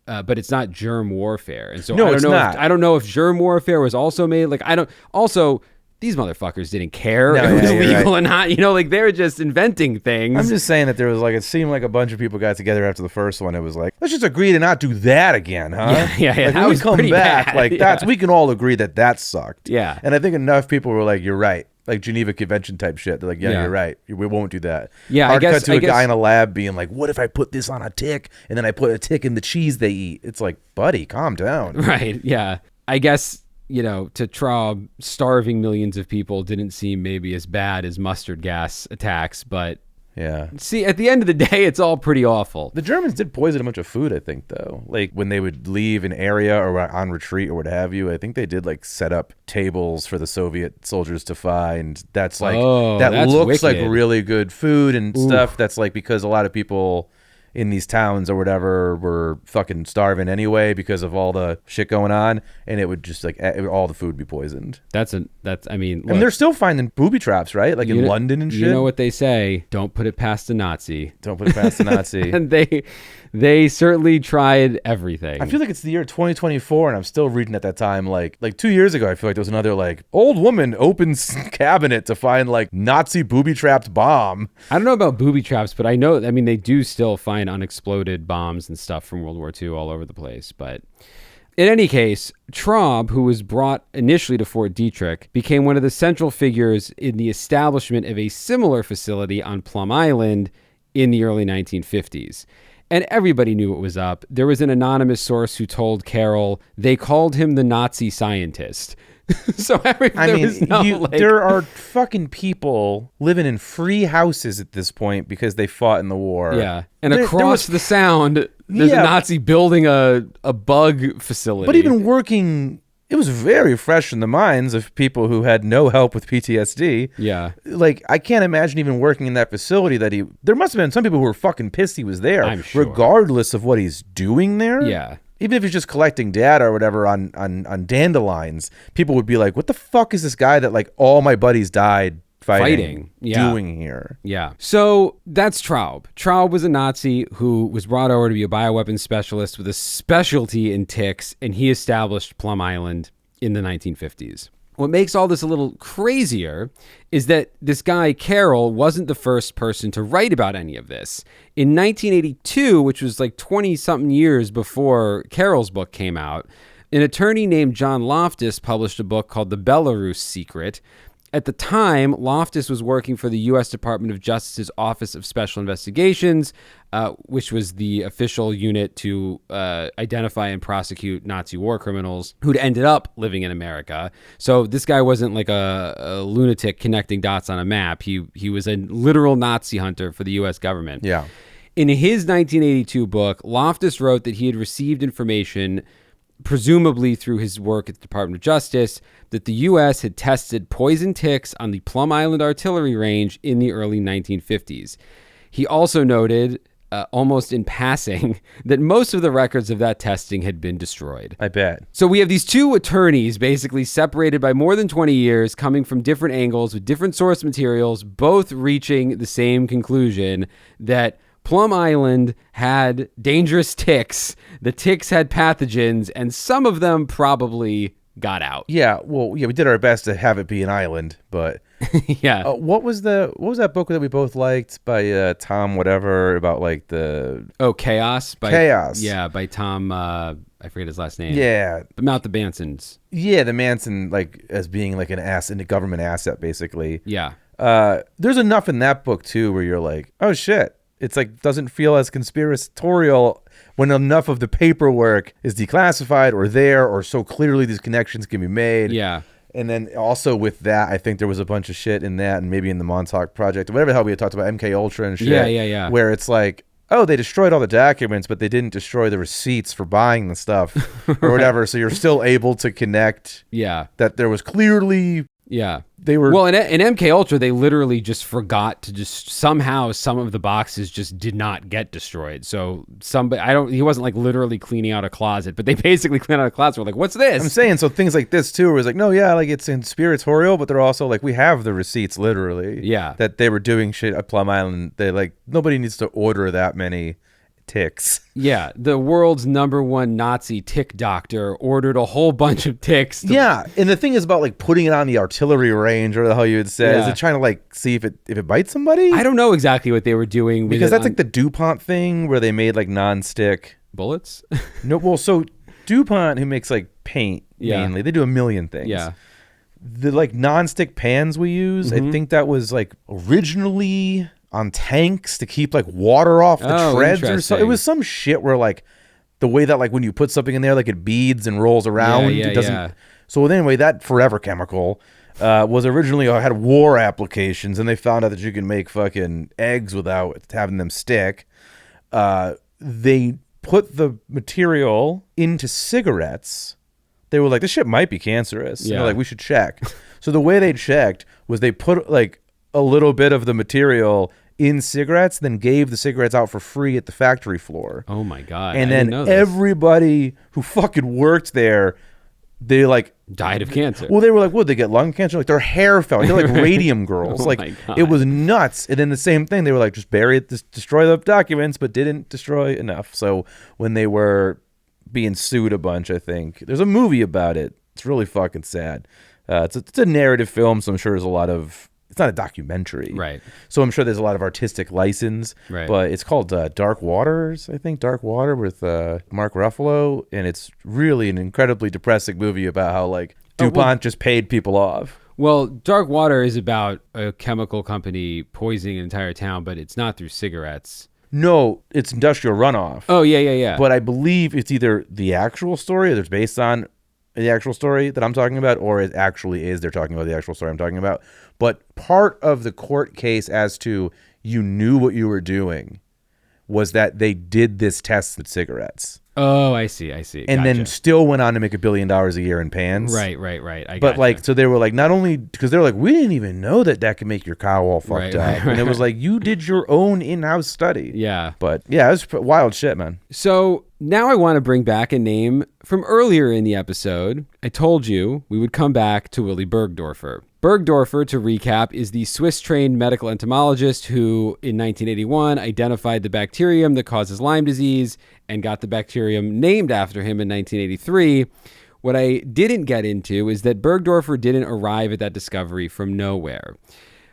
But it's not germ warfare, and so no, I don't it's know. not. I don't know if germ warfare was also made. Like I don't. Also, these motherfuckers didn't care No, if it was yeah, you're legal right. or not. You know, like they were just inventing things. I'm just saying that there was like, it seemed like a bunch of people got together after the first one. It was like, let's just agree to not do that again, huh? Yeah, Like, that when we was come pretty back, bad. like Yeah. we can all agree that sucked. Yeah. And I think enough people were like, you're right. Like Geneva Convention type shit. They're like, yeah, Yeah. you're right. We won't do that. Yeah, Hard I guess- cut to I a guy guess- in a lab being like, what if I put this on a tick and then I put a tick in the cheese they eat? It's like, buddy, calm down. Right. Yeah. I guess, you know, to Traub, starving millions of people didn't seem maybe as bad as mustard gas attacks, but Yeah. see, at the end of the day, it's all pretty awful. The Germans did poison a bunch of food, I think, though. Like when they would leave an area or on retreat or what have you, I think they did like set up tables for the Soviet soldiers to find. That's like, Oh, that that's looks wicked. like really good food and stuff. That's like because a lot of people in these towns or whatever were fucking starving anyway because of all the shit going on. And it would just like, all the food would be poisoned. I mean, And they're still finding booby traps, right? Like in London and shit. You know what they say, don't put it past a Nazi. Don't put it past the Nazi. And they certainly tried everything. I feel like it's the year 2024 and I'm still reading at that time like 2 years ago I feel like there was another like old woman opens cabinet to find like Nazi booby trapped bomb. I don't know about booby traps, but I know, I mean, they do still find unexploded bombs and stuff from World War II all over the place. But in any case, Traub, who was brought initially to Fort Detrick, became one of the central figures in the establishment of a similar facility on Plum Island in the early 1950s. And everybody knew what was up. There was an anonymous source who told Carol they called him the Nazi scientist. So there are fucking people living in free houses at this point because they fought in the war. Yeah. And There across was- the sound, there's a Yeah. Nazi building a bug facility. But even working, it was very fresh in the minds of people who had no help with PTSD. Yeah. Like, I can't imagine even working in that facility there must have been some people who were fucking pissed he was there. I'm sure. Regardless of what he's doing there. Yeah. Even if he's just collecting data or whatever on dandelions, people would be like, what the fuck is this guy that like all my buddies died fighting. Yeah. Doing here? Yeah. So that's Traub. Traub was a Nazi who was brought over to be a bioweapons specialist with a specialty in ticks, and he established Plum Island in the 1950s. What makes all this a little crazier is that this guy, Carroll, wasn't the first person to write about any of this. In 1982, which was like 20-something years before Carroll's book came out, an attorney named John Loftus published a book called The Belarus Secret. At the time, Loftus was working for the U.S. Department of Justice's Office of Special Investigations, which was the official unit to identify and prosecute Nazi war criminals who'd ended up living in America. So this guy wasn't like a lunatic connecting dots on a map. He was a literal Nazi hunter for the U.S. government. Yeah. In his 1982 book, Loftus wrote that he had received information, presumably through his work at the Department of Justice, that the U.S. had tested poison ticks on the Plum Island Artillery Range in the early 1950s. He also noted, almost in passing, that most of the records of that testing had been destroyed. I bet. So we have these two attorneys basically separated by more than 20 years, coming from different angles with different source materials, both reaching the same conclusion that Plum Island had dangerous ticks. The ticks had pathogens, and some of them probably got out. Yeah. Well, yeah, we did our best to have it be an island, but Yeah. what was that book that we both liked by Tom whatever about like the Chaos. Chaos. Yeah, by Tom, I forget his last name. Yeah. But not the Bansons. Yeah, the Manson like as being like a government asset basically. Yeah. There's enough in that book too where you're like, oh shit. It's like doesn't feel as conspiratorial when enough of the paperwork is declassified or there or so clearly these connections can be made. Yeah. And then also with that, I think there was a bunch of shit in that and maybe in the Montauk Project, whatever the hell we had talked about, MK Ultra and shit. Yeah. Where it's like, oh, they destroyed all the documents, but they didn't destroy the receipts for buying the stuff or whatever. So you're still able to connect Yeah. that there was clearly... Yeah. They were well in MK Ultra. They literally just forgot to just somehow some of the boxes just did not get destroyed. So he wasn't like literally cleaning out a closet, but they basically cleaned out a closet. We're like, what's this? I'm saying so things like this too, where it's like, no, yeah, like it's conspiratorial, but they're also like we have the receipts literally. Yeah. That they were doing shit at Plum Island. They like nobody needs to order that many ticks. Yeah, the world's #1 Nazi tick doctor ordered a whole bunch of ticks. Yeah, and the thing is about like putting it on the artillery range, or the hell you would say, is it trying to like see if it bites somebody? I don't know exactly what they were doing. Because that's like the DuPont thing where they made like non-stick bullets. No, well, so DuPont, who makes like paint mainly, they do a million things. Yeah. The like non-stick pans we use, I think that was like originally on tanks to keep like water off the treads or so. It was some shit where like the way that like when you put something in there, like it beads and rolls around. It doesn't. So anyway, that forever chemical was originally had war applications, and they found out that you can make fucking eggs without having them stick. They put the material into cigarettes. They were like, this shit might be cancerous. Yeah. They're like, we should check. So the way they checked was they put like a little bit of the material in cigarettes, then gave the cigarettes out for free at the factory floor. Oh my God. And then everybody who fucking worked there, they like died of cancer. Well, they were like, what, they get lung cancer? Like their hair fell. They're like radium girls. Oh like it was nuts. And then the same thing, they were like, just bury it, just destroy the documents, but didn't destroy enough. So when they were being sued a bunch, I think there's a movie about it. It's really fucking sad. It's a narrative film, so I'm sure there's a lot of. It's not a documentary, right? So I'm sure there's a lot of artistic license, right? But it's called Dark Waters, I think. Dark Water with Mark Ruffalo, and it's really an incredibly depressing movie about how like DuPont just paid people off. Well, Dark Water is about a chemical company poisoning an entire town, but it's not through cigarettes. No, it's industrial runoff. Oh, yeah. But I believe it's either the actual story that's based on the actual story that I'm talking about, or it actually is they're talking about the actual story I'm talking about. But part of the court case as to you knew what you were doing was that they did this test with cigarettes. Oh, I see. And then still went on to make $1 billion a year in pans. Right. But like, so they were like, not only because they're like, we didn't even know that could make your cow all fucked up. And it was like, you did your own in-house study. Yeah. But yeah, it was wild shit, man. So now I want to bring back a name from earlier in the episode. I told you we would come back to Willy Burgdorfer. Burgdorfer, to recap, is the Swiss-trained medical entomologist who, in 1981, identified the bacterium that causes Lyme disease and got the bacterium named after him in 1983. What I didn't get into is that Burgdorfer didn't arrive at that discovery from nowhere.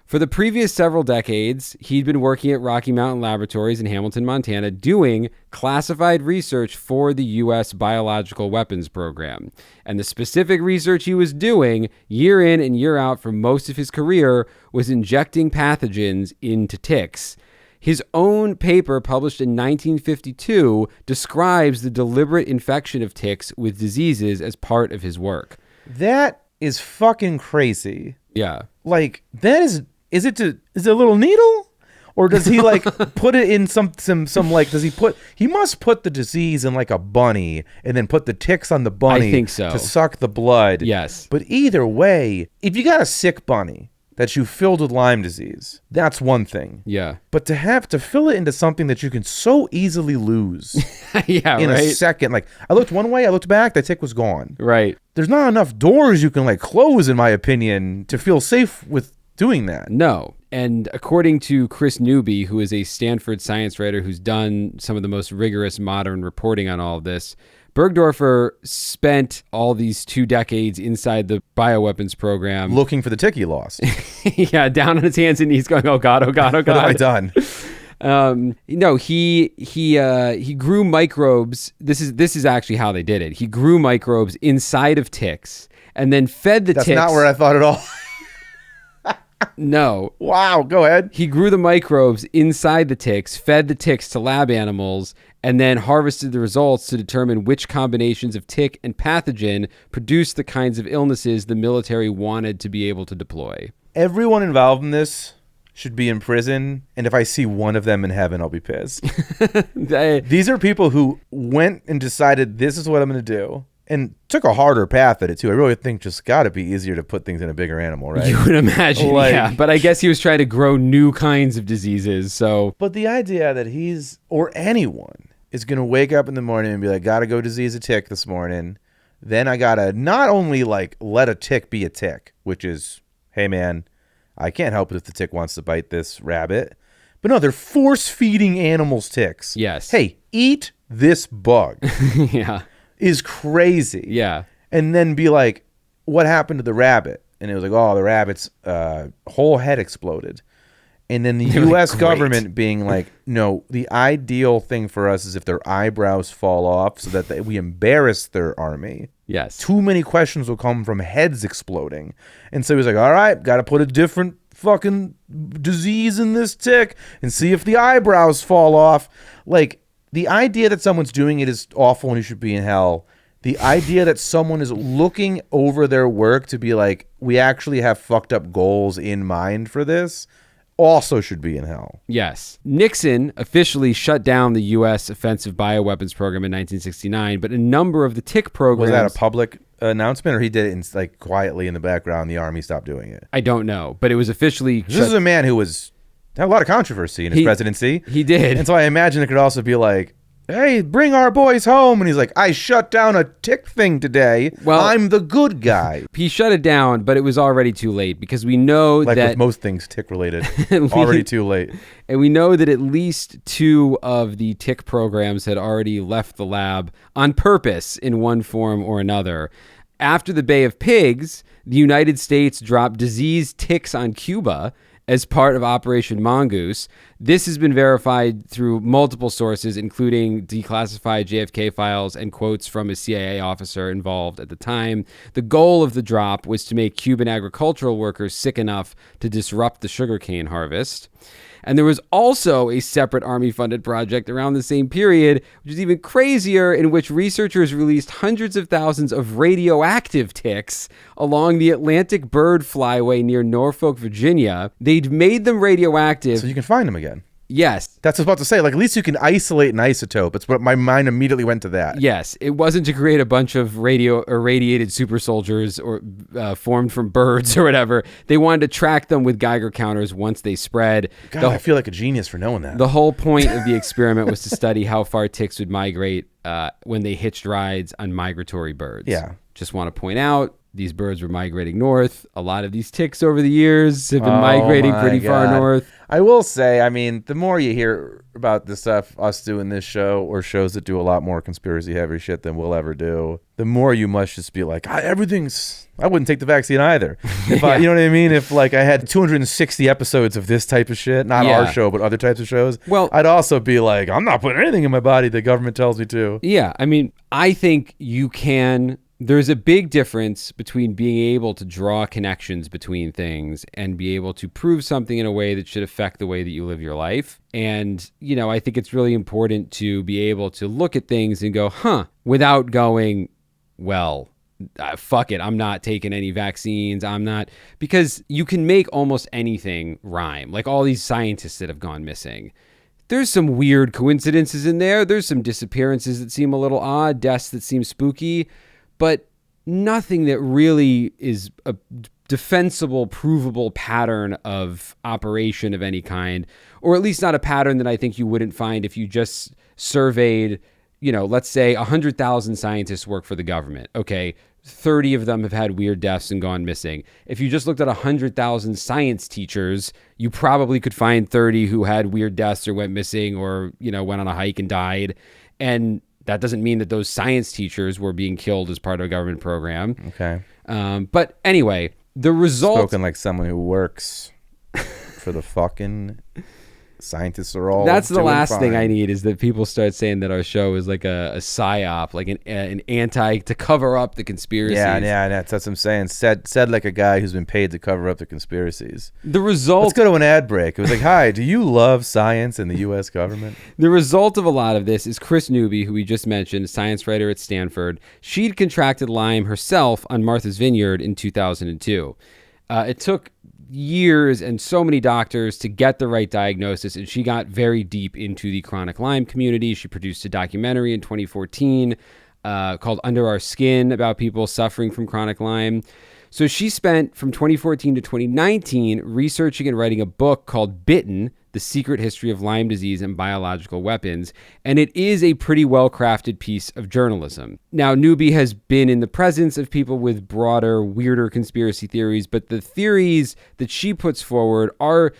For the previous several decades, he'd been working at Rocky Mountain Laboratories in Hamilton, Montana, doing classified research for the U.S. Biological Weapons Program. And the specific research he was doing year in and year out for most of his career was injecting pathogens into ticks. His own paper, published in 1952, describes the deliberate infection of ticks with diseases as part of his work. That is fucking crazy. Yeah. Like, that is it a little needle? Or does he like put it in some like, he must put the disease in like a bunny and then put the ticks on the bunny. I think so. To suck the blood. Yes. But either way, if you got a sick bunny that you filled with Lyme disease, that's one thing. Yeah. But to have to fill it into something that you can so easily lose in a second. Like, I looked one way, I looked back, the tick was gone. Right. There's not enough doors you can like close, in my opinion, to feel safe with doing that. No. And according to Chris Newby, who is a Stanford science writer who's done some of the most rigorous modern reporting on all of this, Burgdorfer spent all these 2 decades inside the bioweapons program. Looking for the tick he lost. Yeah, down on his hands and knees going, oh God. What have I done? He grew microbes. This is actually how they did it. He grew microbes inside of ticks and then fed the ticks. That's not where I thought at all. No. Wow, go ahead. He grew the microbes inside the ticks, fed the ticks to lab animals, and then harvested the results to determine which combinations of tick and pathogen produced the kinds of illnesses the military wanted to be able to deploy. Everyone involved in this should be in prison, and if I see one of them in heaven, I'll be pissed. These are people who went and decided, this is what I'm going to do, and took a harder path at it, too. I really think just got to be easier to put things in a bigger animal, right? You would imagine, yeah. But I guess he was trying to grow new kinds of diseases, so... But the idea that he's, or anyone, is going to wake up in the morning and be like, gotta go disease a tick this morning. Then I gotta not only, like, let a tick be a tick, which is, hey, man, I can't help it if the tick wants to bite this rabbit. But no, they're force feeding animals ticks. Yes. Hey, eat this bug. Yeah. Is crazy. Yeah. And then be like, what happened to the rabbit? And it was like, oh, the rabbit's whole head exploded. And then the U.S. government being like, no, the ideal thing for us is if their eyebrows fall off so that we embarrass their army. Yes. Too many questions will come from heads exploding. And so he was like, all right, got to put a different fucking disease in this tick and see if the eyebrows fall off. Like, the idea that someone's doing it is awful and you should be in hell. The idea that someone is looking over their work to be like, we actually have fucked up goals in mind for this, also should be in hell. Yes. Nixon officially shut down the U.S. offensive bioweapons program in 1969, but a number of the tick programs... Was that a public announcement, or he did it like quietly in the background, the army stopped doing it? I don't know, but it was officially... This is a man who had a lot of controversy in his presidency. He did. And so I imagine it could also be like, hey, bring our boys home. And he's like, I shut down a tick thing today. Well, I'm the good guy. He shut it down, but it was already too late because we know like that... with most things tick-related, already too late. And we know that at least 2 of the tick programs had already left the lab on purpose in one form or another. After the Bay of Pigs, the United States dropped diseased ticks on Cuba as part of Operation Mongoose. This has been verified through multiple sources, including declassified JFK files and quotes from a CIA officer involved at the time. The goal of the drop was to make Cuban agricultural workers sick enough to disrupt the sugarcane harvest. And there was also a separate Army-funded project around the same period, which is even crazier, in which researchers released hundreds of thousands of radioactive ticks along the Atlantic bird flyway near Norfolk, Virginia. They'd made them radioactive. So you can find them again. Yes. That's what I was about to say. Like, at least you can isolate an isotope. It's what my mind immediately went to that. Yes. It wasn't to create a bunch of irradiated super soldiers or formed from birds or whatever. They wanted to track them with Geiger counters once they spread. God, I feel like a genius for knowing that. The whole point of the experiment was to study how far ticks would migrate when they hitched rides on migratory birds. Yeah. Just want to point out, these birds were migrating north. A lot of these ticks over the years have been migrating pretty far north. I will say, I mean, the more you hear about the stuff us doing this show or shows that do a lot more conspiracy heavy shit than we'll ever do, the more you must just be like, I wouldn't take the vaccine either. If I, you know what I mean? If like I had 260 episodes of this type of shit, not our show, but other types of shows, well, I'd also be like, I'm not putting anything in my body the government tells me to. Yeah. I mean, I think you can... There's a big difference between being able to draw connections between things and be able to prove something in a way that should affect the way that you live your life. And, you know, I think it's really important to be able to look at things and go, without going, well, fuck it, I'm not taking any vaccines. I'm not, because you can make almost anything rhyme. Like all these scientists that have gone missing. There's some weird coincidences in there. There's some disappearances that seem a little odd, deaths that seem spooky. But nothing that really is a defensible, provable pattern of operation of any kind, or at least not a pattern that I think you wouldn't find if you just surveyed, you know, let's say 100,000 scientists work for the government. Okay, 30 of them have had weird deaths and gone missing. If you just looked at 100,000 science teachers, you probably could find 30 who had weird deaths or went missing or, you know, went on a hike and died. And that doesn't mean that those science teachers were being killed as part of a government program. Okay. But anyway, the result... Spoken like someone who works for the fucking... Scientists are all... That's the last thing I need, is that people start saying that our show is like a psyop, like an anti... to cover up the conspiracies. Yeah, that's what I'm saying. Said like a guy who's been paid to cover up the conspiracies. The result... Let's go to an ad break. It was like, hi, do you love science and the U.S. government? The result of a lot of this is Chris Newby, who we just mentioned, a science writer at Stanford. She'd contracted Lyme herself on Martha's Vineyard in 2002. It took years and so many doctors to get the right diagnosis, and she got very deep into the chronic Lyme community. She produced a documentary in 2014 called Under Our Skin about people suffering from chronic Lyme. So she spent from 2014 to 2019 researching and writing a book called Bitten: The Secret History of Lyme Disease and Biological Weapons, and it is a pretty well-crafted piece of journalism. Now, Newby has been in the presence of people with broader, weirder conspiracy theories, but the theories that she puts forward are,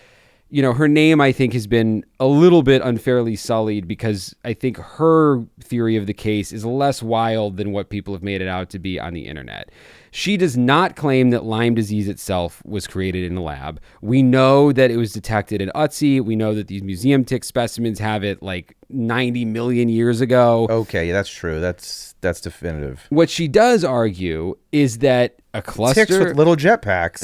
her name, I think, has been a little bit unfairly sullied because I think her theory of the case is less wild than what people have made it out to be on the internet. She does not claim that Lyme disease itself was created in a lab. We know that it was detected in Utsi. We know that these museum tick specimens have it like 90 million years ago. Okay, yeah, that's true. That's definitive. What she does argue is that a cluster... Ticks with little jetpacks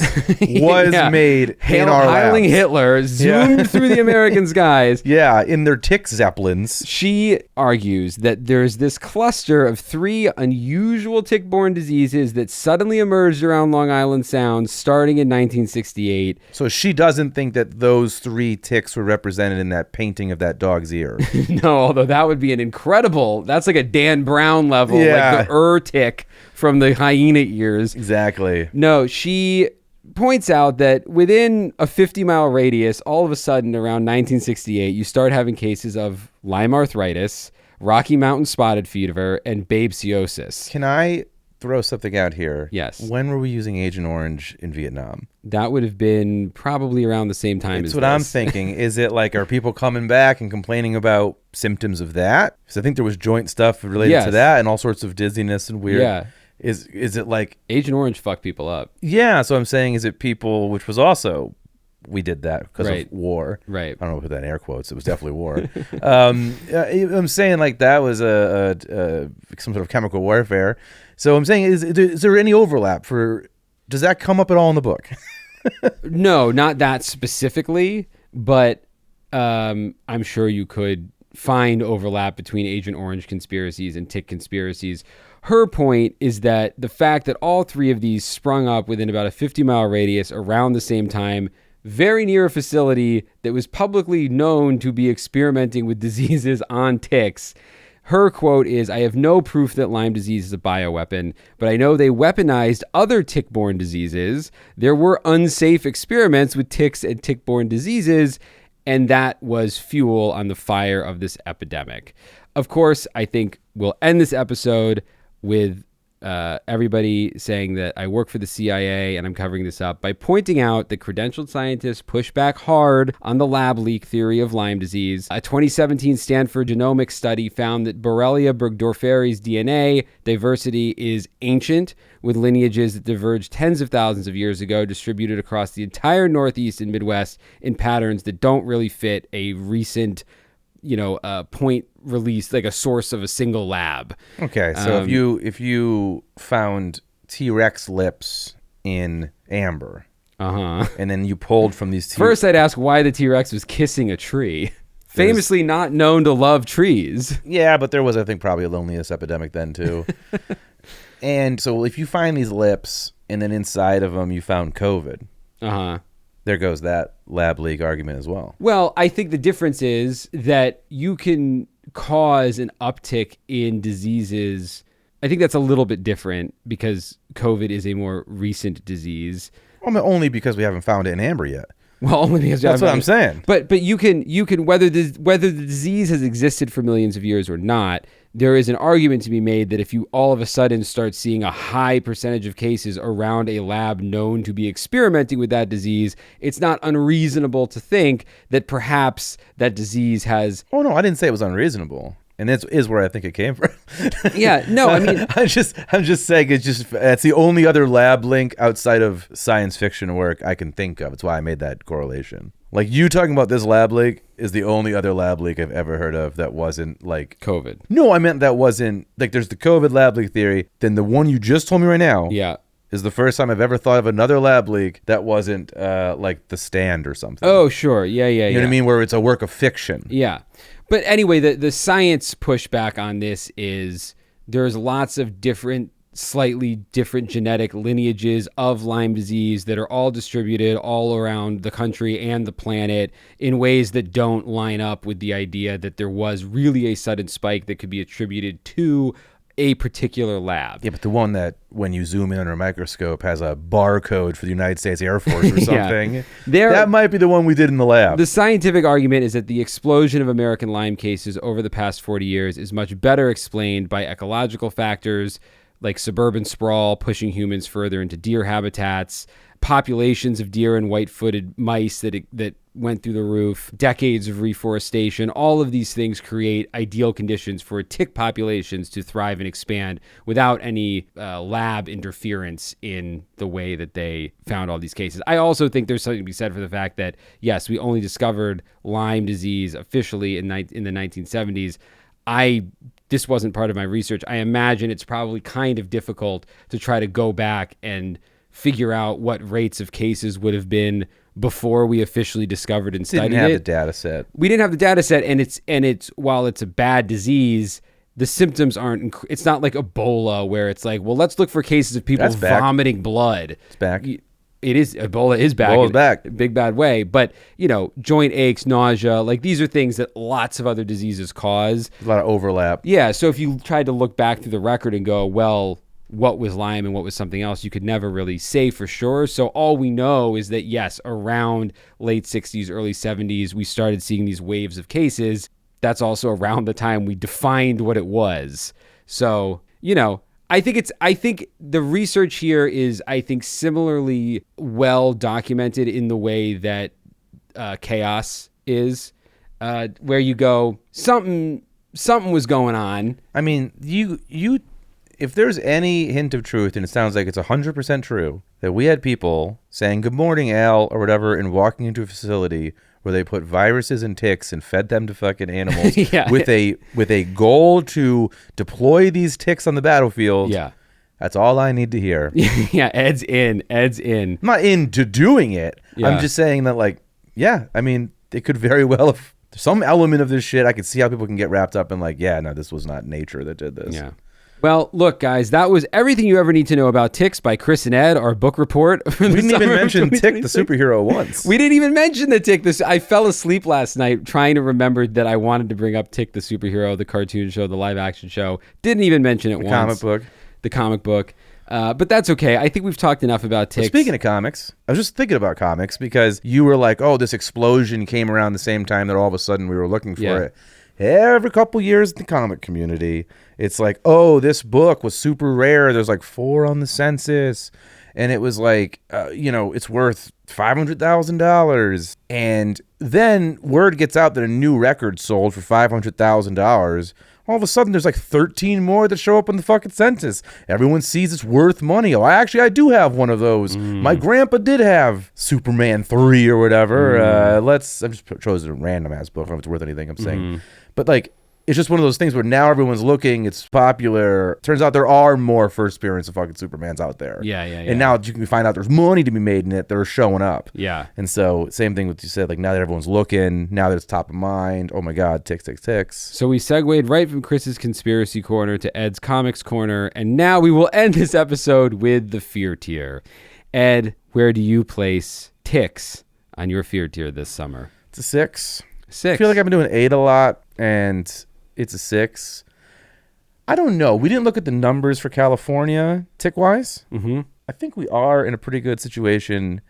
was made in our Hailing labs. Hitler zoomed through the American skies. Yeah, in their tick zeppelins. She argues that there's this cluster of 3 unusual tick-borne diseases that suddenly emerged around Long Island Sound starting in 1968. So she doesn't think that those 3 ticks were represented in that painting of that dog's ear. No, although that would be an incredible... That's like a Dan Brown level, Yeah. like the tick from the hyena ears. Exactly. No, she points out that within a 50-mile radius, all of a sudden around 1968, you start having cases of Lyme arthritis, Rocky Mountain spotted fever, and babesiosis. Can I throw something out here? Yes. When were we using Agent Orange in Vietnam? That would have been probably around the same time as That's what I'm this. thinking. Is it like, are people coming back and complaining about symptoms of that? Because I think there was joint stuff related to that and all sorts of dizziness and weird. Yeah. Is it like... Agent Orange fucked people up. Yeah, so I'm saying, is it people, which was also... We did that because of war. Right. I don't know if I put that in air quotes. It was definitely war. I'm saying like that was some sort of chemical warfare. So I'm saying, is there any overlap for... Does that come up at all in the book? No, not that specifically, but I'm sure you could find overlap between Agent Orange conspiracies and tick conspiracies. Her point is that the fact that all 3 of these sprung up within about a 50-mile radius around the same time, very near a facility that was publicly known to be experimenting with diseases on ticks. Her quote is, "I have no proof that Lyme disease is a bioweapon, but I know they weaponized other tick-borne diseases. There were unsafe experiments with ticks and tick-borne diseases, and that was fuel on the fire of this epidemic." Of course, I think we'll end this episode with everybody saying that I work for the CIA and I'm covering this up by pointing out that credentialed scientists push back hard on the lab leak theory of Lyme disease. A 2017 Stanford genomics study found that Borrelia burgdorferi's DNA diversity is ancient, with lineages that diverged tens of thousands of years ago distributed across the entire Northeast and Midwest in patterns that don't really fit a recent point release, like a source of a single lab. Okay, so if you found T-Rex lips in amber, and then you pulled from these First, I'd ask why the T-Rex was kissing a tree. Famously not known to love trees. Yeah, but there was, I think, probably a loneliness epidemic then too. And so if you find these lips and then inside of them you found COVID, there goes that lab leak argument as well. Well, I think the difference is that you can cause an uptick in diseases. I think that's a little bit different because COVID is a more recent disease. Well, only because we haven't found it in amber yet. Well, only because that's what I'm saying. But you can whether the disease has existed for millions of years or not, there is an argument to be made that if you all of a sudden start seeing a high percentage of cases around a lab known to be experimenting with that disease, it's not unreasonable to think that perhaps that disease has... Oh, no, I didn't say it was unreasonable. And this is where I think it came from. Yeah, no, I mean... I'm just saying it's the only other lab link outside of science fiction work I can think of. It's why I made that correlation. Like, you talking about this lab leak is the only other lab leak I've ever heard of that wasn't like... COVID. No, I meant that wasn't... Like, there's the COVID lab leak theory. Then the one you just told me right now... Yeah. Is the first time I've ever thought of another lab leak that wasn't like The Stand or something. Oh, sure. Yeah. You know what I mean? Where it's a work of fiction. Yeah. But anyway, the science pushback on this is there's lots of slightly different genetic lineages of Lyme disease that are all distributed all around the country and the planet in ways that don't line up with the idea that there was really a sudden spike that could be attributed to a particular lab. Yeah, but the one that when you zoom in under a microscope has a barcode for the United States Air Force or something, that might be the one we did in the lab. The scientific argument is that the explosion of American Lyme cases over the past 40 years is much better explained by ecological factors like suburban sprawl pushing humans further into deer habitats, populations of deer and white-footed mice that went through the roof, decades of reforestation. All of these things create ideal conditions for tick populations to thrive and expand without any lab interference in the way that they found all these cases. I also think there's something to be said for the fact that, yes, we only discovered Lyme disease officially in the 1970s. This wasn't part of my research. I imagine it's probably kind of difficult to try to go back and figure out what rates of cases would have been before we officially discovered and studied it. Didn't have the data set. We didn't have the data set, and it's while it's a bad disease, the symptoms aren't. It's not like Ebola where it's like, well, let's look for cases of people vomiting blood. It's back. It is. Ebola is back. Ebola's back. In a big bad way. But, joint aches, nausea, like these are things that lots of other diseases cause. There's a lot of overlap. Yeah. So if you tried to look back through the record and go, well, what was Lyme and what was something else, you could never really say for sure. So all we know is that, yes, around late 60s, early 70s, we started seeing these waves of cases. That's also around the time we defined what it was. So, I think the research here is, similarly well documented in the way that chaos is, where you go, something was going on. I mean, you if there's any hint of truth, and it sounds like it's 100% true, that we had people saying good morning, Al, or whatever, and walking into a facility where they put viruses and ticks and fed them to fucking animals with a goal to deploy these ticks on the battlefield. Yeah. That's all I need to hear. Yeah, Ed's in. I'm not into doing it. Yeah. I'm just saying that, it could very well have some element of this shit. I could see how people can get wrapped up in this was not nature that did this. Yeah. Well, look, guys, that was everything you ever need to know about ticks by Chris and Ed, our book report. We didn't even mention Tick the superhero once. We didn't even mention the Tick. I fell asleep last night trying to remember that I wanted to bring up Tick the superhero, the cartoon show, the live action show. Didn't even mention it once. The comic book. But that's okay. I think we've talked enough about ticks. Well, speaking of comics, I was just thinking about comics because you were like, oh, this explosion came around the same time that all of a sudden we were looking for it. Every couple years in the comic community, it's like, oh, this book was super rare. There's 4 on the census. And it was it's worth $500,000. And then word gets out that a new record sold for $500,000. All of a sudden, there's 13 more that show up on the fucking census. Everyone sees it's worth money. Oh, I do have one of those. My grandpa did have Superman 3 or whatever. I just chose a random ass book. I don't know if it's worth anything I'm saying. But it's just one of those things where now everyone's looking, it's popular. Turns out there are more first appearance of fucking Supermans out there. Yeah. And now you can find out there's money to be made in it. They're showing up. Yeah. And so same thing with you said, now that everyone's looking, now that it's top of mind, oh my God, ticks. So we segued right from Chris's conspiracy corner to Ed's comics corner. And now we will end this episode with the fear tier. Ed, where do you place ticks on your fear tier this summer? It's a 6. 6. I feel like I've been doing 8 a lot, and it's a 6. I don't know. We didn't look at the numbers for California tick-wise. Mm-hmm. I think we are in a pretty good situation.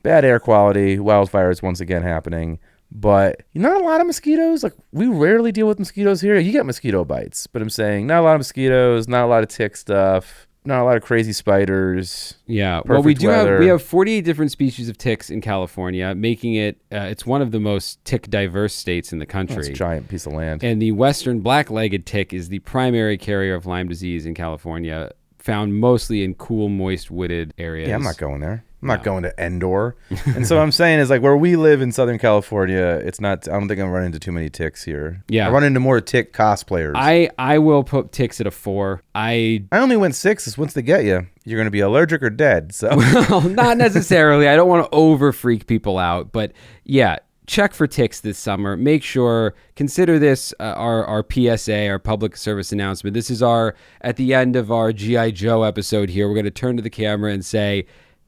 Bad air quality, wildfires once again happening, but not a lot of mosquitoes. We rarely deal with mosquitoes here. You get mosquito bites, but I'm saying not a lot of mosquitoes, not a lot of tick stuff. Not a lot of crazy spiders. Yeah. Well, we have 48 different species of ticks in California, making it it's one of the most tick diverse states in the country. That's a giant piece of land. And the western black-legged tick is the primary carrier of Lyme disease in California, found mostly in cool, moist, wooded areas. Yeah, I'm not going there. I'm not going to Endor. And so what I'm saying is where we live in Southern California, it's not, I don't think I'm running into too many ticks here. Yeah. I run into more tick cosplayers. I will put ticks at a 4. I only went 6 once they get you. You're going to be allergic or dead. So well, not necessarily. I don't want to over freak people out, but yeah, check for ticks this summer. Make sure, consider this our PSA, our public service announcement. This is at the end of our G.I. Joe episode here. We're going to turn to the camera and say,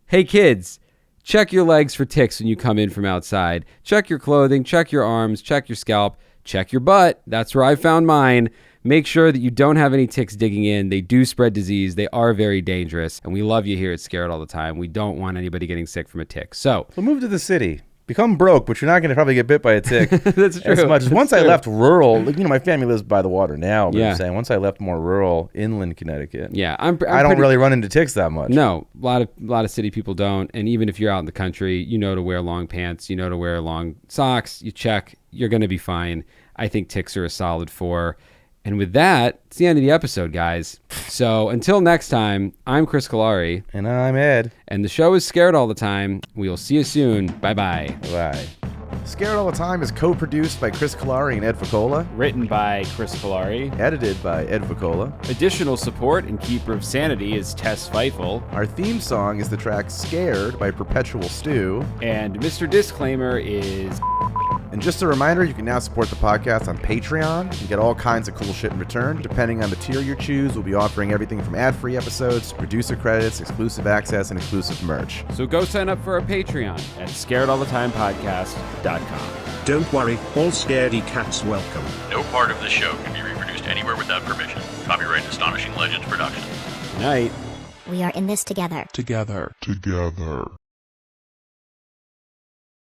hey kids, check your legs for ticks when you come in from outside. Check your clothing, check your arms, check your scalp, check your butt. That's where I found mine. Make sure that you don't have any ticks digging in. They do spread disease. They are very dangerous. And we love you here at Scared All the Time. We don't want anybody getting sick from a tick. So we'll move to the city. become broke, but you're not going to probably get bit by a tick. That's true. As much as That's once I true. left rural, like, my family lives by the water now. But Yeah. I'm saying once I left more rural, inland Connecticut, Yeah, I don't really run into ticks that much. No, a lot of city people don't. And even if you're out in the country, you know to wear long pants, you know to wear long socks. You check, you're going to be fine. I think ticks are a solid 4. And with that, it's the end of the episode, guys. So until next time, I'm Chris Kalari, And I'm Ed. and the show is Scared All the Time. We'll see you soon. Bye-bye. Bye. Scared All the Time is co-produced by Chris Kalari and Ed Ficola. Written by Chris Kalari. Edited by Ed Ficola. Additional support and keeper of sanity is Tess Feifel. Our theme song is the track Scared by Perpetual Stew. And Mr. Disclaimer is... And just a reminder, you can now support the podcast on Patreon and get all kinds of cool shit in return. Depending on the tier you choose, we'll be offering everything from ad-free episodes, producer credits, exclusive access, and exclusive merch. So go sign up for our Patreon at scaredallthetimepodcast.com. Don't worry, all scaredy cats welcome. No part of this show can be reproduced anywhere without permission. Copyright Astonishing Legends Productions. Good night. We are in this together. Together.